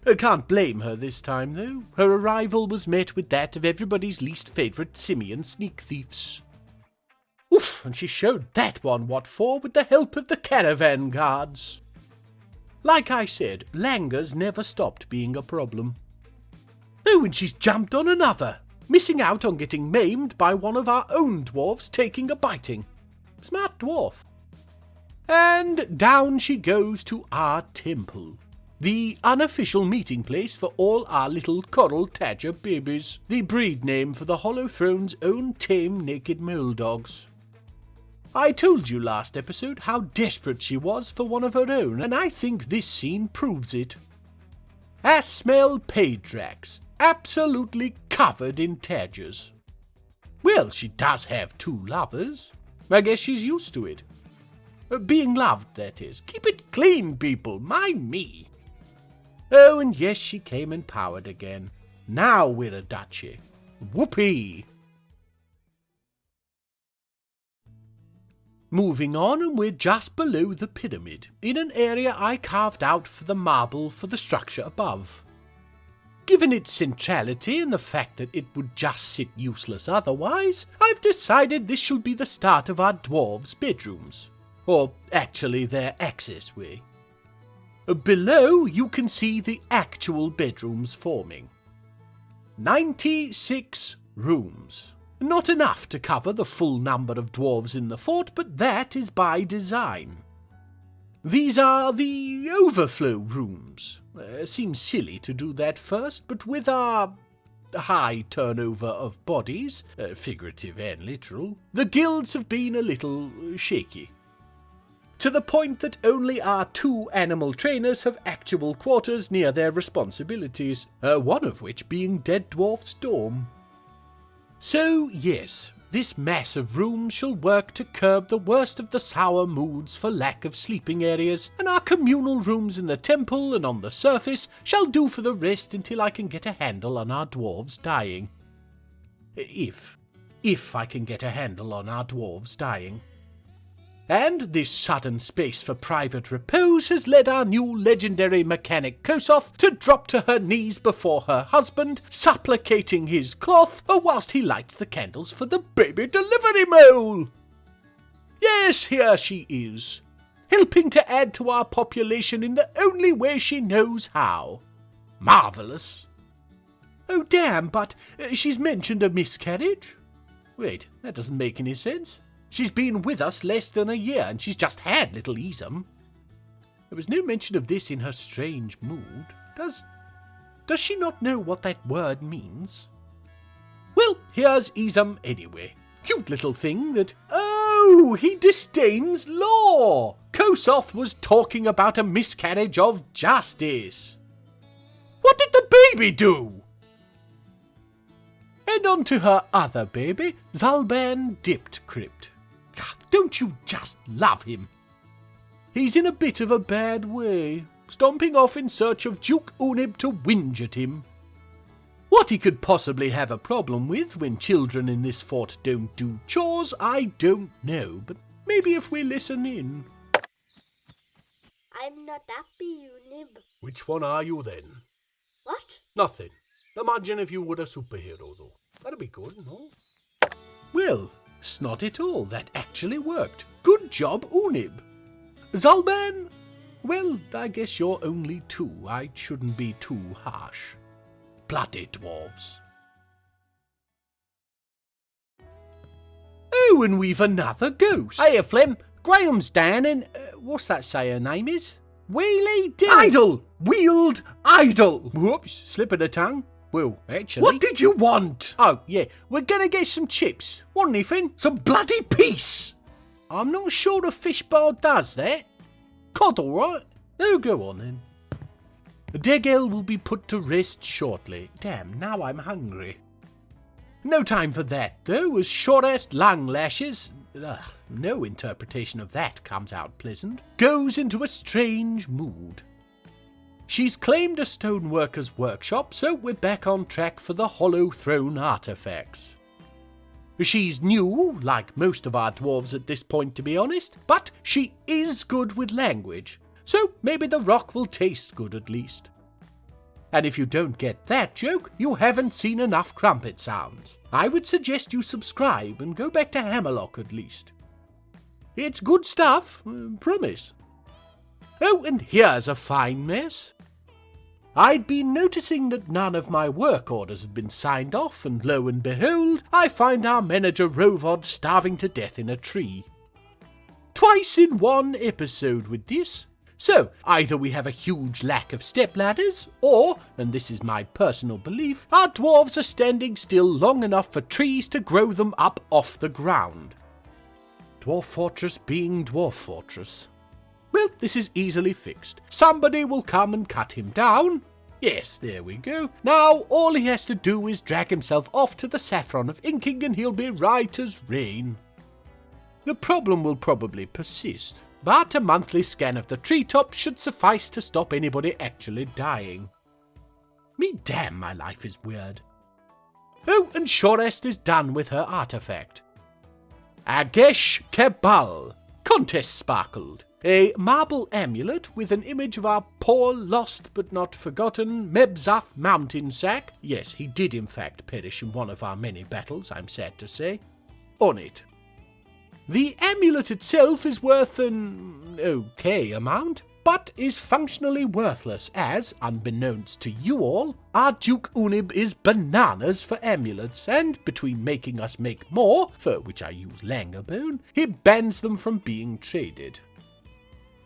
I can't blame her this time, though. Her arrival was met with that of everybody's least favourite simian sneak thieves. Oof, and she showed that one what for with the help of the caravan guards. Like I said, Langers never stopped being a problem. Oh, and she's jumped on another, missing out on getting maimed by one of our own dwarves taking a biting. Smart dwarf. And down she goes to our temple, the unofficial meeting place for all our little coral tadger babies, the breed name for the Hollow Throne's own tame naked mole dogs. I told you last episode how desperate she was for one of her own, and I think this scene proves it. Asmel Padrax, absolutely covered in tadgers. Well, she does have 2 lovers. I guess she's used to it. Being loved, that is. Keep it clean, people, mind me. Oh, and yes, she came empowered again. Now we're a duchy. Whoopee! Moving on, and we're just below the pyramid, in an area I carved out for the marble for the structure above. Given its centrality and the fact that it would just sit useless otherwise, I've decided this shall be the start of our dwarves' bedrooms. Or actually their access way. Below you can see the actual bedrooms forming. 96 rooms. Not enough to cover the full number of dwarves in the fort, but that is by design. These are the overflow rooms. Seems silly to do that first, but with our high turnover of bodies, figurative and literal, the guilds have been a little shaky. To the point that only our 2 animal trainers have actual quarters near their responsibilities, one of which being Dead Dwarf's dorm. So yes, this mass of rooms shall work to curb the worst of the sour moods for lack of sleeping areas, and our communal rooms in the temple and on the surface shall do for the rest until I can get a handle on our dwarves dying. If I can get a handle on our dwarves dying. And this sudden space for private repose has led our new legendary mechanic Kosoth to drop to her knees before her husband, supplicating his cloth whilst he lights the candles for the baby delivery mole. Yes, here she is, helping to add to our population in the only way she knows how. Marvellous. Oh damn, but she's mentioned a miscarriage? Wait, that doesn't make any sense. She's been with us less than a year, and she's just had little Isam. There was no mention of this in her strange mood. Does she not know what that word means? Well, here's Isam anyway. Cute little thing that... Oh, he disdains law! Kosoth was talking about a miscarriage of justice. What did the baby do? And on to her other baby, Zalban Dipped Crypt. Don't you just love him? He's in a bit of a bad way, stomping off in search of Duke Unib to whinge at him. What he could possibly have a problem with when children in this fort don't do chores, I don't know, but maybe if we listen in. I'm not happy, Unib. Which one are you then? What? Nothing. Imagine if you were a superhero, though. That'd be good, no? Well, it's not at all. That actually worked. Good job, Unib. Zalban? Well, I guess you're only 2. I shouldn't be too harsh. Bloody dwarves. Oh, and we've another ghost. Hiya, Phlegm. Graham's down and... what's that say her name is? Wheelie Dee. Idle! Wheeled idle! Whoops, slip of the tongue. Well, actually... What did you want? Oh, yeah, we're gonna get some chips. Want anything? Some bloody peace! I'm not sure the fish bar does that. Cod, all right? Oh, go on then. Degel will be put to rest shortly. Damn, now I'm hungry. No time for that, though, as short-ass lung lashes... no interpretation of that comes out pleasant. Goes into a strange mood. She's claimed a stoneworker's workshop, so we're back on track for the Hollow Throne artifacts. She's new, like most of our dwarves at this point to be honest, but she is good with language, so maybe the rock will taste good at least. And if you don't get that joke, you haven't seen enough crumpet sounds. I would suggest you subscribe and go back to Hammerlock at least. It's good stuff, promise. Oh, and here's a fine mess. I'd been noticing that none of my work orders had been signed off, and lo and behold, I find our manager Rovod starving to death in a tree. Twice in one episode with this. So, either we have a huge lack of stepladders, or, and this is my personal belief, our dwarves are standing still long enough for trees to grow them up off the ground. Dwarf Fortress being Dwarf Fortress. Well, this is easily fixed. Somebody will come and cut him down. Yes, there we go. Now, all he has to do is drag himself off to the saffron of inking and he'll be right as rain. The problem will probably persist, but a monthly scan of the treetops should suffice to stop anybody actually dying. Me damn, my life is weird. Oh, and Shorest is done with her artifact. Agesh Kebal. Contest sparkled. A marble amulet with an image of our poor lost but not forgotten Mebzath mountain sack. Yes, he did in fact perish in one of our many battles, I'm sad to say. On it. The amulet itself is worth an okay amount, but is functionally worthless as, unbeknownst to you all, our Duke Unib is bananas for amulets, and between making us make more, for which I use Langerbone, he bans them from being traded.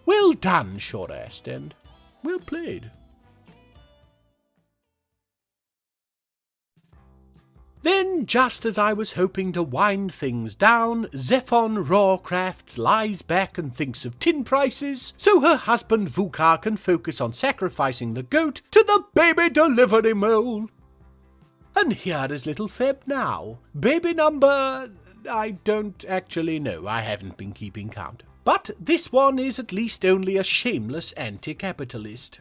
Well done, Shorast, and well played. Then, just as I was hoping to wind things down, Zephon Rawcrafts lies back and thinks of tin prices, so her husband Vukar can focus on sacrificing the goat to the baby delivery mole. And here is little Feb now. Baby number... I don't actually know, I haven't been keeping count. But this one is at least only a shameless anti-capitalist.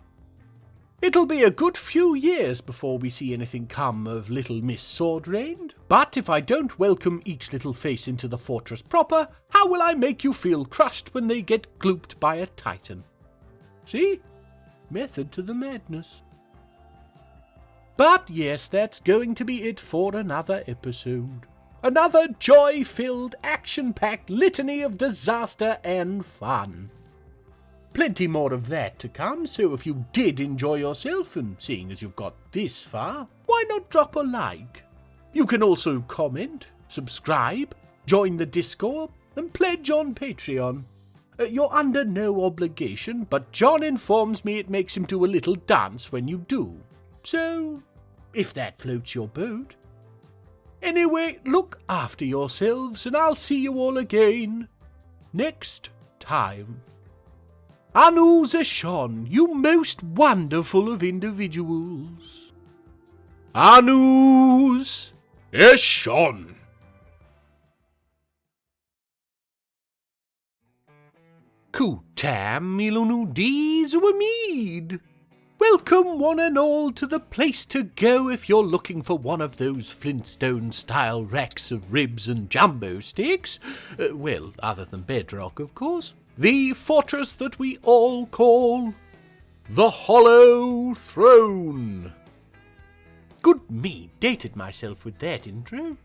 It'll be a good few years before we see anything come of little Miss Swordrained, but if I don't welcome each little face into the fortress proper, how will I make you feel crushed when they get glooped by a titan? See? Method to the madness. But yes, that's going to be it for another episode. Another joy-filled, action-packed litany of disaster and fun. Plenty more of that to come, so if you did enjoy yourself, and seeing as you've got this far, why not drop a like? You can also comment, subscribe, join the Discord, and pledge on Patreon. You're under no obligation, but John informs me it makes him do a little dance when you do. So, if that floats your boat. Anyway, look after yourselves, and I'll see you all again next time. Anu Zeshon, you most wonderful of individuals. Anus Eshon. Kutam Milunu Dizuamid. Welcome one and all to the place to go if you're looking for one of those Flintstone-style racks of ribs and jumbo steaks. Well, other than bedrock, of course. The fortress that we all call the Hollow Throne. Good me, dated myself with that intro.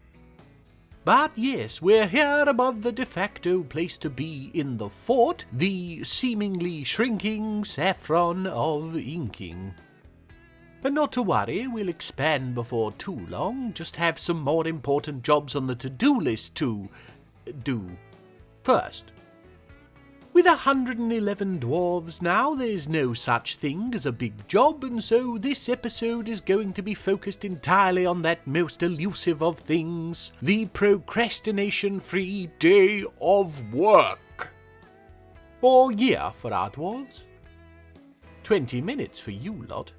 But yes, we're here above the de facto place to be in the fort, the seemingly shrinking saffron of inking. And not to worry, we'll expand before too long, just have some more important jobs on the to-do list to do first. With 111 dwarves now, there's no such thing as a big job, and so this episode is going to be focused entirely on that most elusive of things, the procrastination-free day of work. Or year for our dwarves. 20 minutes for you lot.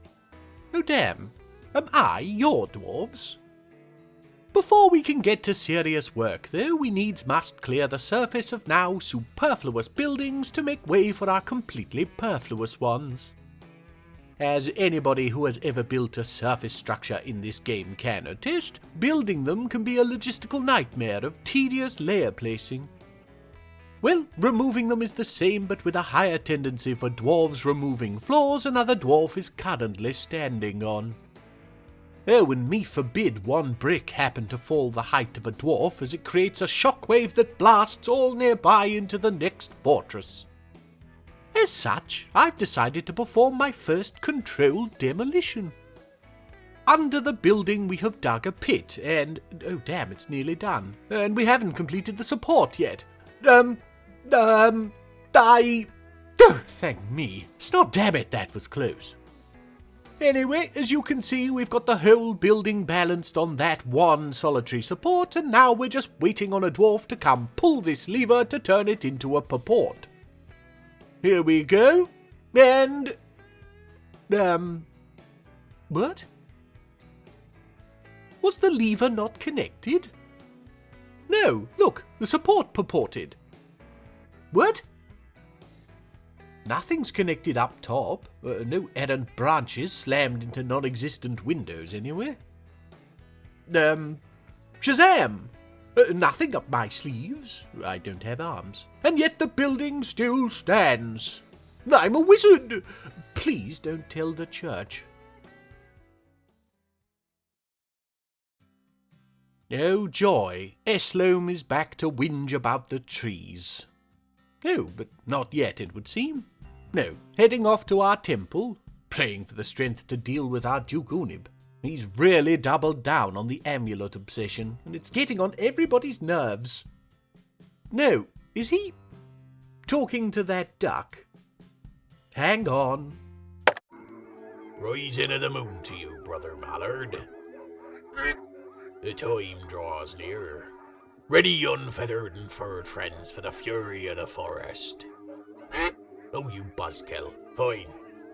Oh damn, am I your dwarves? Before we can get to serious work, though, we needs must clear the surface of now superfluous buildings to make way for our completely perfluous ones. As anybody who has ever built a surface structure in this game can attest, building them can be a logistical nightmare of tedious layer placing. Well, removing them is the same, but with a higher tendency for dwarves removing floors another dwarf is currently standing on. Oh, and me forbid one brick happen to fall the height of a dwarf, as it creates a shockwave that blasts all nearby into the next fortress. As such, I've decided to perform my first controlled demolition. Under the building we have dug a pit, and... oh damn, it's nearly done. And we haven't completed the support yet. Oh, thank me. Snot damn it, that was close. Anyway, as you can see, we've got the whole building balanced on that one solitary support, and now we're just waiting on a dwarf to come pull this lever to turn it into a purport. Here we go, and... what? Was the lever not connected? No, look, the support purported. What? Nothing's connected up top. No errant branches slammed into non-existent windows anywhere. Shazam! Nothing up my sleeves. I don't have arms. And yet the building still stands. I'm a wizard. Please don't tell the church. Oh joy, Phlegm is back to whinge about the trees. No, but not yet, it would seem. No, heading off to our temple, praying for the strength to deal with our Duke Unib. He's really doubled down on the amulet obsession, and it's getting on everybody's nerves. No, is he talking to that duck? Hang on. Rising of the moon to you, Brother Mallard. The time draws near. Ready, you unfeathered and furred friends, for the fury of the forest. Oh, you buzzkill. Fine.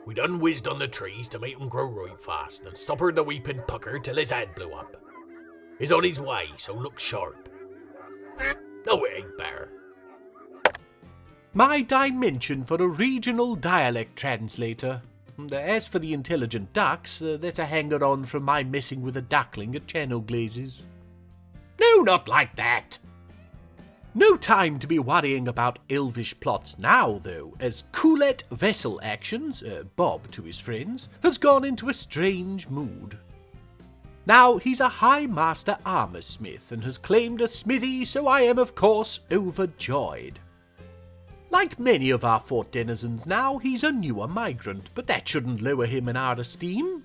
We done whizzed on the trees to make him grow right fast, and stoppered the weeping pucker till his head blew up. He's on his way, so look sharp. No, it ain't bear. My dimension for a regional dialect translator. As for the intelligent ducks, that's a hanger-on from my messing with a duckling at Channel Glazes. No, not like that. No time to be worrying about elvish plots now, though, as Coolette Vessel Actions, Bob to his friends, has gone into a strange mood. Now he's a High Master armoursmith and has claimed a smithy, so I am, of course, overjoyed. Like many of our fort denizens now, he's a newer migrant, but that shouldn't lower him in our esteem.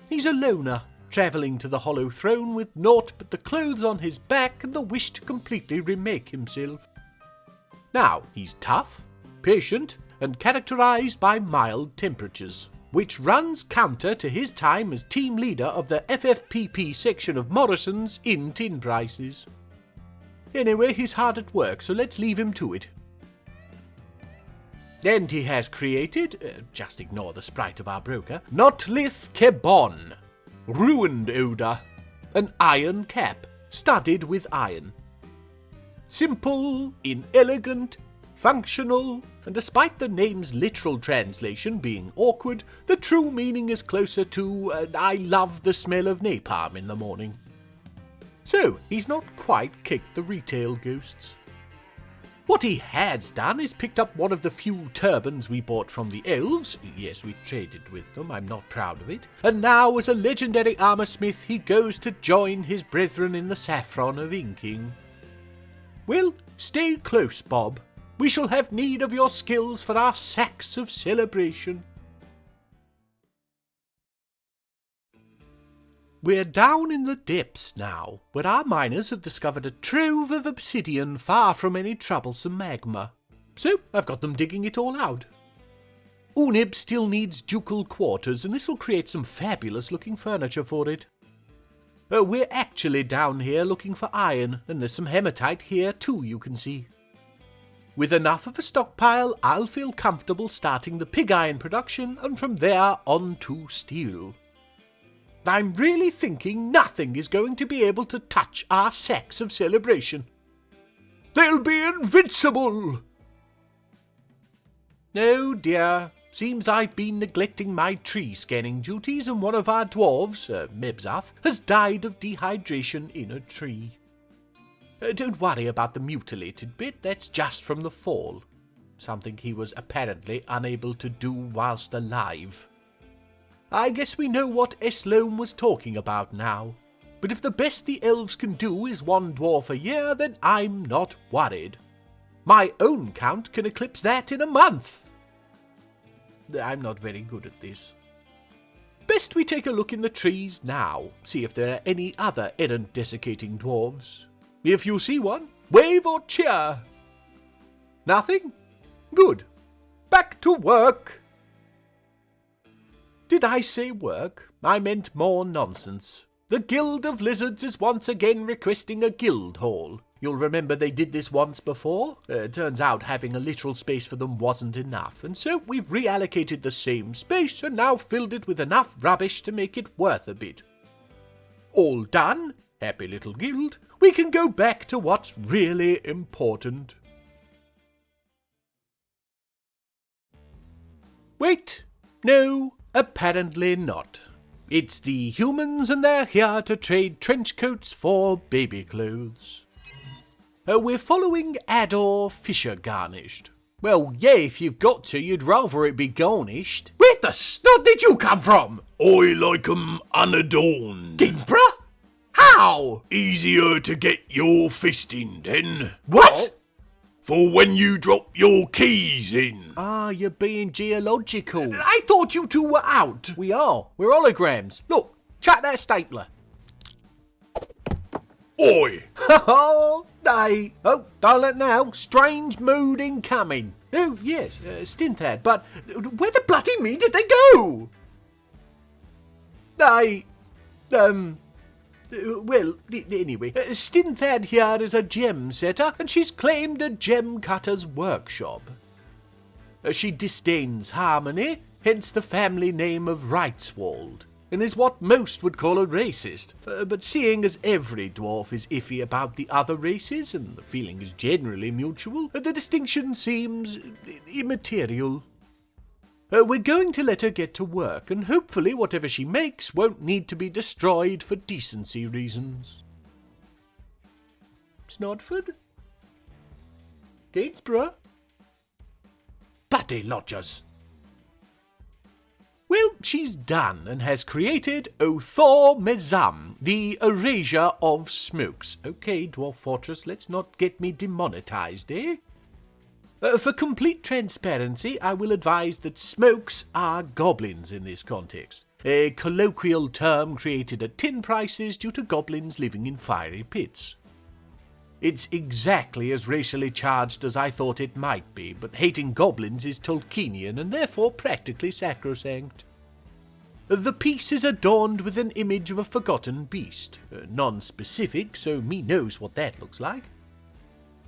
He's a loner, travelling to the Hollow Throne with naught but the clothes on his back and the wish to completely remake himself. Now, he's tough, patient, and characterised by mild temperatures, which runs counter to his time as team leader of the FFPP section of Morrison's in tin prices. Anyway, he's hard at work, so let's leave him to it. And he has created, just ignore the sprite of our broker, Notlith Kebon, ruined odour, an iron cap, studded with iron. Simple, inelegant, functional, and despite the name's literal translation being awkward, the true meaning is closer to, I love the smell of napalm in the morning. So, he's not quite kicked the retail ghosts. What he has done is picked up one of the few turbans we bought from the elves. Yes, we traded with them, I'm not proud of it. And now, as a legendary armoursmith, he goes to join his brethren in the saffron of inking. Well, stay close, Bob. We shall have need of your skills for our sacks of celebration. We're down in the depths now, where our miners have discovered a trove of obsidian far from any troublesome magma. So I've got them digging it all out. Unib still needs ducal quarters, and this will create some fabulous-looking furniture for it. We're actually down here looking for iron, and there's some hematite here too, you can see. With enough of a stockpile, I'll feel comfortable starting the pig iron production, and from there on to steel. I'm really thinking nothing is going to be able to touch our sacks of celebration. They'll be invincible! Oh dear, seems I've been neglecting my tree scanning duties and one of our dwarves, Mebzath, has died of dehydration in a tree. Don't worry about the mutilated bit, that's just from the fall. Something he was apparently unable to do whilst alive. I guess we know what Phlegm was talking about now. But if the best the elves can do is one dwarf a year, then I'm not worried. My own count can eclipse that in a month. I'm not very good at this. Best we take a look in the trees now, see if there are any other errant desiccating dwarves. If you see one, wave or cheer. Nothing? Good. Back to work. Did I say work? I meant more nonsense. The Guild of Lizards is once again requesting a guild hall. You'll remember they did this once before. Turns out having a literal space for them wasn't enough, and so we've reallocated the same space and now filled it with enough rubbish to make it worth a bit. All done, happy little guild, we can go back to what's really important. Wait, no. Apparently not. It's the humans and they're here to trade trench coats for baby clothes. We're following Ador Fisher garnished. Well, yeah, if you've got to, you'd rather it be garnished. Where the snot did you come from? I like 'em unadorned. Ginsborough? How? Easier to get your fist in then. What? For when you drop your keys in. Ah, you're being geological. I thought you two were out. We are. We're holograms. Look, chuck that stapler. Oi! Oh, don't let now. Strange mood incoming. Oh, yes, Stinthad, but Where the bloody me did they go? Anyway, Stinthad here is a gem setter, and she's claimed a gem cutter's workshop. She disdains harmony, hence the family name of Wrightswold, and is what most would call a racist. But seeing as every dwarf is iffy about the other races, and the feeling is generally mutual, the distinction seems immaterial. We're going to let her get to work, and hopefully whatever she makes won't need to be destroyed for decency reasons. Snodford? Gainsborough? Bloody lodgers. Well, she's done and has created Othor Mezam, the erasure of smokes. Okay, Dwarf Fortress, let's not get me demonetized, eh? For complete transparency, I will advise that smokes are goblins in this context, a colloquial term created at tin prices due to goblins living in fiery pits. It's exactly as racially charged as I thought it might be, but hating goblins is Tolkienian and therefore practically sacrosanct. The piece is adorned with an image of a forgotten beast, non-specific, so me knows what that looks like.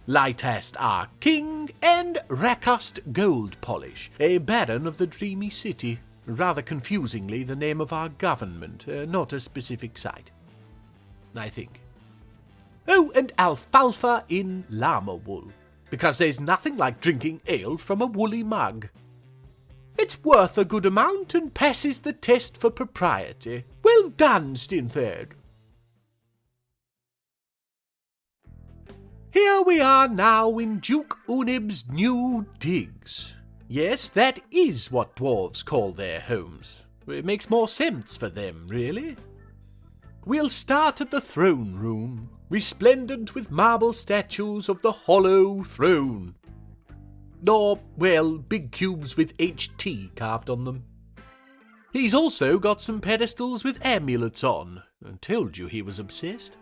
Lightast our king, and Rakast Gold Polish, a baron of the dreamy city. Rather confusingly, the name of our government, not a specific site, I think. Oh, and alfalfa in llama wool, because there's nothing like drinking ale from a woolly mug. It's worth a good amount and passes the test for propriety. Well done, Stinthad. Here we are now in Duke Unib's new digs. Yes, that is what dwarves call their homes. It makes more sense for them, really. We'll start at the throne room, resplendent with marble statues of the hollow throne. Or, well, big cubes with HT carved on them. He's also got some pedestals with amulets on. I told you he was obsessed.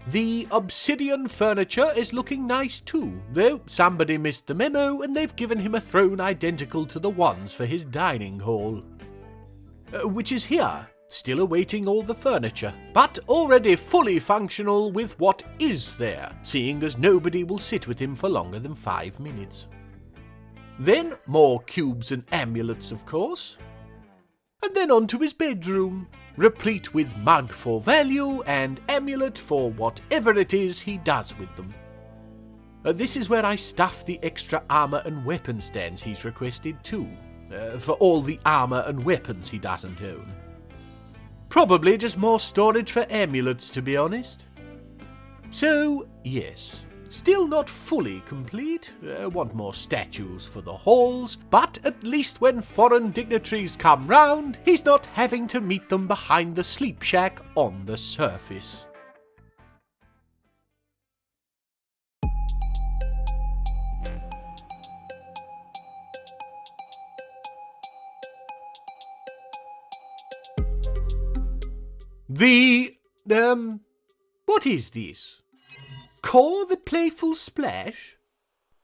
The obsidian furniture is looking nice too, though somebody missed the memo and they've given him a throne identical to the ones for his dining hall. Which is here, still awaiting all the furniture, but already fully functional with what is there, seeing as nobody will sit with him for longer than 5 minutes. Then more cubes and amulets, of course. And then on to his bedroom, replete with mug for value and amulet for whatever it is he does with them. This is where I stuff the extra armour and weapon stands he's requested too, for all the armour and weapons he doesn't own. Probably just more storage for amulets, to be honest. So, yes, still not fully complete. Want more statues for the halls, but at least when foreign dignitaries come round, he's not having to meet them behind the sleep shack on the surface. What is this? Core the Playful Splash?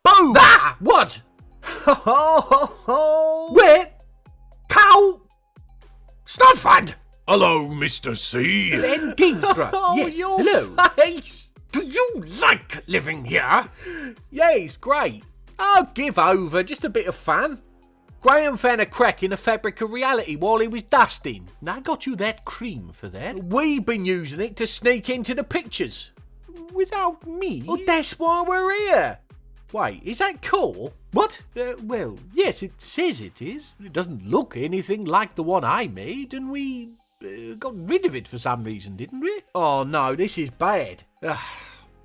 Boom! Ah! What? Where? Cow! Snodford! Hello, Mr. C. Len Gainsborough. Yes, your hello. face! Do you like living here? Yes, great. Oh, give over, just a bit of fun. Graham found a crack in the fabric of reality while he was dusting. I got you that cream for that. We've been using it to sneak into the pictures. Without me? Well, that's why we're here. Wait, is that cool? What? Well, yes, it says it is. It doesn't look anything like the one I made, and we got rid of it for some reason, didn't we? Oh no, this is bad.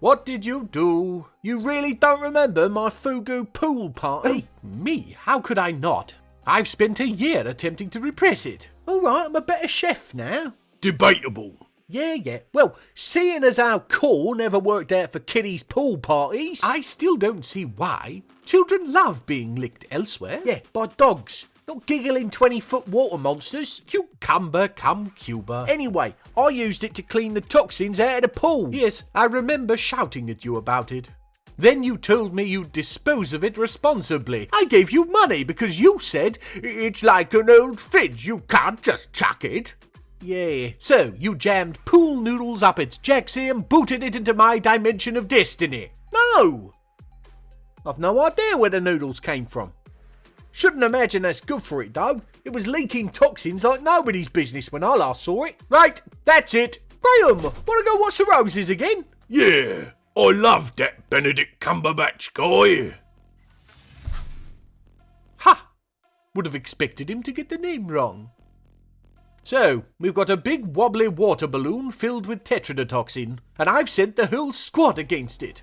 What did you do? You really don't remember my Fugu pool party? Oh, me? How could I not? I've spent a year attempting to repress it. All right, I'm a better chef now. Debatable. Yeah. Well, seeing as how Core never worked out for kiddies' pool parties... I still don't see why. Children love being licked elsewhere. Yeah, by dogs. Not giggling 20-foot water monsters. Cucumber cum Cuba. Anyway, I used it to clean the toxins out of the pool. Yes, I remember shouting at you about it. Then you told me you'd dispose of it responsibly. I gave you money because you said, it's like an old fridge, you can't just chuck it. Yeah, so you jammed pool noodles up its jacksie and booted it into my dimension of destiny. No! I've no idea where the noodles came from. Shouldn't imagine that's good for it though. It was leaking toxins like nobody's business when I last saw it. Right, that's it. Phlegm, wanna go watch the roses again? Yeah, I love that Benedict Cumberbatch guy. Ha! Would have expected him to get the name wrong. So, we've got a big wobbly water balloon filled with tetrodotoxin, and I've sent the whole squad against it.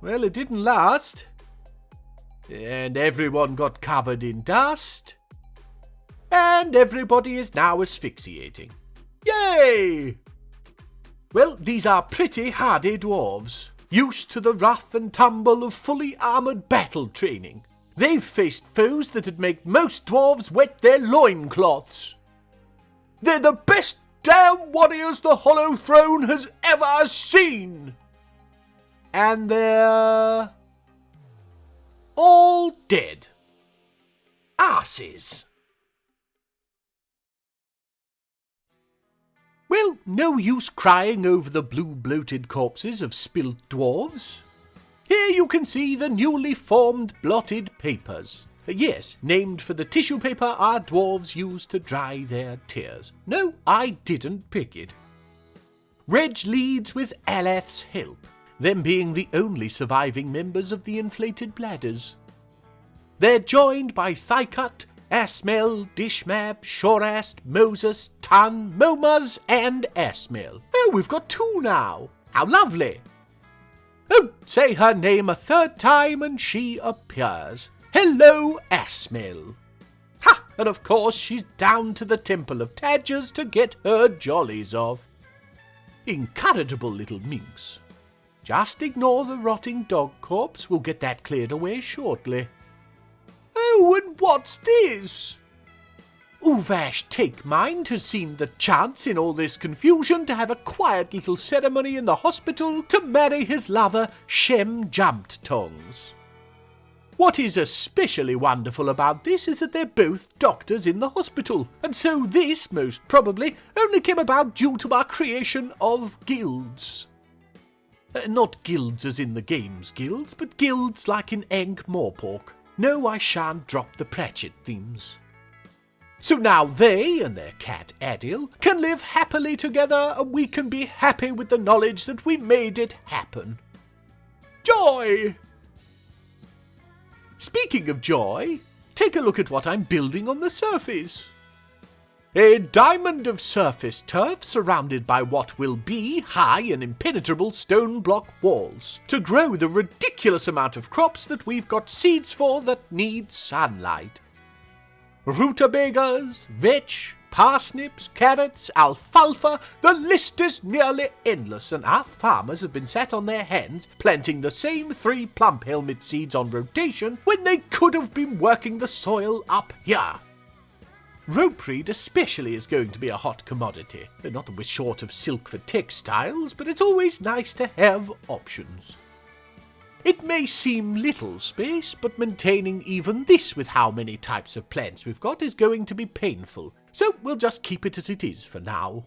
Well, it didn't last. And everyone got covered in dust. And everybody is now asphyxiating. Yay! Well, these are pretty hardy dwarves, used to the rough and tumble of fully armoured battle training. They've faced foes that'd make most dwarves wet their loincloths. They're the best damn warriors the Hollow Throne has ever seen! And they're all dead. Arses. Well, no use crying over the blue bloated corpses of spilt dwarves. Here you can see the newly formed blotted papers. Yes, named for the tissue paper our dwarves used to dry their tears. No, I didn't pick it. Reg leads with Alath's help, them being the only surviving members of the inflated bladders. They're joined by Thighcut, Asmel, Dishmab, Shorast, Moses, Tan, Momaz, and Asmel. Oh, we've got 2 now. How lovely. Oh, say her name a 3rd time and she appears. Hello, Asmel. Ha! And of course she's down to the Temple of Tadgers to get her jollies off. Incorrigible little minx. Just ignore the rotting dog corpse. We'll get that cleared away shortly. Oh, and what's this? Uvash Takemind has seen the chance in all this confusion to have a quiet little ceremony in the hospital to marry his lover, Shem Jumped Tongues. What is especially wonderful about this is that they're both doctors in the hospital, and so this, most probably, only came about due to our creation of guilds. Not guilds as in the games guilds, but guilds like in Ankh-Morpork. No, I shan't drop the Pratchett themes. So now they and their cat Adil can live happily together, and we can be happy with the knowledge that we made it happen. Joy! Speaking of joy, take a look at what I'm building on the surface. A diamond of surface turf surrounded by what will be high and impenetrable stone block walls to grow the ridiculous amount of crops that we've got seeds for that need sunlight. Rutabagas, vetch, parsnips, carrots, alfalfa, the list is nearly endless, and our farmers have been sat on their hands planting the same 3 plump helmet seeds on rotation when they could have been working the soil up here. Ropereed especially is going to be a hot commodity. Not that we're short of silk for textiles, but it's always nice to have options. It may seem little space, but maintaining even this with how many types of plants we've got is going to be painful, so we'll just keep it as it is for now.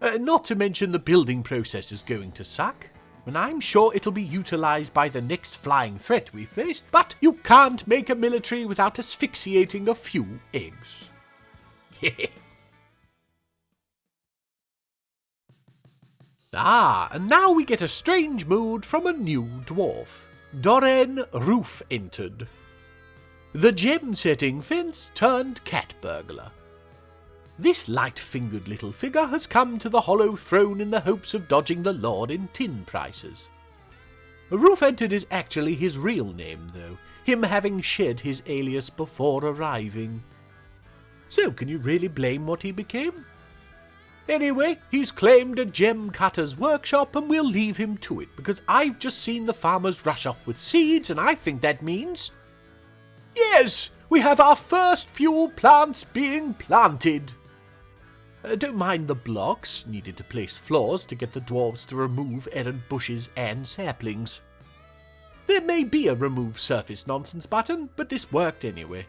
Not to mention the building process is going to suck, and I'm sure it'll be utilised by the next flying threat we face, but you can't make a military without asphyxiating a few eggs. And now we get a strange mood from a new dwarf. Doren Roof entered. The gem-setting fence turned cat burglar. This light-fingered little figure has come to the hollow throne in the hopes of dodging the Lord in tin prices. Roof-entered is actually his real name, though, him having shed his alias before arriving. So, can you really blame what he became? Anyway, he's claimed a gem cutter's workshop and we'll leave him to it, because I've just seen the farmers rush off with seeds and I think that means... yes, we have our first few plants being planted. Don't mind the blocks, needed to place floors to get the dwarves to remove errant bushes and saplings. There may be a remove surface nonsense button, but this worked anyway.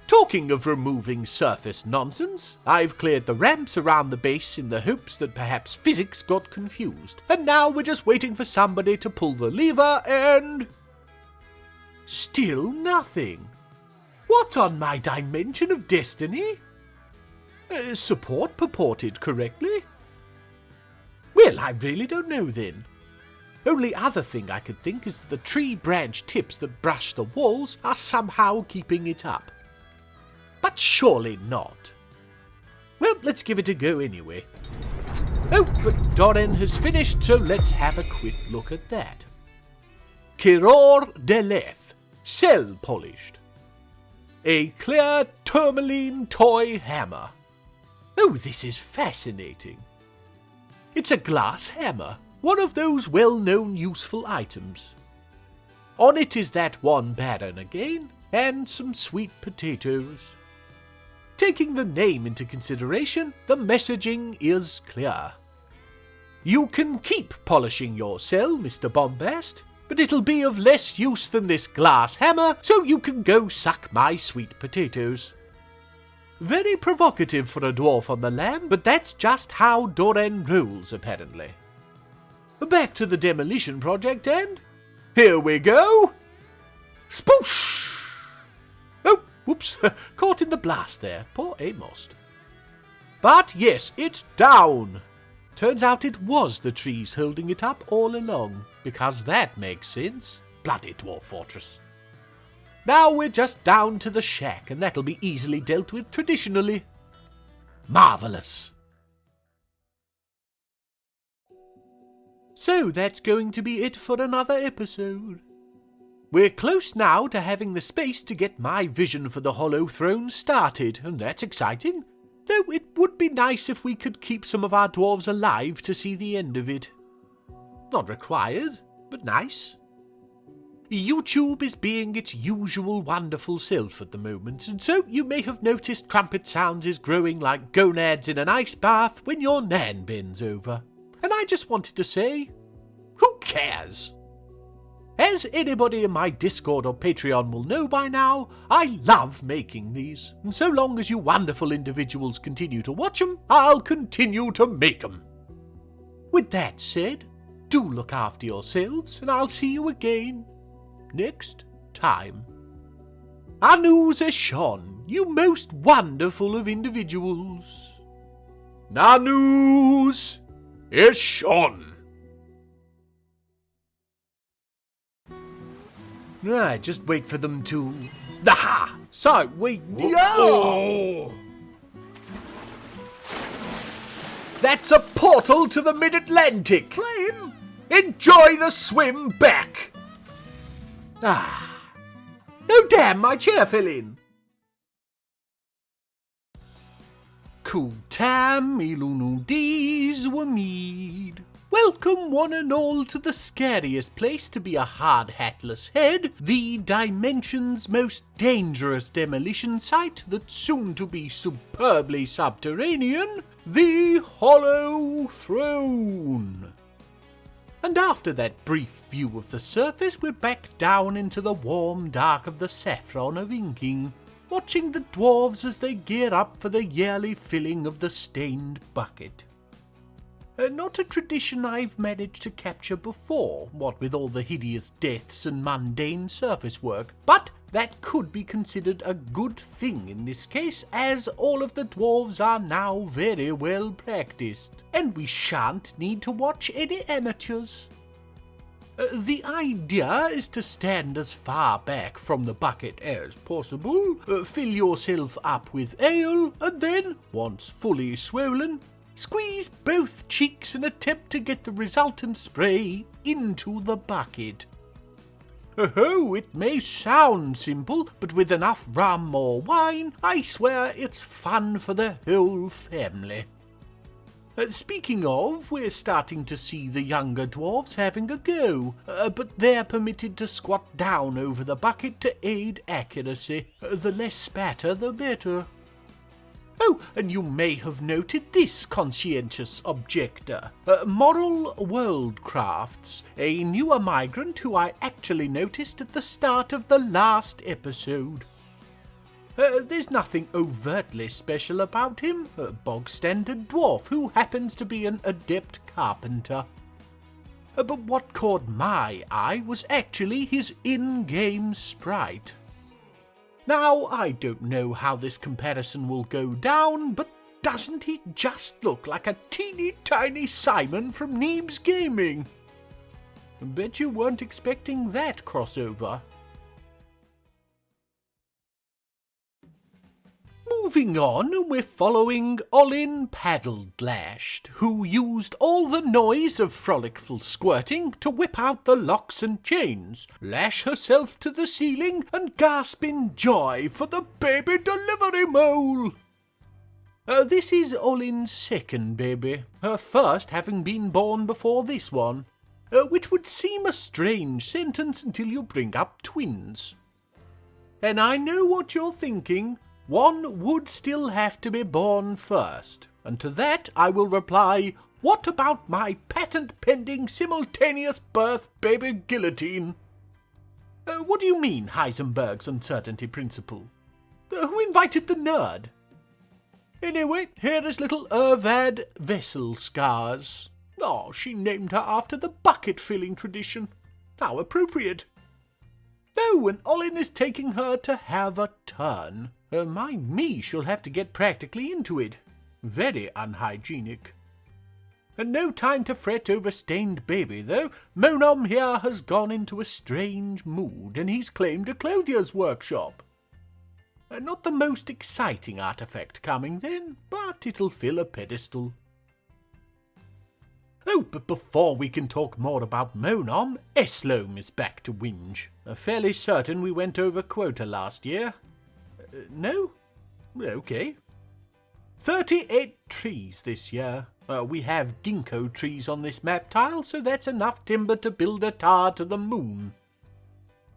Talking of removing surface nonsense, I've cleared the ramps around the base in the hopes that perhaps physics got confused, and now we're just waiting for somebody to pull the lever and... still nothing. What on my dimension of destiny? Support purported correctly? Well, I really don't know then. Only other thing I could think is that the tree branch tips that brush the walls are somehow keeping it up. But surely not. Well, let's give it a go anyway. Oh, but Dwarven has finished, so let's have a quick look at that. Kiror Deleth, cell polished. A clear tourmaline toy hammer. Oh, this is fascinating. It's a glass hammer, one of those well-known useful items. On it is that one baron again, and some sweet potatoes. Taking the name into consideration, the messaging is clear. You can keep polishing your cell, Mr. Bombast, but it'll be of less use than this glass hammer, so you can go suck my sweet potatoes. Very provocative for a dwarf on the lam, but that's just how Dwarven rolls, apparently. Back to the demolition project, and here we go! Spoosh! Oh, whoops, caught in the blast there, poor Amos. But yes, it's down! Turns out it was the trees holding it up all along, because that makes sense. Bloody Dwarf Fortress. Now we're just down to the shack, and that'll be easily dealt with traditionally. Marvellous! So that's going to be it for another episode. We're close now to having the space to get my vision for the Hollow Throne started, and that's exciting. Though it would be nice if we could keep some of our dwarves alive to see the end of it. Not required, but nice. YouTube is being its usual wonderful self at the moment, and so you may have noticed Trumpet Sounds is growing like gonads in an ice bath when your nan bends over. And I just wanted to say, who cares? As anybody in my Discord or Patreon will know by now, I love making these, and so long as you wonderful individuals continue to watch them, I'll continue to make them. With that said, do look after yourselves, and I'll see you again next time. Anus Eshon, you most wonderful of individuals. Nanus Eshon. Right, just wait for them to... Aha! So, we... Oh. That's a portal to the mid-Atlantic! Phlegm! Enjoy the swim back! Ah. Oh damn, my chair fell in! Cool tam, ilunu dees were mead. Welcome one and all to the scariest place to be a hard hatless head, the Dimension's most dangerous demolition site that's soon to be superbly subterranean, the Hollow Throne. And after that brief view of the surface, we're back down into the warm dark of the saffron of inking, watching the dwarves as they gear up for the yearly filling of the stained bucket. Not a tradition I've managed to capture before, what with all the hideous deaths and mundane surface work, but that could be considered a good thing in this case, as all of the dwarves are now very well practiced, and we shan't need to watch any amateurs. The idea is to stand as far back from the bucket as possible, fill yourself up with ale, and then, once fully swollen, squeeze both cheeks and attempt to get the resultant spray into the bucket. Oh, it may sound simple, but with enough rum or wine, I swear it's fun for the whole family. Speaking of, we're starting to see the younger dwarves having a go, but they're permitted to squat down over the bucket to aid accuracy. The less spatter, the better. Oh, and you may have noted this conscientious objector, Moral Worldcrafts, a newer migrant who I actually noticed at the start of the last episode. There's nothing overtly special about him, a bog-standard dwarf who happens to be an adept carpenter. But what caught my eye was actually his in-game sprite. Now, I don't know how this comparison will go down, but doesn't he just look like a teeny-tiny Simon from Neebs Gaming? Bet you weren't expecting that crossover. Moving on, we're following Olin Paddle-Lashed, who used all the noise of frolicful squirting to whip out the locks and chains, lash herself to the ceiling, and gasp in joy for the baby delivery mole. This is Olin's second baby, her first having been born before this one, which would seem a strange sentence until you bring up twins. And I know what you're thinking. One would still have to be born first, and to that I will reply, what about my patent-pending simultaneous birth baby guillotine? What do you mean, Heisenberg's uncertainty principle? Who invited the nerd? Anyway, here is little Ervad Vessel Scars. Oh, she named her after the bucket-filling tradition. How appropriate. Oh, and Olin is taking her to have a turn. Mind me, she'll have to get practically into it. Very unhygienic. And no time to fret over stained baby, though. Monom here has gone into a strange mood, and he's claimed a clothier's workshop. Not the most exciting artifact coming then, but it'll fill a pedestal. Oh, but before we can talk more about Monom, Eslom is back to whinge. Fairly certain we went over quota last year. No? Okay. 38 trees this year. We have ginkgo trees on this map tile, so that's enough timber to build a tower to the moon.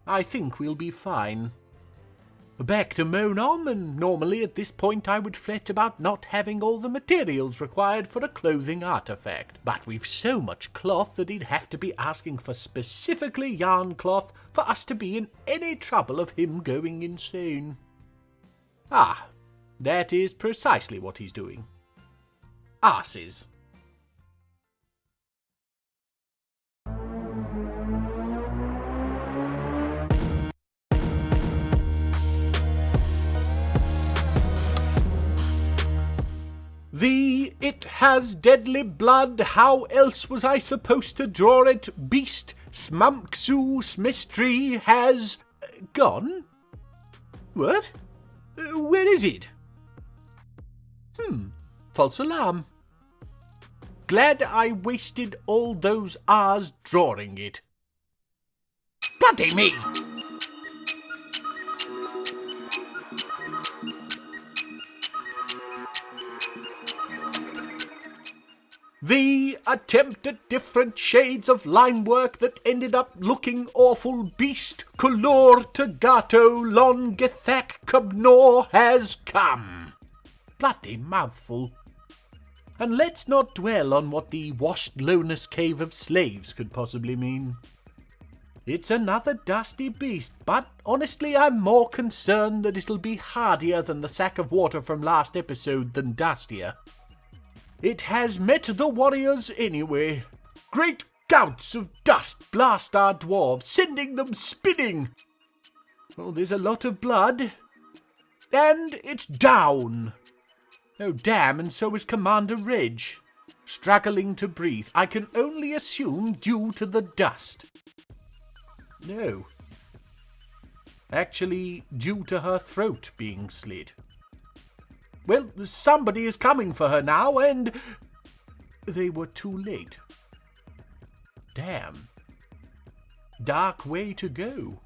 I think we'll be fine. Back to Monom, and normally at this point I would fret about not having all the materials required for a clothing artifact, but we've so much cloth that he'd have to be asking for specifically yarn cloth for us to be in any trouble of him going insane. Ah, that is precisely what he's doing. Arses. The "it has deadly blood, how else was I supposed to draw it" beast Smumksus mystery has gone? What? Where is it? False alarm. Glad I wasted all those hours drawing it. Bloody me! The attempt at different shades of line work that ended up looking awful beast color to gato lon gethak cubnor has come. Bloody mouthful. And let's not dwell on what the washed lowness cave of slaves could possibly mean. It's another dusty beast, but honestly I'm more concerned that it'll be hardier than the sack of water from last episode than dustier. It has met the warriors anyway. Great gouts of dust blast our dwarves, sending them spinning. Oh, there's a lot of blood. And it's down. Oh, damn, and so is Commander Reg. struggling to breathe. I can only assume due to the dust. No. Actually, due to her throat being slit. Well, somebody is coming for her now, and they were too late. Damn. Dark way to go.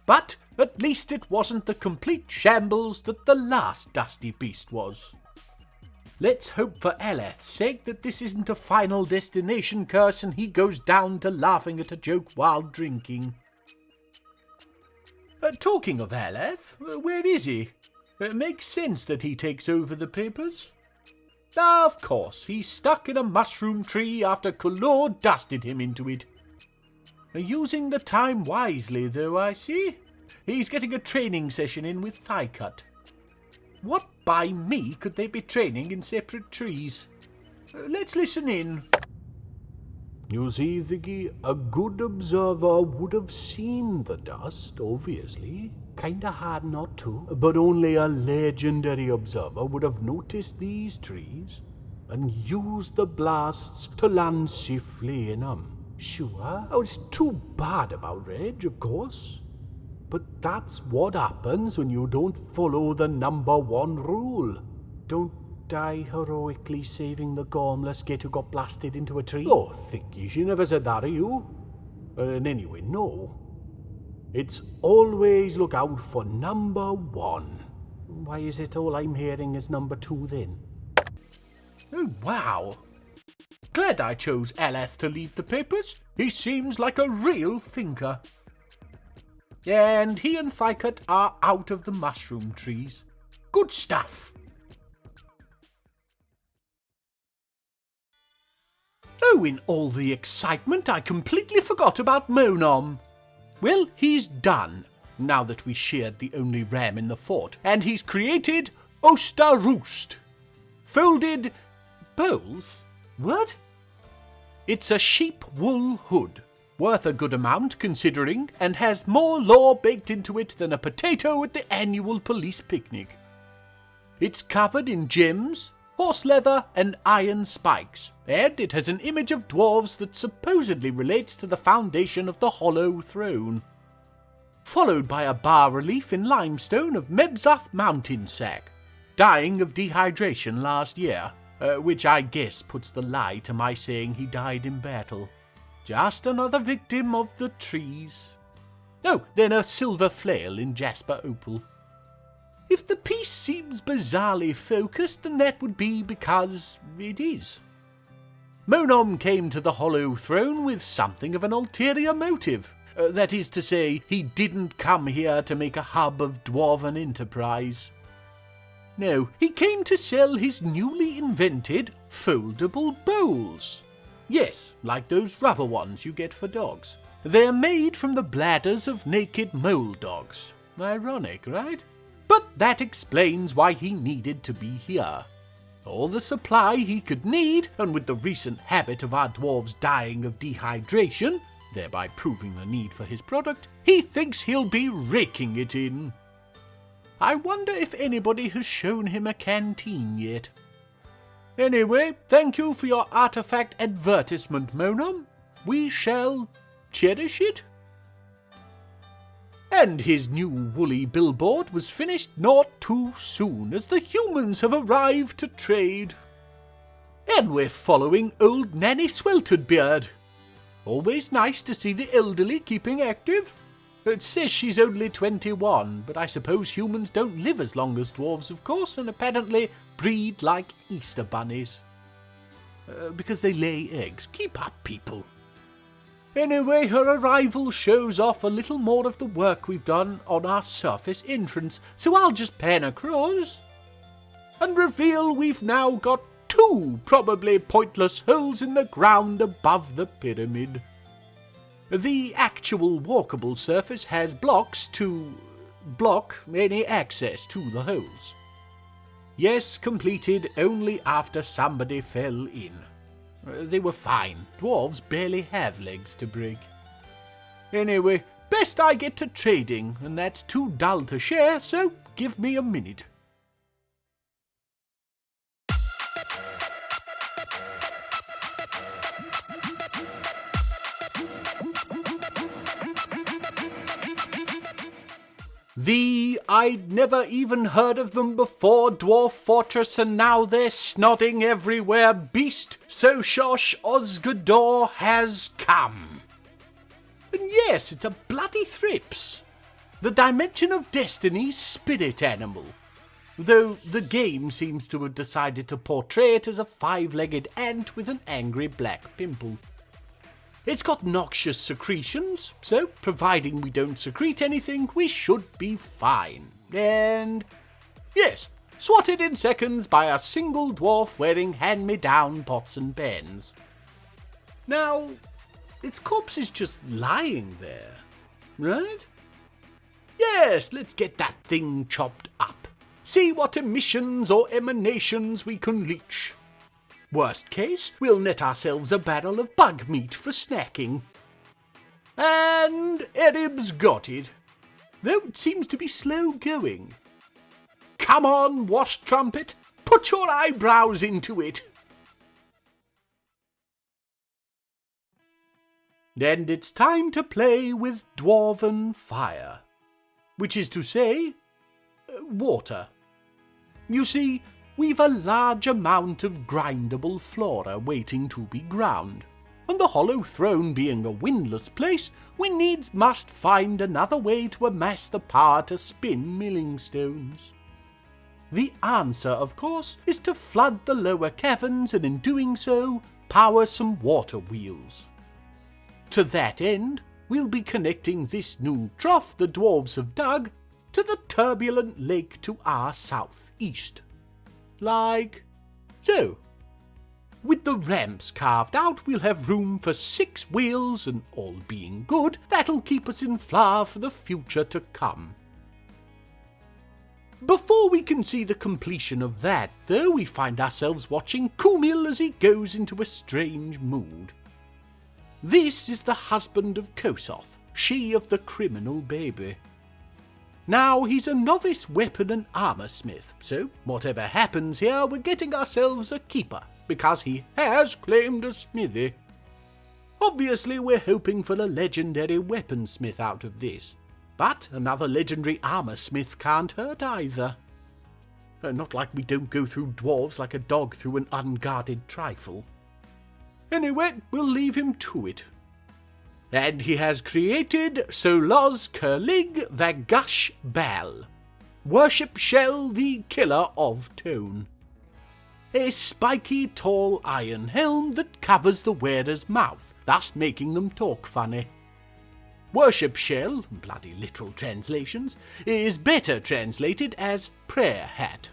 But at least it wasn't the complete shambles that the last dusty beast was. Let's hope for Aleth's sake that this isn't a final destination curse and he goes down to laughing at a joke while drinking. Talking of Aleth, where is he? It makes sense that he takes over the papers. Of course, he's stuck in a mushroom tree after Kalor dusted him into it. Using the time wisely, though, I see. He's getting a training session in with Thighcut. What by me could they be training in separate trees? Let's listen in. You see, Ziggy, a good observer would have seen the dust, obviously. Kinda hard not to. But only a legendary observer would have noticed these trees and used the blasts to land safely in 'em. Sure, it's too bad about Reg, of course. But that's what happens when you don't follow the #1 rule. Don't die heroically saving the gormless git who got blasted into a tree. Oh, Thicky, she never said that, you? And anyway, no. It's always look out for #1. Why is it all I'm hearing is #2 then? Oh, wow. Glad I chose Aleth to lead the papers. He seems like a real thinker. And he and Thighcut are out of the mushroom trees. Good stuff. Oh, in all the excitement, I completely forgot about Monom. Well, he's done, now that we sheared the only ram in the fort, and he's created Osterroost. Folded bowls? What? It's a sheep wool hood, worth a good amount considering, and has more lore baked into it than a potato at the annual police picnic. It's covered in gems, horse leather, and iron spikes, and it has an image of dwarves that supposedly relates to the foundation of the hollow throne, followed by a bas-relief in limestone of Mebzath mountain sack, dying of dehydration last year, which I guess puts the lie to my saying he died in battle. Just another victim of the trees. Oh, then a silver flail in jasper opal. If the piece seems bizarrely focused, then that would be because it is. Monom came to the hollow throne with something of an ulterior motive. That is to say, he didn't come here to make a hub of dwarven enterprise. No, he came to sell his newly invented foldable bowls. Yes, like those rubber ones you get for dogs. They're made from the bladders of naked mole dogs. Ironic, right? But that explains why he needed to be here. All the supply he could need, and with the recent habit of our dwarves dying of dehydration, thereby proving the need for his product, he thinks he'll be raking it in. I wonder if anybody has shown him a canteen yet. Anyway, thank you for your artifact advertisement, Monom. We shall cherish it. And his new woolly billboard was finished not too soon, as the humans have arrived to trade. And we're following old Nanny Swelteredbeard. Always nice to see the elderly keeping active. It says she's only 21, but I suppose humans don't live as long as dwarves, of course, and apparently breed like Easter bunnies. Because they lay eggs. Keep up, people. Anyway, her arrival shows off a little more of the work we've done on our surface entrance, so I'll just pan across and reveal we've now got 2 probably pointless holes in the ground above the pyramid. The actual walkable surface has blocks to block any access to the holes. Yes, completed only after somebody fell in. They were fine. Dwarves barely have legs to break. Anyway, best I get to trading, and that's too dull to share, so give me a minute. I'd never even heard of them before Dwarf Fortress, and now they're snodding everywhere beast, so Shosh Osgador has come. And yes, it's a bloody thrips. The Dimension of Destiny's spirit animal. Though the game seems to have decided to portray it as a 5-legged ant with an angry black pimple. It's got noxious secretions, so providing we don't secrete anything, we should be fine. And yes, swatted in seconds by a single dwarf wearing hand-me-down pots and pans. Now, its corpse is just lying there, right? Yes, let's get that thing chopped up. See what emissions or emanations we can leach. Worst case, we'll net ourselves a barrel of bug meat for snacking. And Erib's got it, though it seems to be slow going. Come on, wash trumpet, put your eyebrows into it. And it's time to play with dwarven fire, which is to say, water. You see, we've a large amount of grindable flora waiting to be ground, and the hollow throne being a windless place, we needs must find another way to amass the power to spin milling stones. The answer, of course, is to flood the lower caverns and in doing so, power some water wheels. To that end, we'll be connecting this new trough the dwarves have dug to the turbulent lake to our southeast. Like so. With the ramps carved out, we'll have room for 6 wheels, and all being good, that'll keep us in flour for the future to come. Before we can see the completion of that, though, we find ourselves watching Kumil as he goes into a strange mood. This is the husband of Kosoth, she of the criminal baby. Now, he's a novice weapon and armour smith, so whatever happens here, we're getting ourselves a keeper, because he has claimed a smithy. Obviously, we're hoping for a legendary weaponsmith out of this, but another legendary armour smith can't hurt either. Not like we don't go through dwarves like a dog through an unguarded trifle. Anyway, we'll leave him to it. And he has created Solaz Kurlig Vagash Bal, Worship Shell the Killer of Tone. A spiky, tall iron helm that covers the wearer's mouth, thus making them talk funny. Worship Shell, bloody literal translations, is better translated as prayer hat.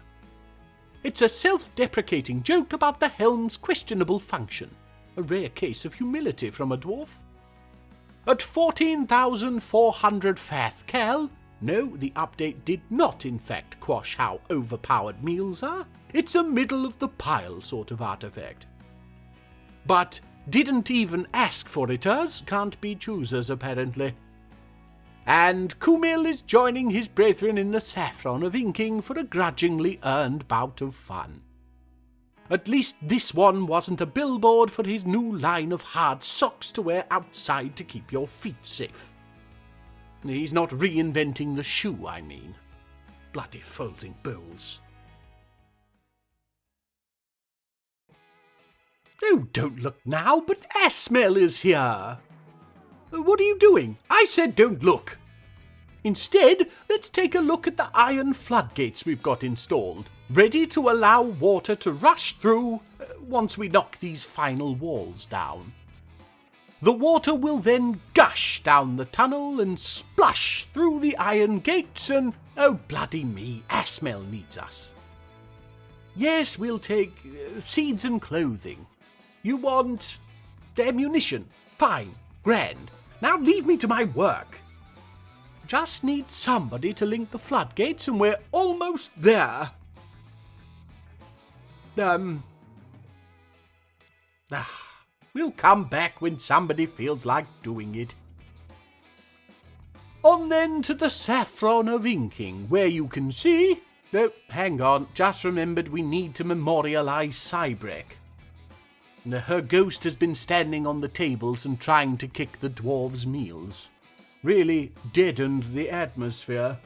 It's a self-deprecating joke about the helm's questionable function, a rare case of humility from a dwarf. At 14,400 Fath Cal, no, the update did not in fact quash how overpowered meals are. It's a middle-of-the-pile sort of artifact. But didn't even ask for it as, can't be choosers apparently. And Kumil is joining his brethren in the saffron of inking for a grudgingly earned bout of fun. At least this one wasn't a billboard for his new line of hard socks to wear outside to keep your feet safe. He's not reinventing the shoe, I mean. Bloody folding bowls. Oh, don't look now, but Asmel is here. What are you doing? I said don't look. Instead, let's take a look at the iron floodgates we've got installed, ready to allow water to rush through once we knock these final walls down. The water will then gush down the tunnel and splush through the iron gates and, oh bloody me, Asmel needs us. Yes, we'll take seeds and clothing. You want ammunition? Fine, grand. Now leave me to my work. Just need somebody to link the floodgates and we're almost there. We'll come back when somebody feels like doing it. On then to the saffron of inking, where you can see... No, hang on, just remembered we need to memorialise Cybrek. Her ghost has been standing on the tables and trying to kick the dwarves' meals. Really deadened the atmosphere.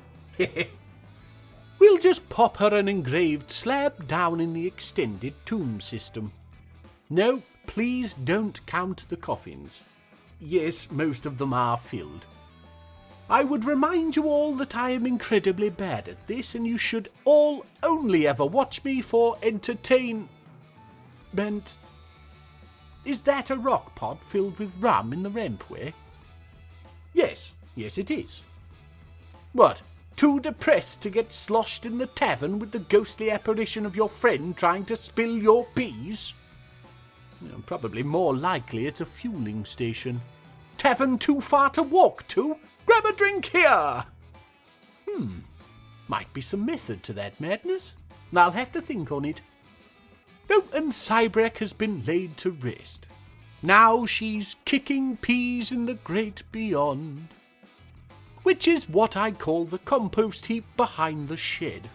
We'll just pop her an engraved slab down in the extended tomb system. No, please don't count the coffins. Yes, most of them are filled. I would remind you all that I am incredibly bad at this, and you should all only ever watch me for entertainment. Is that a rock pot filled with rum in the rampway? Yes, it is. What, too depressed to get sloshed in the tavern with the ghostly apparition of your friend trying to spill your peas? Probably more likely it's a fueling station. Tavern too far to walk to? Grab a drink here! Might be some method to that madness. I'll have to think on it. Oh, and Cybrek has been laid to rest. Now she's kicking peas in the great beyond, which is what I call the compost heap behind the shed.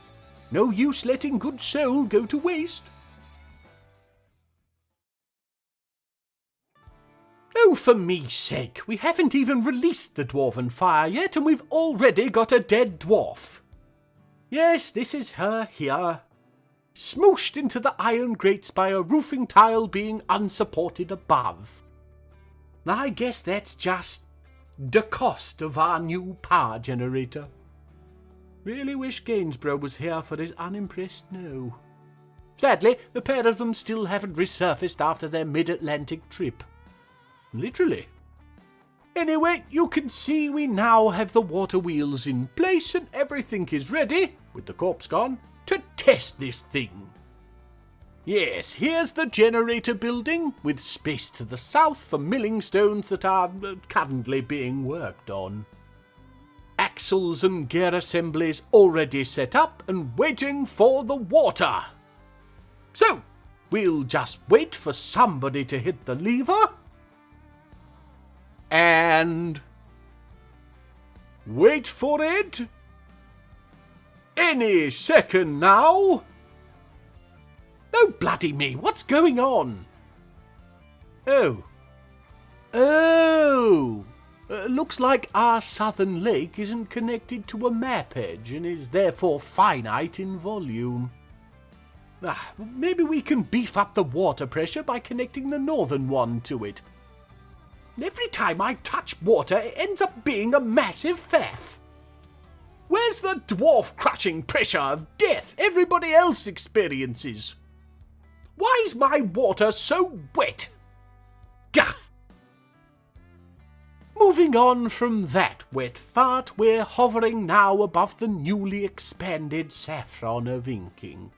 No use letting good soul go to waste. Oh, for me's sake, we haven't even released the dwarven fire yet, and we've already got a dead dwarf. Yes, this is her here, smooshed into the iron grates by a roofing tile being unsupported above. I guess that's just the cost of our new power generator. Really wish Gainsborough was here for his unimpressed no. Sadly, the pair of them still haven't resurfaced after their mid-Atlantic trip. Literally. Anyway, you can see we now have the water wheels in place and everything is ready, with the corpse gone, to test this thing. Yes, here's the generator building, with space to the south for milling stones that are currently being worked on. Axles and gear assemblies already set up and waiting for the water. So, we'll just wait for somebody to hit the lever. And wait for it. Any second now. Oh, bloody me, what's going on? Oh. Looks like our southern lake isn't connected to a map edge and is therefore finite in volume. Maybe we can beef up the water pressure by connecting the northern one to it. Every time I touch water, it ends up being a massive faff. Where's the dwarf-crushing pressure of death everybody else experiences? Why's my water so wet? Gah! Moving on from that wet fart, we're hovering now above the newly expanded saffron of inking.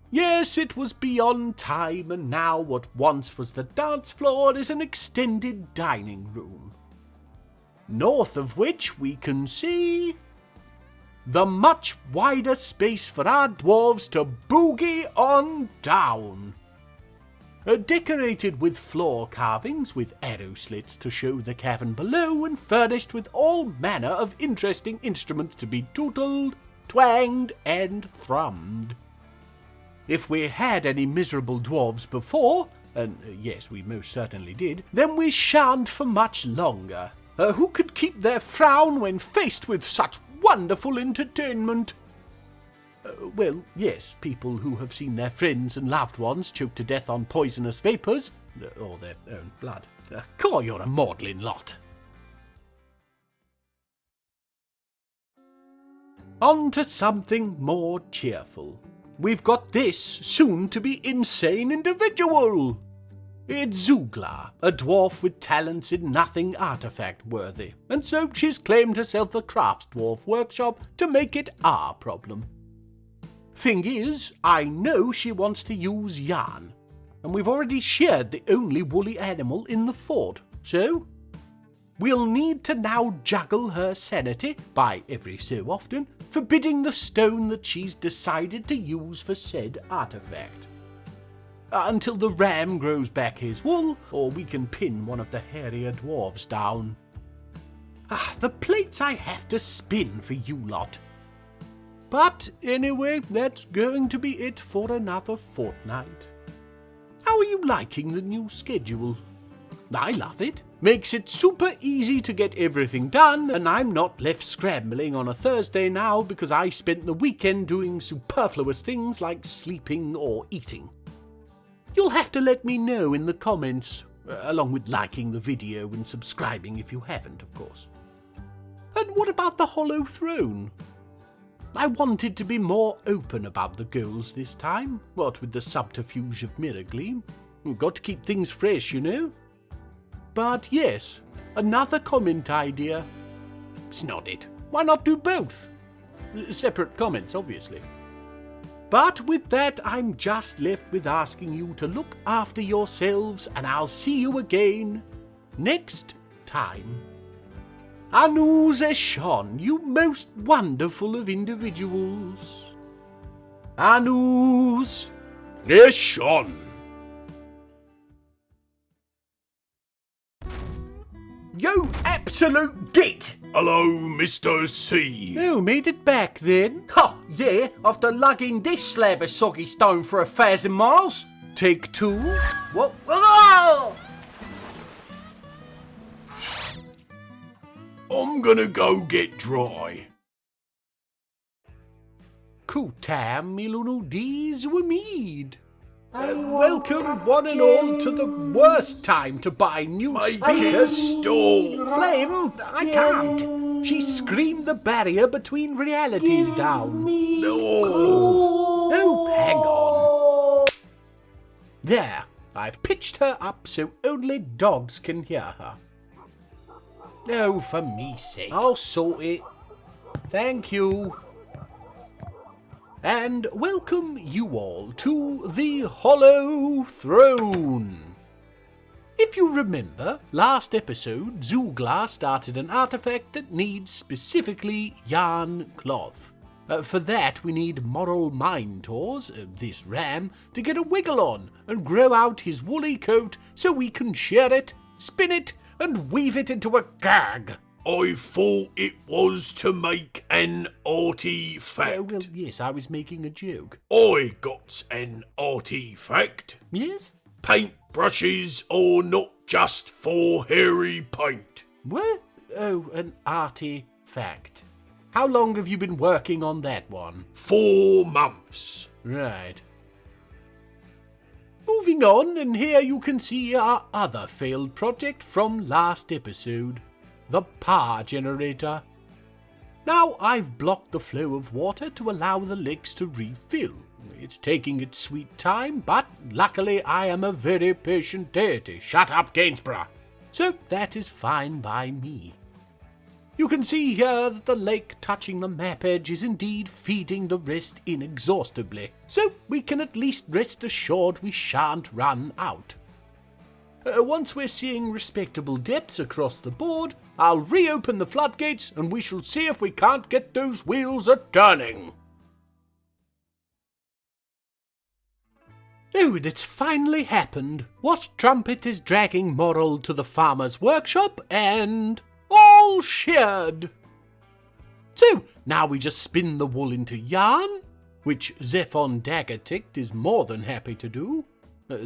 Yes, it was beyond time, and now what once was the dance floor is an extended dining room, north of which we can see the much wider space for our dwarves to boogie on down. Decorated with floor carvings with arrow slits to show the cavern below, and furnished with all manner of interesting instruments to be tootled, twanged, and thrummed. If we had any miserable dwarves before, and yes, we most certainly did, then we shan't for much longer. Who could keep their frown when faced with such wonderful entertainment? Well, yes, people who have seen their friends and loved ones choked to death on poisonous vapours, or their own blood. Caw, you're a maudlin lot. On to something more cheerful. We've got this soon-to-be insane individual. It's Zugla, a dwarf with talents in nothing artifact-worthy, and so she's claimed herself a crafts dwarf workshop to make it our problem. Thing is, I know she wants to use yarn, and we've already sheared the only woolly animal in the fort, so we'll need to now juggle her sanity by every so often forbidding the stone that she's decided to use for said artifact. Until the ram grows back his wool, or we can pin one of the hairier dwarves down. The plates I have to spin for you lot. But anyway, that's going to be it for another fortnight. How are you liking the new schedule? I love it. Makes it super easy to get everything done, and I'm not left scrambling on a Thursday now because I spent the weekend doing superfluous things like sleeping or eating. You'll have to let me know in the comments, along with liking the video and subscribing if you haven't, of course. And what about the Hollow Throne? I wanted to be more open about the goals this time, what with the subterfuge of Mirrorgleam. Got to keep things fresh, you know? But yes, another comment idea. It's not it. Why not do both? Separate comments, obviously. But with that, I'm just left with asking you to look after yourselves, and I'll see you again next time. Anu Zeshon, you most wonderful of individuals. Anus Eshon. You absolute git! Hello, Mr. C. Oh, made it back then? Ha! Yeah, after lugging this slab of soggy stone for 1,000 miles. Take two. What? Oh! I'm gonna go get dry. Kutam milunu diz wamid. Welcome one and all to the worst time to buy new speakers. Stall. Phlegm, I can't. She screamed the barrier between realities down. No. Oh, hang on. There, I've pitched her up so only dogs can hear her. Oh, for me sake. I'll sort it. Thank you. And welcome you all to the Hollow Throne. If you remember, last episode, Zuglar started an artifact that needs specifically yarn cloth. For that, we need Moral Minotaurs, this ram, to get a wiggle on and grow out his woolly coat so we can shear it, spin it, and weave it into a gag. I thought it was to make an artifact. Well, yes, I was making a joke. I got an artifact. Yes? Paintbrushes are not just for hairy paint. What? Oh, an artifact. How long have you been working on that one? 4 months. Right. Moving on, and here you can see our other failed project from last episode. The power generator. Now I've blocked the flow of water to allow the lakes to refill. It's taking its sweet time, but luckily I am a very patient deity. Shut up, Gainsborough. So that is fine by me. You can see here that the lake touching the map edge is indeed feeding the rest inexhaustibly, so we can at least rest assured we shan't run out. Once we're seeing respectable depths across the board, I'll reopen the floodgates and we shall see if we can't get those wheels a-turning. Oh, and it's finally happened. What trumpet is dragging Moral to the farmer's workshop and all sheared? So, now we just spin the wool into yarn, which Zephon Dagger-Ticked is more than happy to do.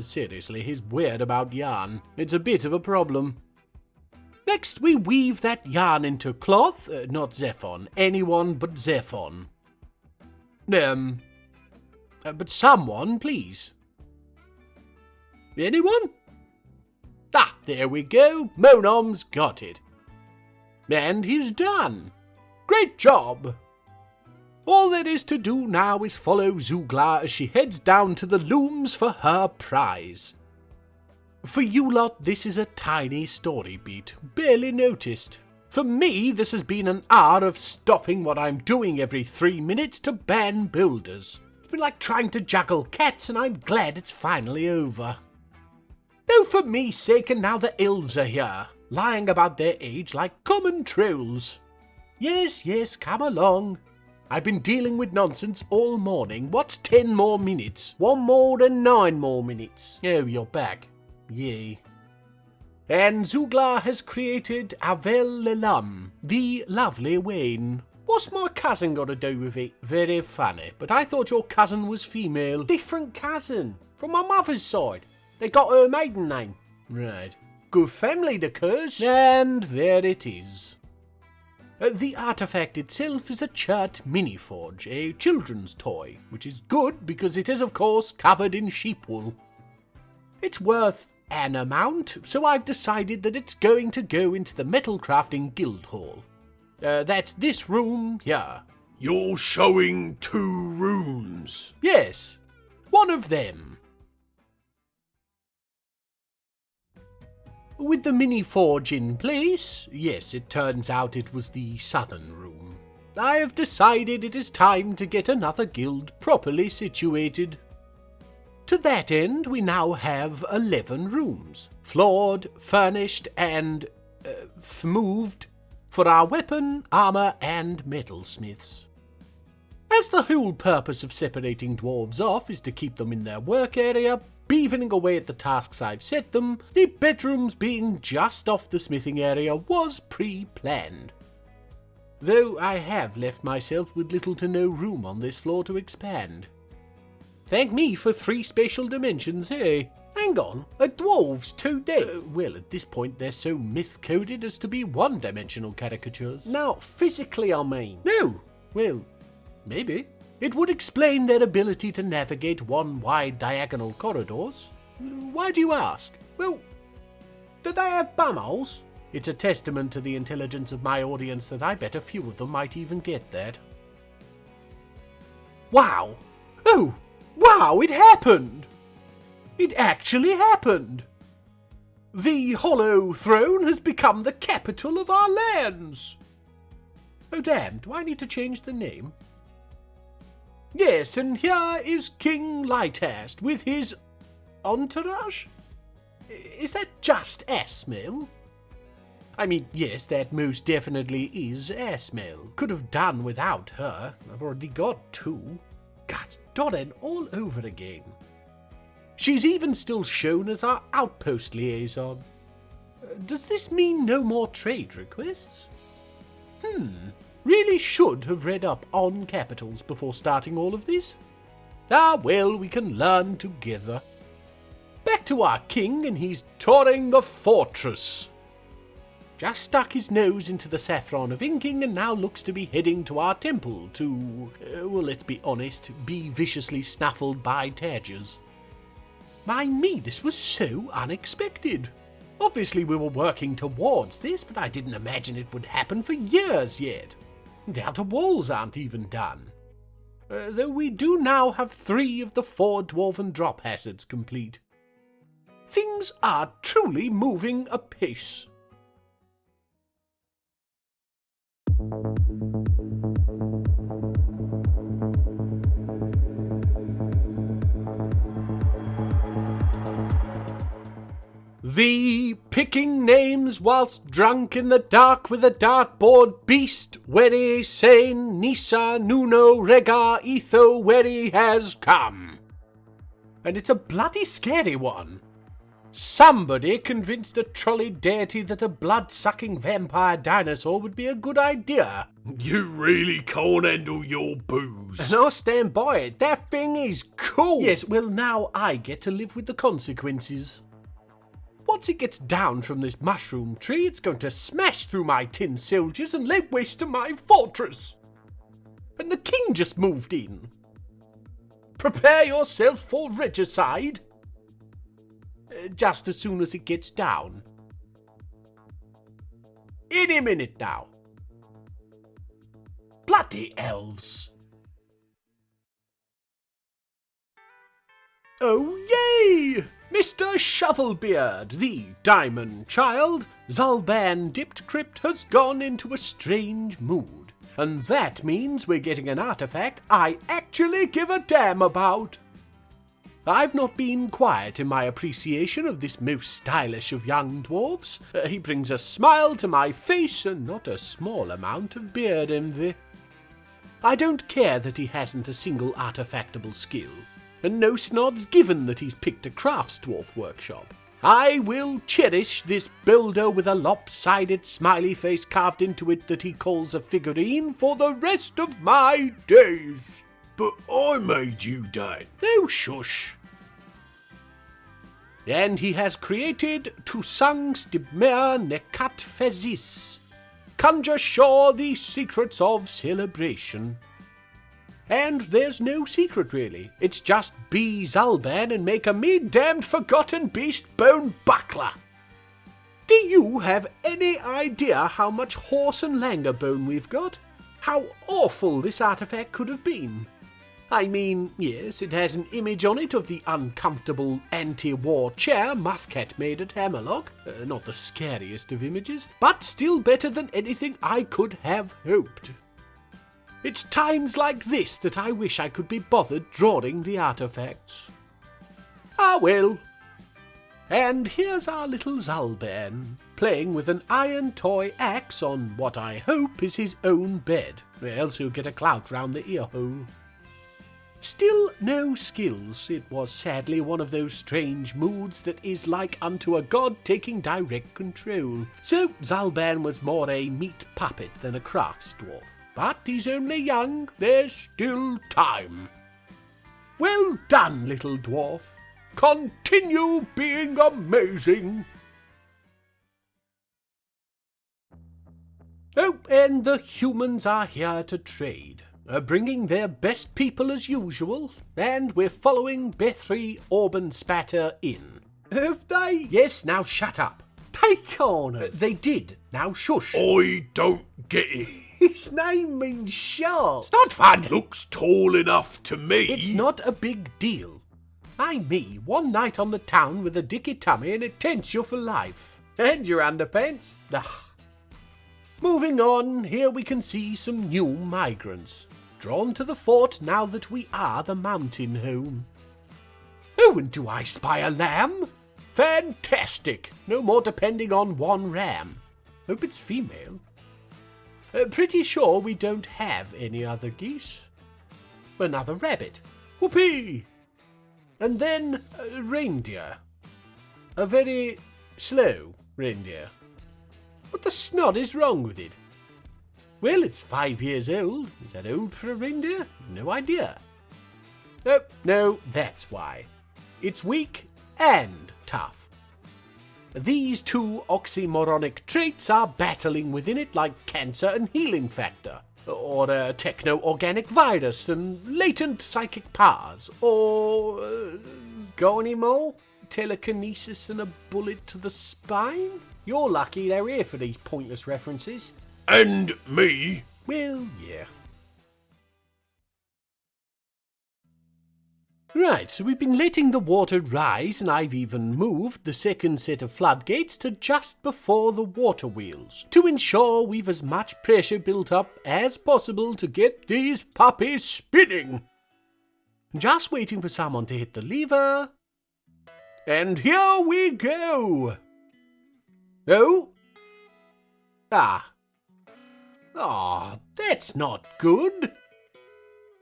Seriously, he's weird about yarn. It's a bit of a problem. Next, we weave that yarn into cloth. Not Zephon. Anyone but Zephon. But someone, please. Anyone? Ah, there we go. Monom's got it. And he's done. Great job. All there is to do now is follow Zuglar as she heads down to the looms for her prize. For you lot, this is a tiny story beat, barely noticed. For me, this has been an hour of stopping what I'm doing every 3 minutes to ban builders. It's been like trying to juggle cats, and I'm glad it's finally over. Oh, for me sake, and now the elves are here, lying about their age like common trolls. Yes, yes, come along. I've been dealing with nonsense all morning. What's 10 more minutes? 1 more and 9 more minutes. Oh, you're back. Yay. And Zuglar has created Avel Lelam, the lovely Wayne. What's my cousin got to do with it? Very funny, but I thought your cousin was female. Different cousin, from my mother's side. They got her maiden name. Right. good family, the curse. And there it is. The artifact itself is a chert mini-forge, a children's toy, which is good because it is, of course, covered in sheep wool. It's worth an amount, so I've decided that it's going to go into the Metal Crafting Guild Hall. That's this room here. You're showing 2 rooms. Yes, one of them. With the mini-forge in place, yes, it turns out it was the southern room. I have decided it is time to get another guild properly situated. To that end, we now have 11 rooms, floored, furnished, and moved for our weapon, armor, and metalsmiths. As the whole purpose of separating dwarves off is to keep them in their work area, beavering away at the tasks I've set them, the bedrooms being just off the smithing area was pre-planned. Though I have left myself with little to no room on this floor to expand. Thank me for 3 spatial dimensions, eh? Hang on, are dwarves 2D? Well, at this point they're so myth-coded as to be one-dimensional caricatures. Now, physically I mean. No, well, maybe. It would explain their ability to navigate one wide diagonal corridors. Why do you ask? Well, do they have bumholes? It's a testament to the intelligence of my audience that I bet a few of them might even get that. Wow! Oh, wow, it happened! It actually happened! The Hollow Throne has become the capital of our lands! Oh damn, do I need to change the name? Yes, and here is King Lighthast with his entourage? Is that just Asmel? I mean, yes, that most definitely is Asmel. Could have done without her. I've already got 2. God's Doran all over again. She's even still shown as our outpost liaison. Does this mean no more trade requests? Really should have read up on capitals before starting all of this. Ah, well, we can learn together. Back to our king, and he's touring the fortress. Just stuck his nose into the saffron of inking and now looks to be heading to our temple to, well, let's be honest, be viciously snuffled by Tadgers. My me, this was so unexpected. Obviously we were working towards this, but I didn't imagine it would happen for years yet. The outer walls aren't even done. Though we do now have 3 of the 4 dwarven drop hazards complete. Things are truly moving apace. The picking names whilst drunk in the dark with a dartboard beast, where Sain Nisa Nuno Rega Etho where he has come. And it's a bloody scary one. Somebody convinced a trolley deity that a blood-sucking vampire dinosaur would be a good idea. You really can't handle your booze. And I'll stand by it. That thing is cool. Yes, well now I get to live with the consequences. Once it gets down from this mushroom tree, it's going to smash through my tin soldiers and lay waste to my fortress. And the king just moved in. Prepare yourself for regicide. Just as soon as it gets down. Any minute now. Bloody elves. Oh yay! Mr. Shovelbeard, the diamond child, Zalban Dipped Crypt has gone into a strange mood. And that means we're getting an artifact I actually give a damn about. I've not been quiet in my appreciation of this most stylish of young dwarves. He brings a smile to my face and not a small amount of beard envy. I don't care that he hasn't a single artifactable skill, and no snods given that he's picked a crafts dwarf workshop. I will cherish this builder with a lopsided smiley face carved into it that he calls a figurine for the rest of my days. But I made you that. No shush. And he has created Tusangs Dibmer Nekat Fezis. Conjure sure the secrets of celebration. And there's no secret really. It's just be Zalban and make a me damned forgotten beast bone buckler. Do you have any idea how much horse and langer bone we've got? How awful this artifact could have been. I mean, yes, it has an image on it of the uncomfortable anti-war chair Muthcat made at Hammerlock. Not the scariest of images, but still better than anything I could have hoped. It's times like this that I wish I could be bothered drawing the artifacts. Ah well. And here's our little Zalban, playing with an iron toy axe on what I hope is his own bed, else he'll get a clout round the earhole. Still no skills. It was sadly one of those strange moods that is like unto a god taking direct control. So Zalban was more a meat puppet than a crafts dwarf. But he's only young, there's still time. Well done, little dwarf. Continue being amazing. Oh, and the humans are here to trade, bringing their best people as usual, and we're following Bethry Auburn Spatter in. Have they? Yes, now shut up. Take on. They did. Now shush. I don't get it. His name means shark. It's not fun. Looks tall enough to me. It's not a big deal. Me, one night on the town with a dicky tummy and it tents you for life. And your underpants. Moving on, here we can see some new migrants. Drawn to the fort now that we are the mountain home. Oh, and do I spy a lamb? Fantastic! No more depending on one ram. Hope it's female. Pretty sure we don't have any other geese. Another rabbit. Whoopee! And then a reindeer. A very slow reindeer. What the snot is wrong with it? Well, it's 5 years old. Is that old for a reindeer? No idea. Oh, no, that's why. It's weak and tough. These two oxymoronic traits are battling within it like cancer and healing factor. Or a techno-organic virus and latent psychic powers. Or, go any more? Telekinesis and a bullet to the spine? You're lucky they're here for these pointless references. And me? Well, yeah. Right, so we've been letting the water rise, and I've even moved the second set of floodgates to just before the water wheels, to ensure we've as much pressure built up as possible to get these puppies spinning. Just waiting for someone to hit the lever. And here we go! Oh? That's not good.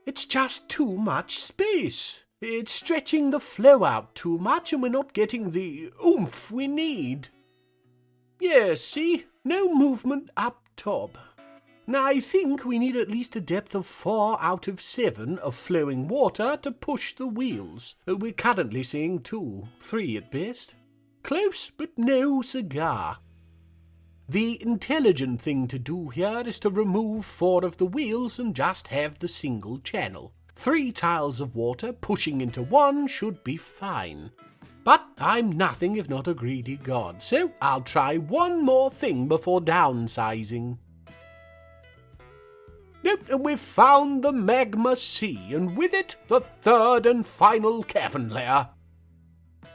It's just too much space. It's stretching the flow out too much and we're not getting the oomph we need. Yes, see? No movement up top. Now I think we need at least a depth of 4 out of 7 of flowing water to push the wheels. We're currently seeing 2, 3 at best. Close, but no cigar. The intelligent thing to do here is to remove 4 of the wheels and just have the single channel. 3 tiles of water pushing into 1 should be fine. But I'm nothing if not a greedy god, so I'll try one more thing before downsizing. Nope, and we've found the magma sea, and with it, the 3rd and final cavern layer.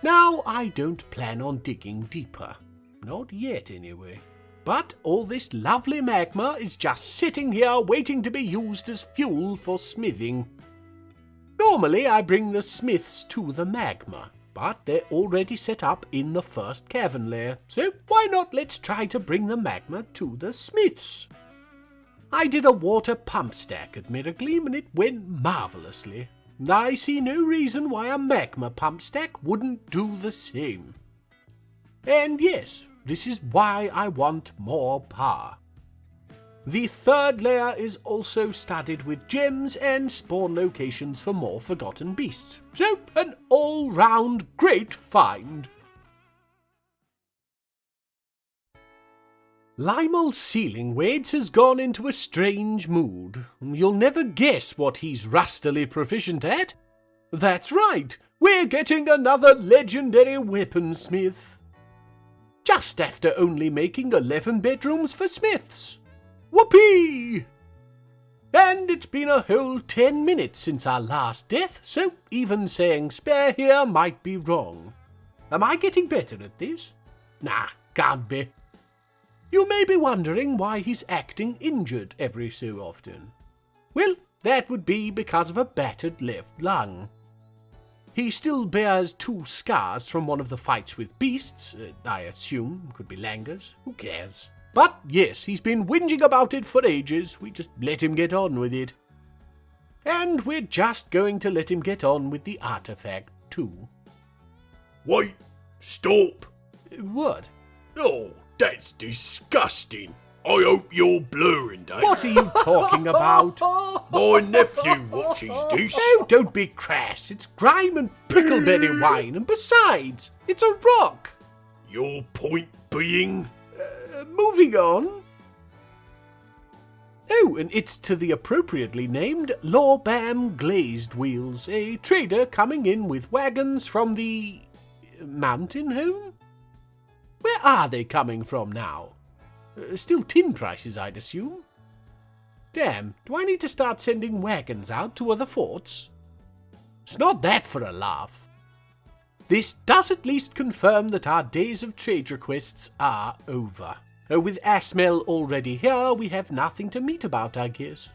Now, I don't plan on digging deeper. Not yet, anyway. But all this lovely magma is just sitting here waiting to be used as fuel for smithing. Normally, I bring the smiths to the magma, but they're already set up in the first cavern layer, so why not let's try to bring the magma to the smiths? I did a water pump stack at Miragleam and it went marvellously. I see no reason why a magma pump stack wouldn't do the same. And yes, this is why I want more power. The third layer is also studded with gems and spawn locations for more forgotten beasts. So, an all-round great find. Limel's ceiling weights has gone into a strange mood. You'll never guess what he's rustily proficient at. That's right, we're getting another legendary weaponsmith. Just after only making 11 bedrooms for smiths. Whoopee! And it's been a whole 10 minutes since our last death, so even saying spare here might be wrong. Am I getting better at this? Nah, can't be. You may be wondering why he's acting injured every so often. Well, that would be because of a battered left lung. He still bears 2 scars from one of the fights with beasts, I assume, could be langurs, who cares? But yes, he's been whinging about it for ages, we just let him get on with it. And we're just going to let him get on with the artifact too. Wait, stop. What? Oh, that's disgusting. I hope you're blurring, eh? What are you talking about? My nephew watches this. Oh, don't be crass. It's grime and prickleberry wine, and besides, it's a rock. Your point being? Moving on. Oh, and it's to the appropriately named Lorbam Glazed Wheels, a trader coming in with wagons from the mountain home? Where are they coming from now? Still tin prices, I'd assume. Damn, do I need to start sending wagons out to other forts? It's not that for a laugh. This does at least confirm that our days of trade requests are over. With Asmel already here, we have nothing to meet about, I guess.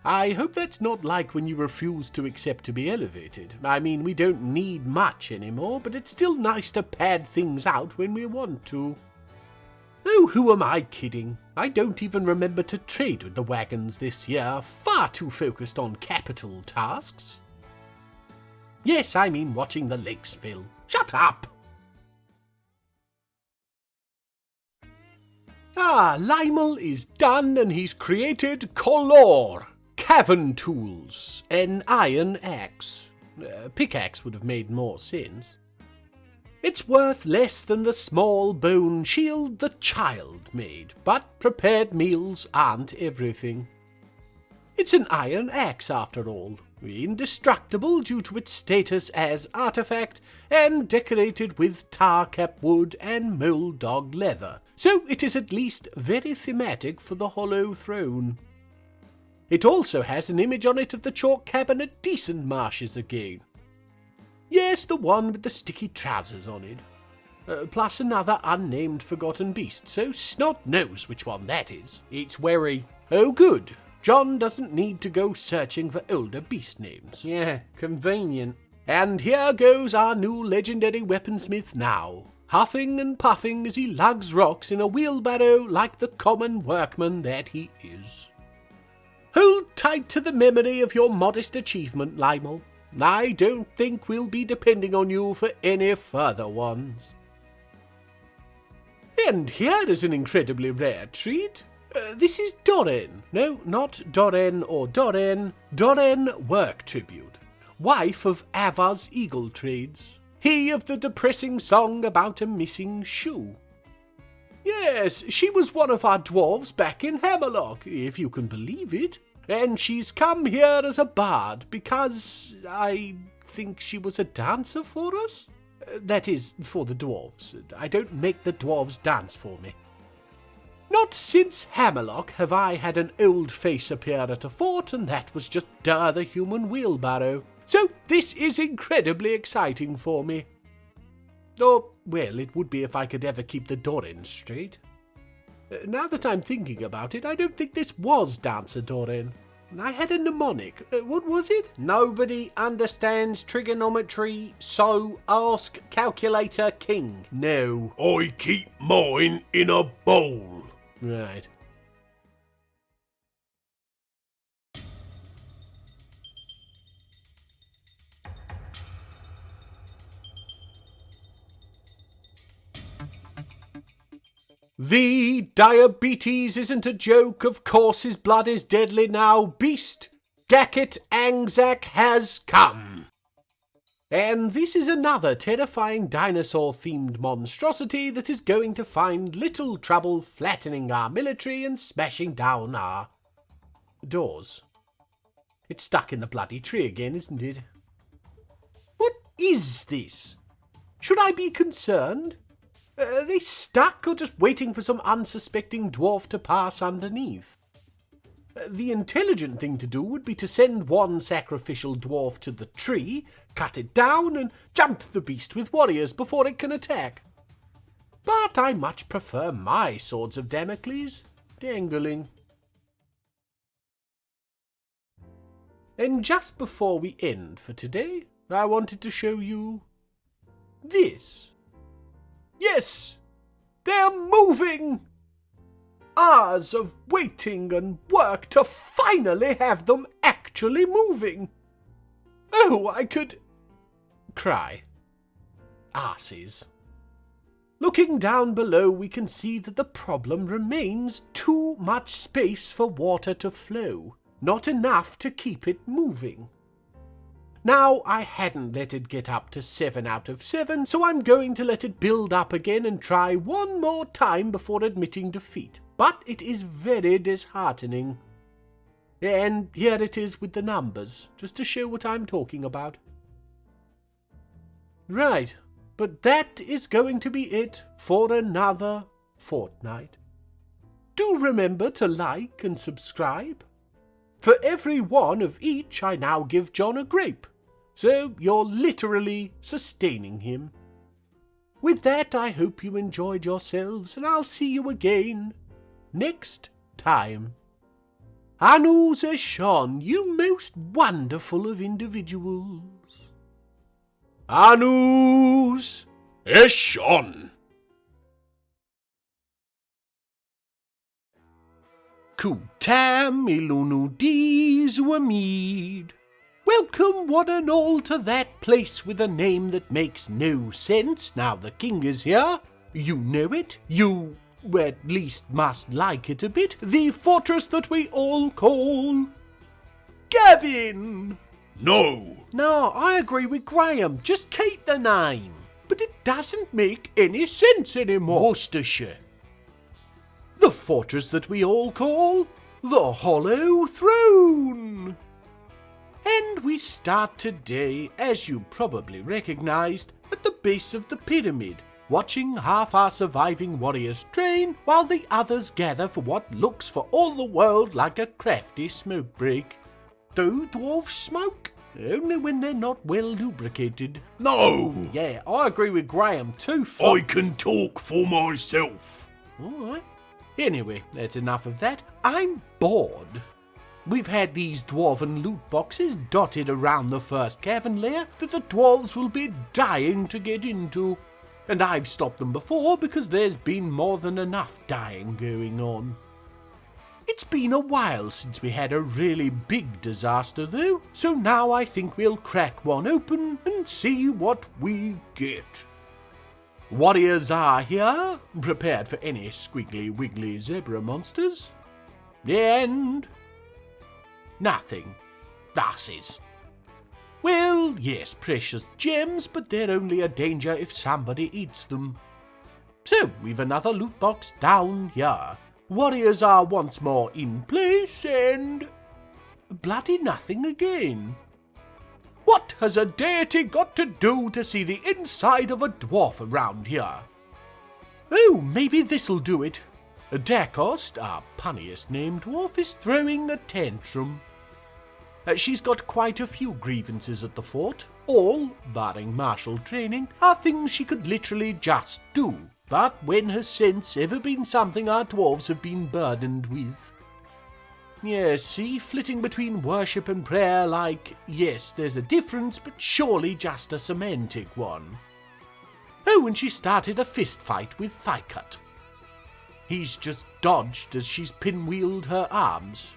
I hope that's not like when you refuse to accept to be elevated. I mean, we don't need much anymore, but it's still nice to pad things out when we want to. Oh, who am I kidding? I don't even remember to trade with the wagons this year, far too focused on capital tasks. Yes, I mean watching the lakes fill. Shut up! Lymel is done and he's created Color, Cavern Tools, an iron axe. Pickaxe would have made more sense. It's worth less than the small bone shield the child made, but prepared meals aren't everything. It's an iron axe after all, indestructible due to its status as artifact and decorated with tar-cap wood and moldog leather, so it is at least very thematic for the hollow throne. It also has an image on it of the chalk cabinet decent marshes again. Yes, the one with the sticky trousers on it. Plus another unnamed forgotten beast, so Snot knows which one that is. It's wary. Oh good, John doesn't need to go searching for older beast names. Yeah, convenient. And here goes our new legendary weaponsmith now, huffing and puffing as he lugs rocks in a wheelbarrow like the common workman that he is. Hold tight to the memory of your modest achievement, Lymel. I don't think we'll be depending on you for any further ones. And here is an incredibly rare treat. This is Doren. No, not Doren or Doren. Doren Work Tribute, wife of Ava's Eagle Trades. He of the depressing song about a missing shoe. Yes, she was one of our dwarves back in Hammerlock, if you can believe it. And she's come here as a bard because I think she was a dancer for us? That is, for the dwarves. I don't make the dwarves dance for me. Not since Hammerlock have I had an old face appear at a fort, and that was just the human wheelbarrow. So this is incredibly exciting for me. Or, well, it would be if I could ever keep the Doren straight. Now that I'm thinking about it, I don't think this was Dancer Doren. I had a mnemonic. What was it? Nobody understands trigonometry, so ask Calculator King. No. I keep mine in a bowl. Right. The diabetes isn't a joke, of course his blood is deadly now, beast. Gacket Angzak has come. And this is another terrifying dinosaur-themed monstrosity that is going to find little trouble flattening our military and smashing down our doors. It's stuck in the bloody tree again, isn't it? What is this? Should I be concerned? Are they stuck or just waiting for some unsuspecting dwarf to pass underneath? The intelligent thing to do would be to send one sacrificial dwarf to the tree, cut it down, and jump the beast with warriors before it can attack. But I much prefer my swords of Damocles dangling. And just before we end for today, I wanted to show you this. Yes, they're moving! Hours of waiting and work to finally have them actually moving. Oh, I could cry. Arses. Looking down below, we can see that the problem remains too much space for water to flow, not enough to keep it moving. Now, I hadn't let it get up to 7 out of 7, so I'm going to let it build up again and try one more time before admitting defeat. But it is very disheartening. And here it is with the numbers, just to show what I'm talking about. Right, but that is going to be it for another fortnight. Do remember to like and subscribe. For every one of each, I now give John a grape. So you're literally sustaining him. With that, I hope you enjoyed yourselves, and I'll see you again next time. Anus Eshon, you most wonderful of individuals. Anus Eshon! Kutam ilunu diz wamid. Welcome one and all to that place with a name that makes no sense now the king is here. You know it. You at least must like it a bit. The fortress that we all call Gavin. No! No, I agree with Graham. Just keep the name. But it doesn't make any sense anymore. Worcestershire. The fortress that we all call the Hollow Throne. And we start today, as you probably recognized, at the base of the pyramid, watching half our surviving warriors train while the others gather for what looks for all the world like a crafty smoke break. Do dwarves smoke? Only when they're not well lubricated. No! Yeah, I agree with Graham too. I can talk for myself. Alright. Anyway, that's enough of that. I'm bored. We've had these dwarven loot boxes dotted around the first cavern layer that the dwarves will be dying to get into. And I've stopped them before because there's been more than enough dying going on. It's been a while since we had a really big disaster though, so now I think we'll crack one open and see what we get. Warriors are here, prepared for any squiggly wiggly zebra monsters. And nothing. Asses. Well, yes, precious gems, but they're only a danger if somebody eats them. So, we've another loot box down here. Warriors are once more in place, and bloody nothing again. What has a deity got to do to see the inside of a dwarf around here? Oh, maybe this'll do it. Dakost, our punniest named dwarf, is throwing a tantrum. She's got quite a few grievances at the fort. All, barring martial training, are things she could literally just do. But when has sense ever been something our dwarves have been burdened with? Yes, see, flitting between worship and prayer like, yes, there's a difference, but surely just a semantic one. Oh, and she started a fist fight with Thighcut. He's just dodged as she's pinwheeled her arms.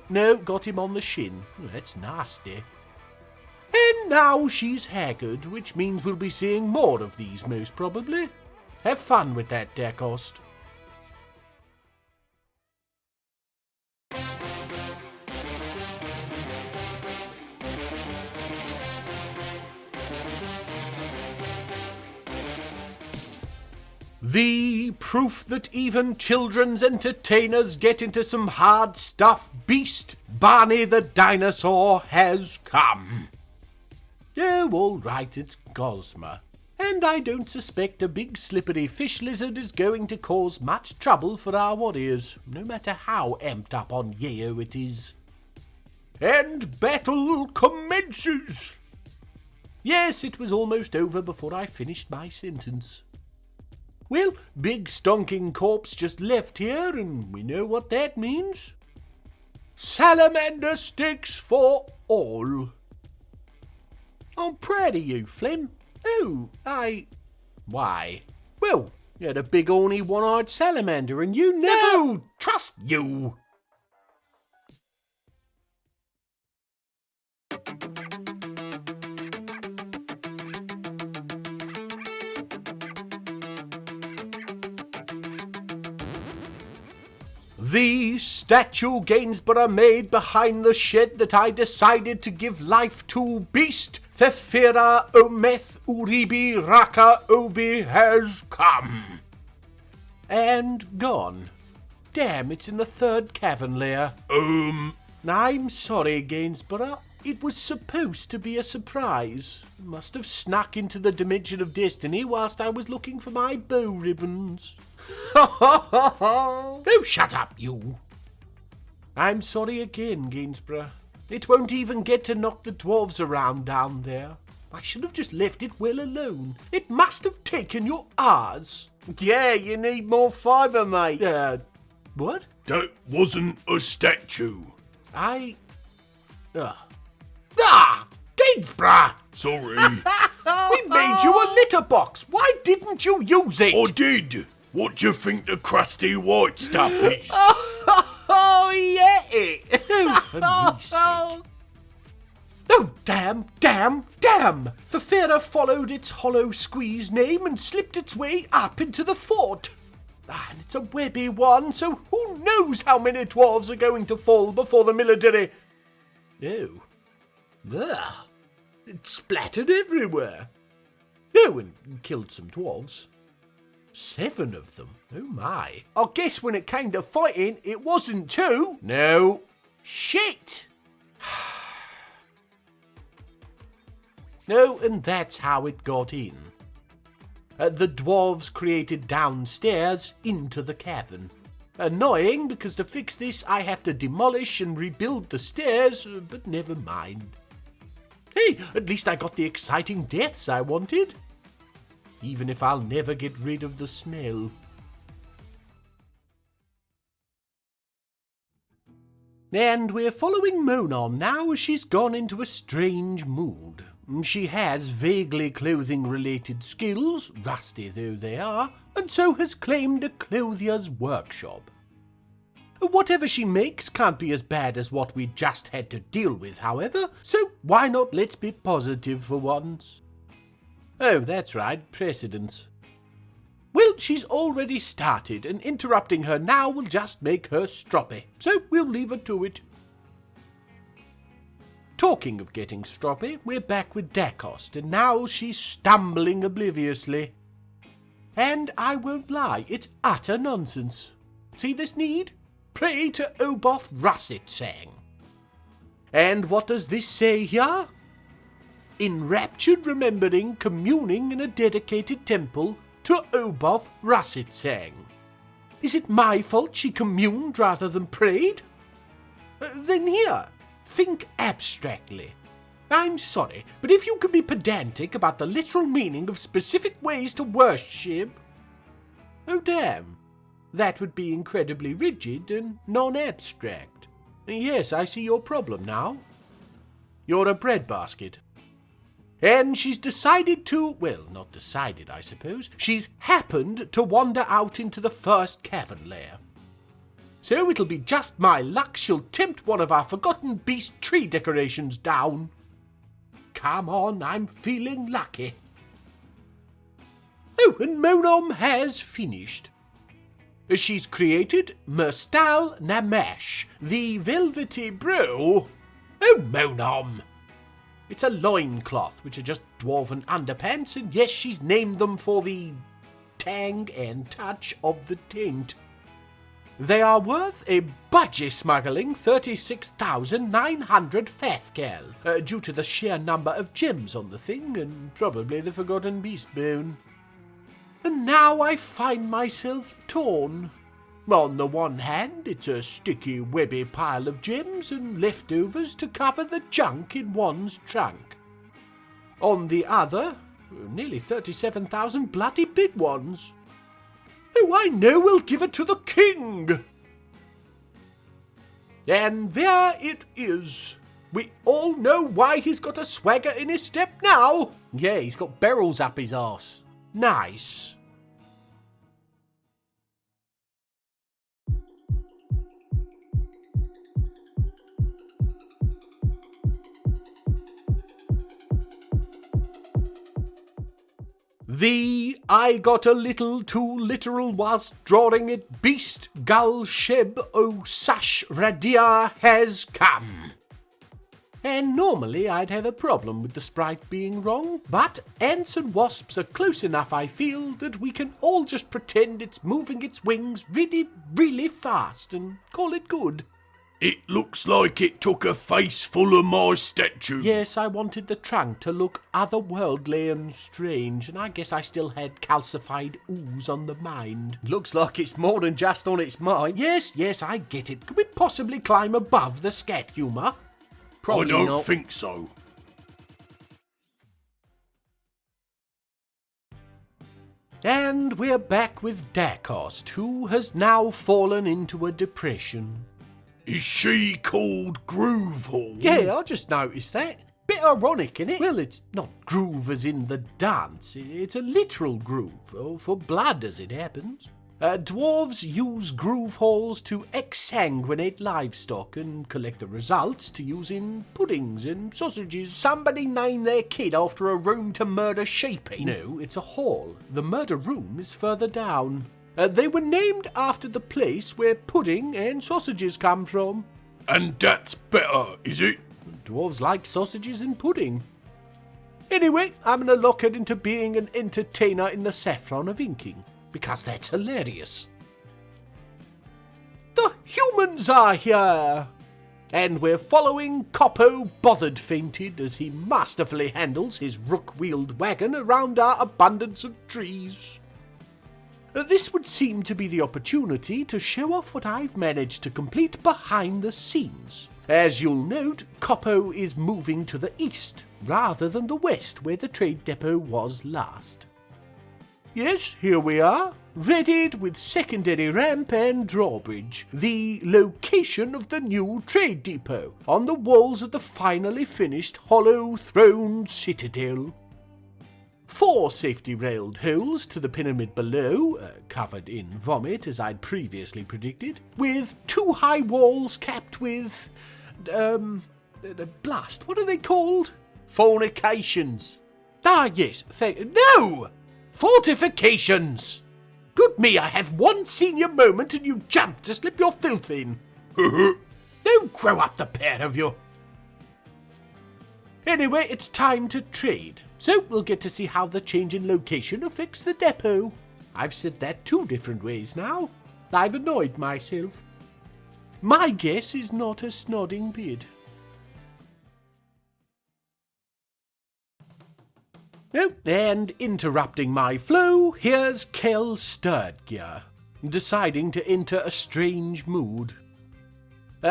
No, got him on the shin. That's nasty. And now she's haggard, which means we'll be seeing more of these most probably. Have fun with that, Dakost. The proof that even children's entertainers get into some hard stuff beast, Barney the dinosaur, has come. Oh, all right, it's Gosma. And I don't suspect a big slippery fish lizard is going to cause much trouble for our warriors, no matter how amped up on Yeo it is. And battle commences! Yes, it was almost over before I finished my sentence. Well, big stonking corpse just left here, and we know what that means. Salamander sticks for all. I'm proud of you, Phlegm. Oh, Why? Well, you had a big horny one-eyed salamander and you never... No! Trust you! The statue Gainsborough made behind the shed that I decided to give life to beast Thefira Ometh Uribi Raka Obi has come. And gone. Damn, it's in the third cavern layer. I'm sorry, Gainsborough. It was supposed to be a surprise. Must have snuck into the dimension of destiny whilst I was looking for my bow ribbons. Oh, shut up, you. I'm sorry again, Gainsborough. It won't even get to knock the dwarves around down there. I should have just left it well alone. It must have taken your hours. Yeah, you need more fibre, mate. What? That wasn't a statue. Gainsborough! Sorry. We made you a litter box. Why didn't you use it? I did. What do you think the crusty white stuff is? Oh, yeah, it. Oh, for me sake. Oh, damn. Thefira followed its hollow squeeze name and slipped its way up into the fort. And it's a webby one, so who knows how many dwarves are going to fall before the military. Oh. Ugh. It splattered everywhere. Oh, and killed some dwarves. 7 of them. Oh my. I guess when it came to fighting, it wasn't 2. No. Shit. No, and that's how it got in. The dwarves created downstairs into the cavern. Annoying, because to fix this I have to demolish and rebuild the stairs, but never mind. Hey, at least I got the exciting deaths I wanted. Even if I'll never get rid of the smell. And we're following Monon now as she's gone into a strange mood. She has vaguely clothing-related skills, rusty though they are, and so has claimed a clothier's workshop. Whatever she makes can't be as bad as what we just had to deal with, however, so why not let's be positive for once? Oh, that's right, precedence. Well, she's already started, and interrupting her now will just make her stroppy, so we'll leave her to it. Talking of getting stroppy, we're back with Dacost, and now she's stumbling obliviously. And I won't lie, it's utter nonsense. See this need? Pray to Oboth Russet sang. And what does this say here? Enraptured remembering communing in a dedicated temple to Oboth Russet sang. Is it my fault she communed rather than prayed? Then here, think abstractly. I'm sorry, but if you could be pedantic about the literal meaning of specific ways to worship... Oh damn, that would be incredibly rigid and non-abstract. Yes, I see your problem now. You're a breadbasket. And she's decided to, well, not decided, I suppose. She's happened to wander out into the first cavern lair. So it'll be just my luck she'll tempt one of our forgotten beast tree decorations down. Come on, I'm feeling lucky. Oh, and Monom has finished. She's created Merstal Namash, the velvety bro. Oh, Monom! It's a loincloth, which are just dwarven underpants, and yes, she's named them for the tang and touch of the tint. They are worth a budgie smuggling 36,900 Fethkel, due to the sheer number of gems on the thing, and probably the forgotten beast bone. And now I find myself torn. On the one hand, it's a sticky, webby pile of gems and leftovers to cover the junk in one's trunk. On the other, nearly 37,000 bloody big ones. Oh, I know we'll give it to the king! And there it is. We all know why he's got a swagger in his step now. Yeah, he's got barrels up his arse. Nice. I got a little too literal whilst drawing it. Beast Gull Sheb O Sash Radia has come. And normally I'd have a problem with the sprite being wrong, but ants and wasps are close enough, I feel, that we can all just pretend it's moving its wings really, really fast and call it good. It looks like it took a face full of my statue. Yes, I wanted the trunk to look otherworldly and strange, and I guess I still had calcified ooze on the mind. Looks like it's more than just on its mind. Yes, I get it. Could we possibly climb above the scat humour? Probably I don't not. think so. And we're back with Dacost, who has now fallen into a depression. Is she called Groove Hall? Yeah, I just noticed that. Bit ironic, innit? Well, it's not groove as in the dance. It's a literal groove, or for blood as it happens. Dwarves use groove halls to exsanguinate livestock and collect the results to use in puddings and sausages. Somebody name their kid after a room to murder shaky? No, it's a hall. The murder room is further down. They were named after the place where pudding and sausages come from. And that's better, is it? Dwarves like sausages and pudding. Anyway, I'm going to lock it into being an entertainer in the saffron of inking, because that's hilarious. The humans are here! And we're following Coppo Bothered Fainted as he masterfully handles his rook-wheeled wagon around our abundance of trees. This would seem to be the opportunity to show off what I've managed to complete behind the scenes. As you'll note, Coppo is moving to the east, rather than the west where the trade depot was last. Yes, here we are, readied with secondary ramp and drawbridge, the location of the new trade depot, on the walls of the finally finished hollow throne citadel. 4 safety-railed holes to the pyramid below, covered in vomit as I'd previously predicted, with 2 high walls capped with, blast, what are they called? Fornications. Ah, yes, no! Fortifications! Good me, I have one senior moment and you jump to slip your filth in. Don't grow up, the pair of you. Anyway, it's time to trade. So we'll get to see how the change in location affects the depot. I've said that 2 different ways now. I've annoyed myself. My guess is not a snodding bid. Oh, and interrupting my flow, here's Kel Sturdgear, deciding to enter a strange mood.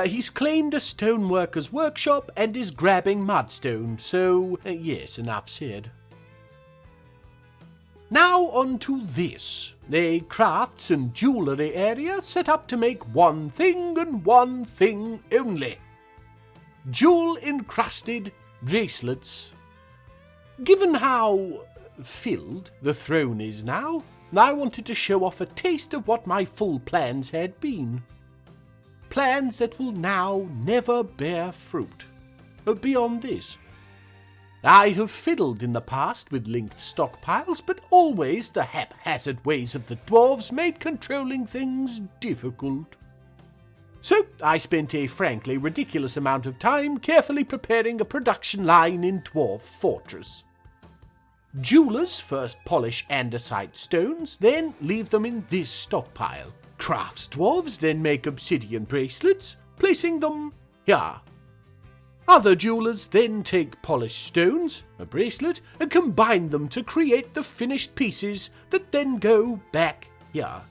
He's claimed a stoneworker's workshop and is grabbing mudstone, so yes, enough said. Now on to this, a crafts and jewellery area set up to make one thing and one thing only. Jewel-encrusted bracelets. Given how filled the throne is now, I wanted to show off a taste of what my full plans had been. Plans that will now never bear fruit. Beyond this, I have fiddled in the past with linked stockpiles, but always the haphazard ways of the dwarves made controlling things difficult. So I spent a frankly ridiculous amount of time carefully preparing a production line in Dwarf Fortress. Jewelers first polish andesite stones, then leave them in this stockpile. Crafts dwarves then make obsidian bracelets, placing them here. Other jewelers then take polished stones, a bracelet, and combine them to create the finished pieces that then go back here.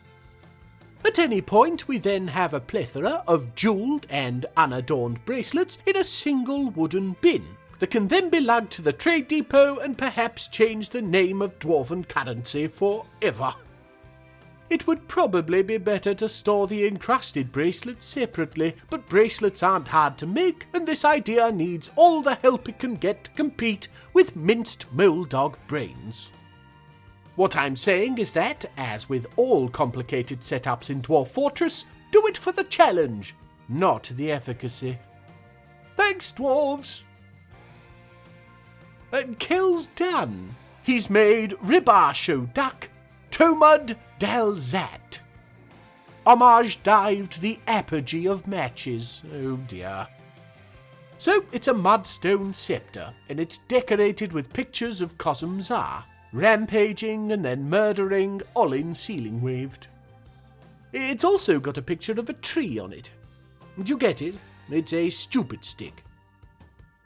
At any point, we then have a plethora of jewelled and unadorned bracelets in a single wooden bin that can then be lugged to the trade depot and perhaps change the name of dwarven currency forever. It would probably be better to store the encrusted bracelets separately, but bracelets aren't hard to make, and this idea needs all the help it can get to compete with minced mole dog brains. What I'm saying is that, as with all complicated setups in Dwarf Fortress, do it for the challenge, not the efficacy. Thanks, dwarves! Kill's done. He's made Ribasho Duck, Tomud Dalzat. Homage dived the apogee of matches. Oh dear. So it's a mudstone scepter, and it's decorated with pictures of Cosmzar, rampaging and then murdering Olin ceiling waved. It's also got a picture of a tree on it. Do you get it? It's a stupid stick.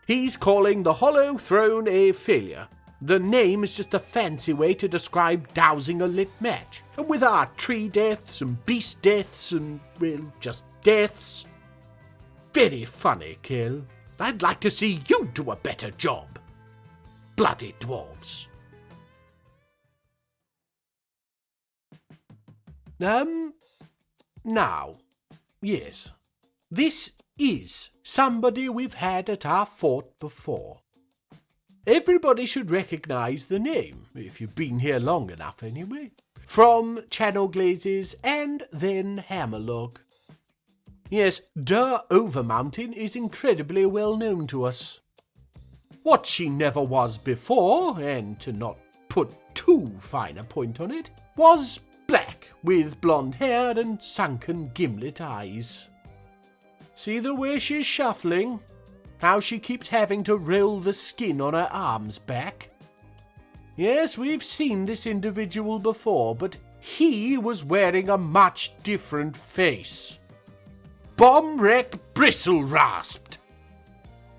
He's calling the Hollow Throne a failure. The name is just a fancy way to describe dousing a lit match. And with our tree deaths and beast deaths and, well, just deaths. Very funny, Kill. I'd like to see you do a better job. Bloody dwarves. Now, yes, this is somebody we've had at our fort before. Everybody should recognize the name, if you've been here long enough anyway, from Channel Glazes and then Hammerlog. Yes, Der Overmountain is incredibly well known to us. What she never was before, and to not put too fine a point on it, was black, with blonde hair and sunken gimlet eyes. See the way she's shuffling? How she keeps having to roll the skin on her arms back? Yes, we've seen this individual before, but he was wearing a much different face. Bomb wreck bristle rasped.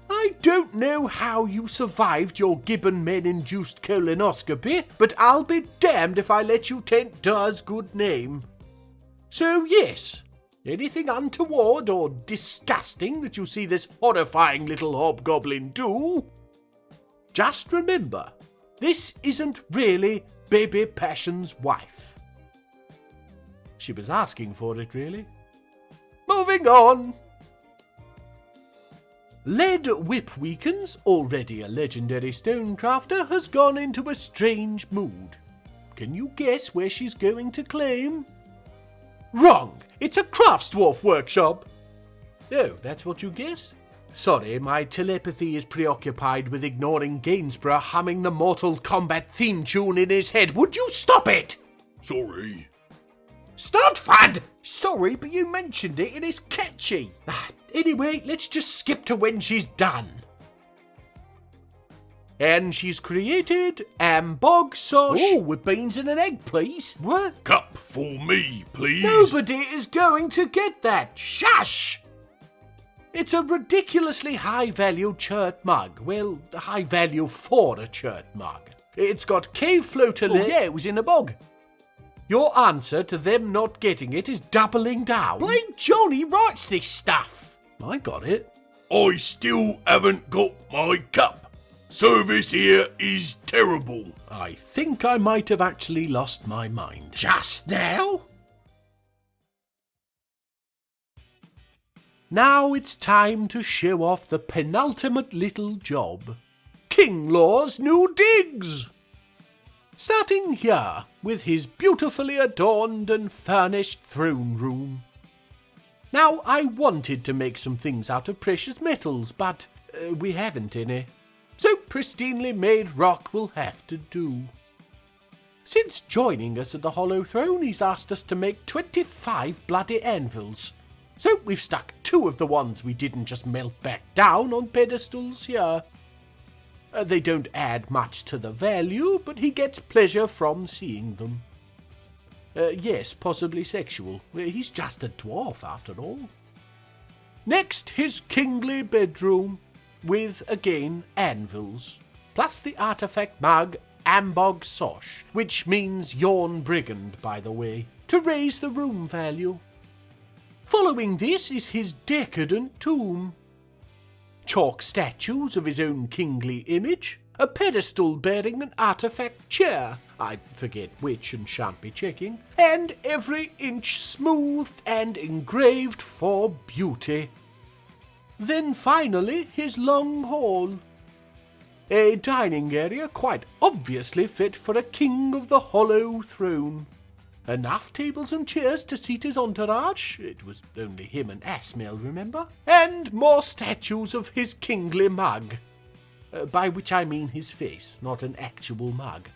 I don't know how you survived your gibbon men-induced colonoscopy, but I'll be damned if I let you taint Dur's good name. So yes, anything untoward or disgusting that you see this horrifying little hobgoblin do? Just remember, this isn't really Baby Passion's wife. She was asking for it, really. Moving on. Lead Whip Weakens, already a legendary stonecrafter, has gone into a strange mood. Can you guess where she's going to claim? Wrong! It's a craftsdwarf workshop! Oh, that's what you guessed? Sorry, my telepathy is preoccupied with ignoring Gainsborough humming the Mortal Kombat theme tune in his head. Would you stop it? Sorry. Start FUD! Sorry, but you mentioned it and it's catchy. Anyway, let's just skip to when she's done. And she's created Ambog Sosh. Oh, with beans and an egg, please. What? Cup for me, please. Nobody is going to get that. Shush! It's a ridiculously high-value chert mug. Well, high value for a chert mug. It's got cave floater. Oh, yeah, it was in a bog. Your answer to them not getting it is doubling down. Blame Johnny writes this stuff. I got it. I still haven't got my cup. Service here is terrible. I think I might have actually lost my mind. Just now? Now it's time to show off the penultimate little job. King Law's new digs! Starting here with his beautifully adorned and furnished throne room. Now, I wanted to make some things out of precious metals, but we haven't any. So pristinely made rock will have to do. Since joining us at the Hollow Throne, he's asked us to make 25 bloody anvils. So we've stuck 2 of the ones we didn't just melt back down on pedestals here. They don't add much to the value, but he gets pleasure from seeing them. Yes, possibly sexual. He's just a dwarf after all. Next, his kingly bedroom, with, again, anvils, plus the artifact mug Ambog Sosh, which means Yawn Brigand, by the way, to raise the room value. Following this is his decadent tomb. Chalk statues of his own kingly image, a pedestal bearing an artifact chair, I forget which and shan't be checking, and every inch smoothed and engraved for beauty. Then finally his long hall. A dining area quite obviously fit for a king of the hollow throne. Enough tables and chairs to seat his entourage, it was only him and Asmael, remember? And more statues of his kingly mug. By which I mean his face, not an actual mug.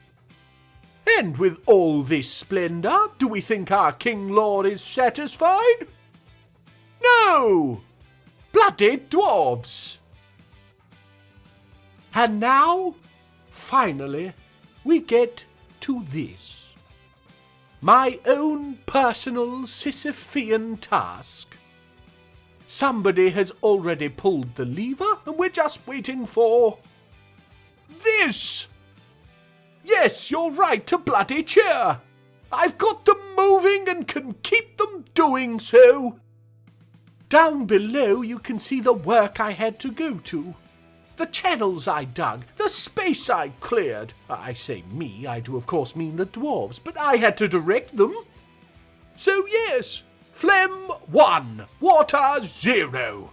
And with all this splendour, do we think our King Lord is satisfied? No! Bloody dwarves! And now, finally, we get to this. My own personal Sisyphean task. Somebody has already pulled the lever, and we're just waiting for this! Yes, you're right to bloody cheer! I've got them moving and can keep them doing so. Down below you can see the work I had to go to. The channels I dug, the space I cleared. I say me, I do of course mean the dwarves, but I had to direct them. So yes, phlegm 1, water 0.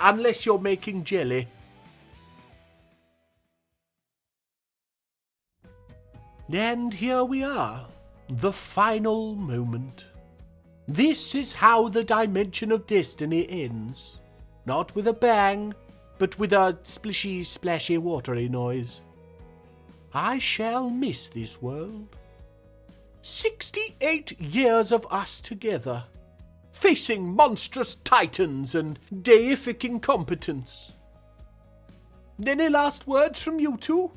Unless you're making jelly. And here we are, the final moment. This is how the Dimension of Destiny ends. Not with a bang, but with a splishy, splashy, watery noise. I shall miss this world. 68 years of us together, facing monstrous titans and deific incompetence. Any last words from you two?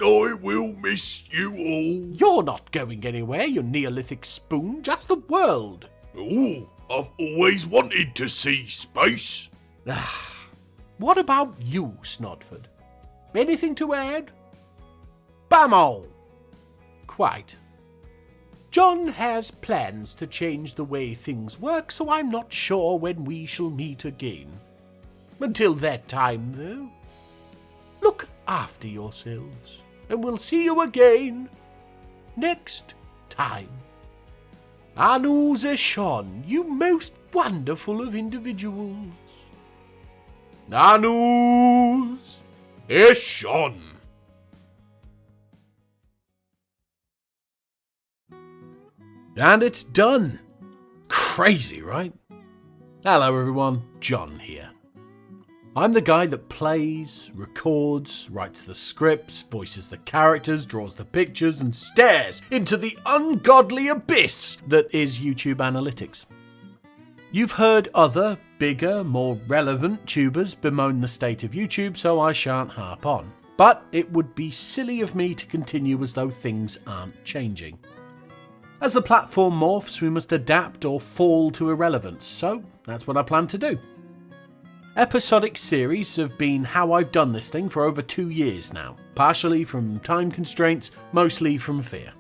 I will miss you all. You're not going anywhere, you Neolithic spoon, just the world. Oh, I've always wanted to see space. What about you, Snodford? Anything to add? Bammo! Quite. John has plans to change the way things work, so I'm not sure when we shall meet again. Until that time, though, look after yourselves, and we'll see you again next time. Anu Zeshon, you most wonderful of individuals. Nanus Eshon. And it's done. Crazy, right? Hello everyone, John here. I'm the guy that plays, records, writes the scripts, voices the characters, draws the pictures, and stares into the ungodly abyss that is YouTube analytics. You've heard other, bigger, more relevant tubers bemoan the state of YouTube, so I shan't harp on. But it would be silly of me to continue as though things aren't changing. As the platform morphs, we must adapt or fall to irrelevance, so that's what I plan to do. Episodic series have been how I've done this thing for over 2 years now, partially from time constraints, mostly from fear.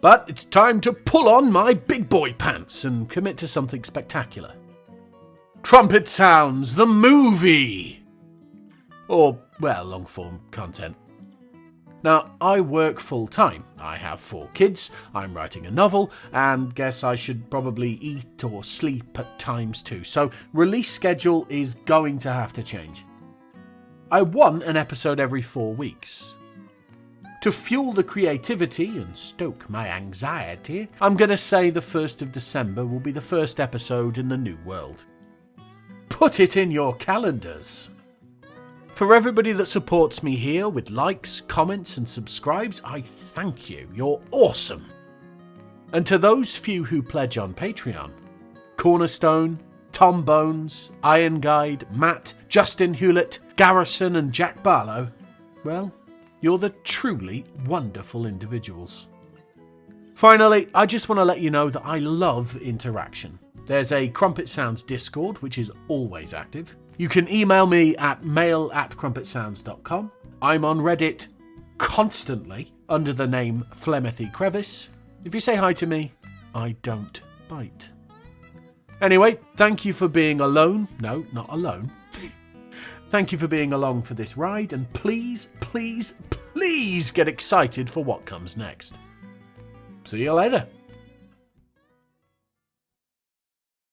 But it's time to pull on my big boy pants and commit to something spectacular. Trumpet Sounds, the movie! Or, well, long-form content. Now, I work full-time. I have 4 kids, I'm writing a novel, and guess I should probably eat or sleep at times too, so release schedule is going to have to change. I want an episode every 4 weeks. To fuel the creativity and stoke my anxiety, I'm going to say the 1st of December will be the first episode in the new world. Put it in your calendars. For everybody that supports me here with likes, comments and subscribes, I thank you. You're awesome. And to those few who pledge on Patreon, Cornerstone, Tom Bones, Iron Guide, Matt, Justin Hewlett, Garrison and Jack Barlow, well, you're the truly wonderful individuals. Finally, I just want to let you know that I love interaction. There's a Crumpet Sounds Discord, which is always active. You can email me at mail@crumpetsounds.com. I'm on Reddit constantly under the name Phlegmathy Crevice. If you say hi to me, I don't bite. Anyway, thank you for being alone. No, not alone. Thank you for being along for this ride, and please, please, please get excited for what comes next. See you later.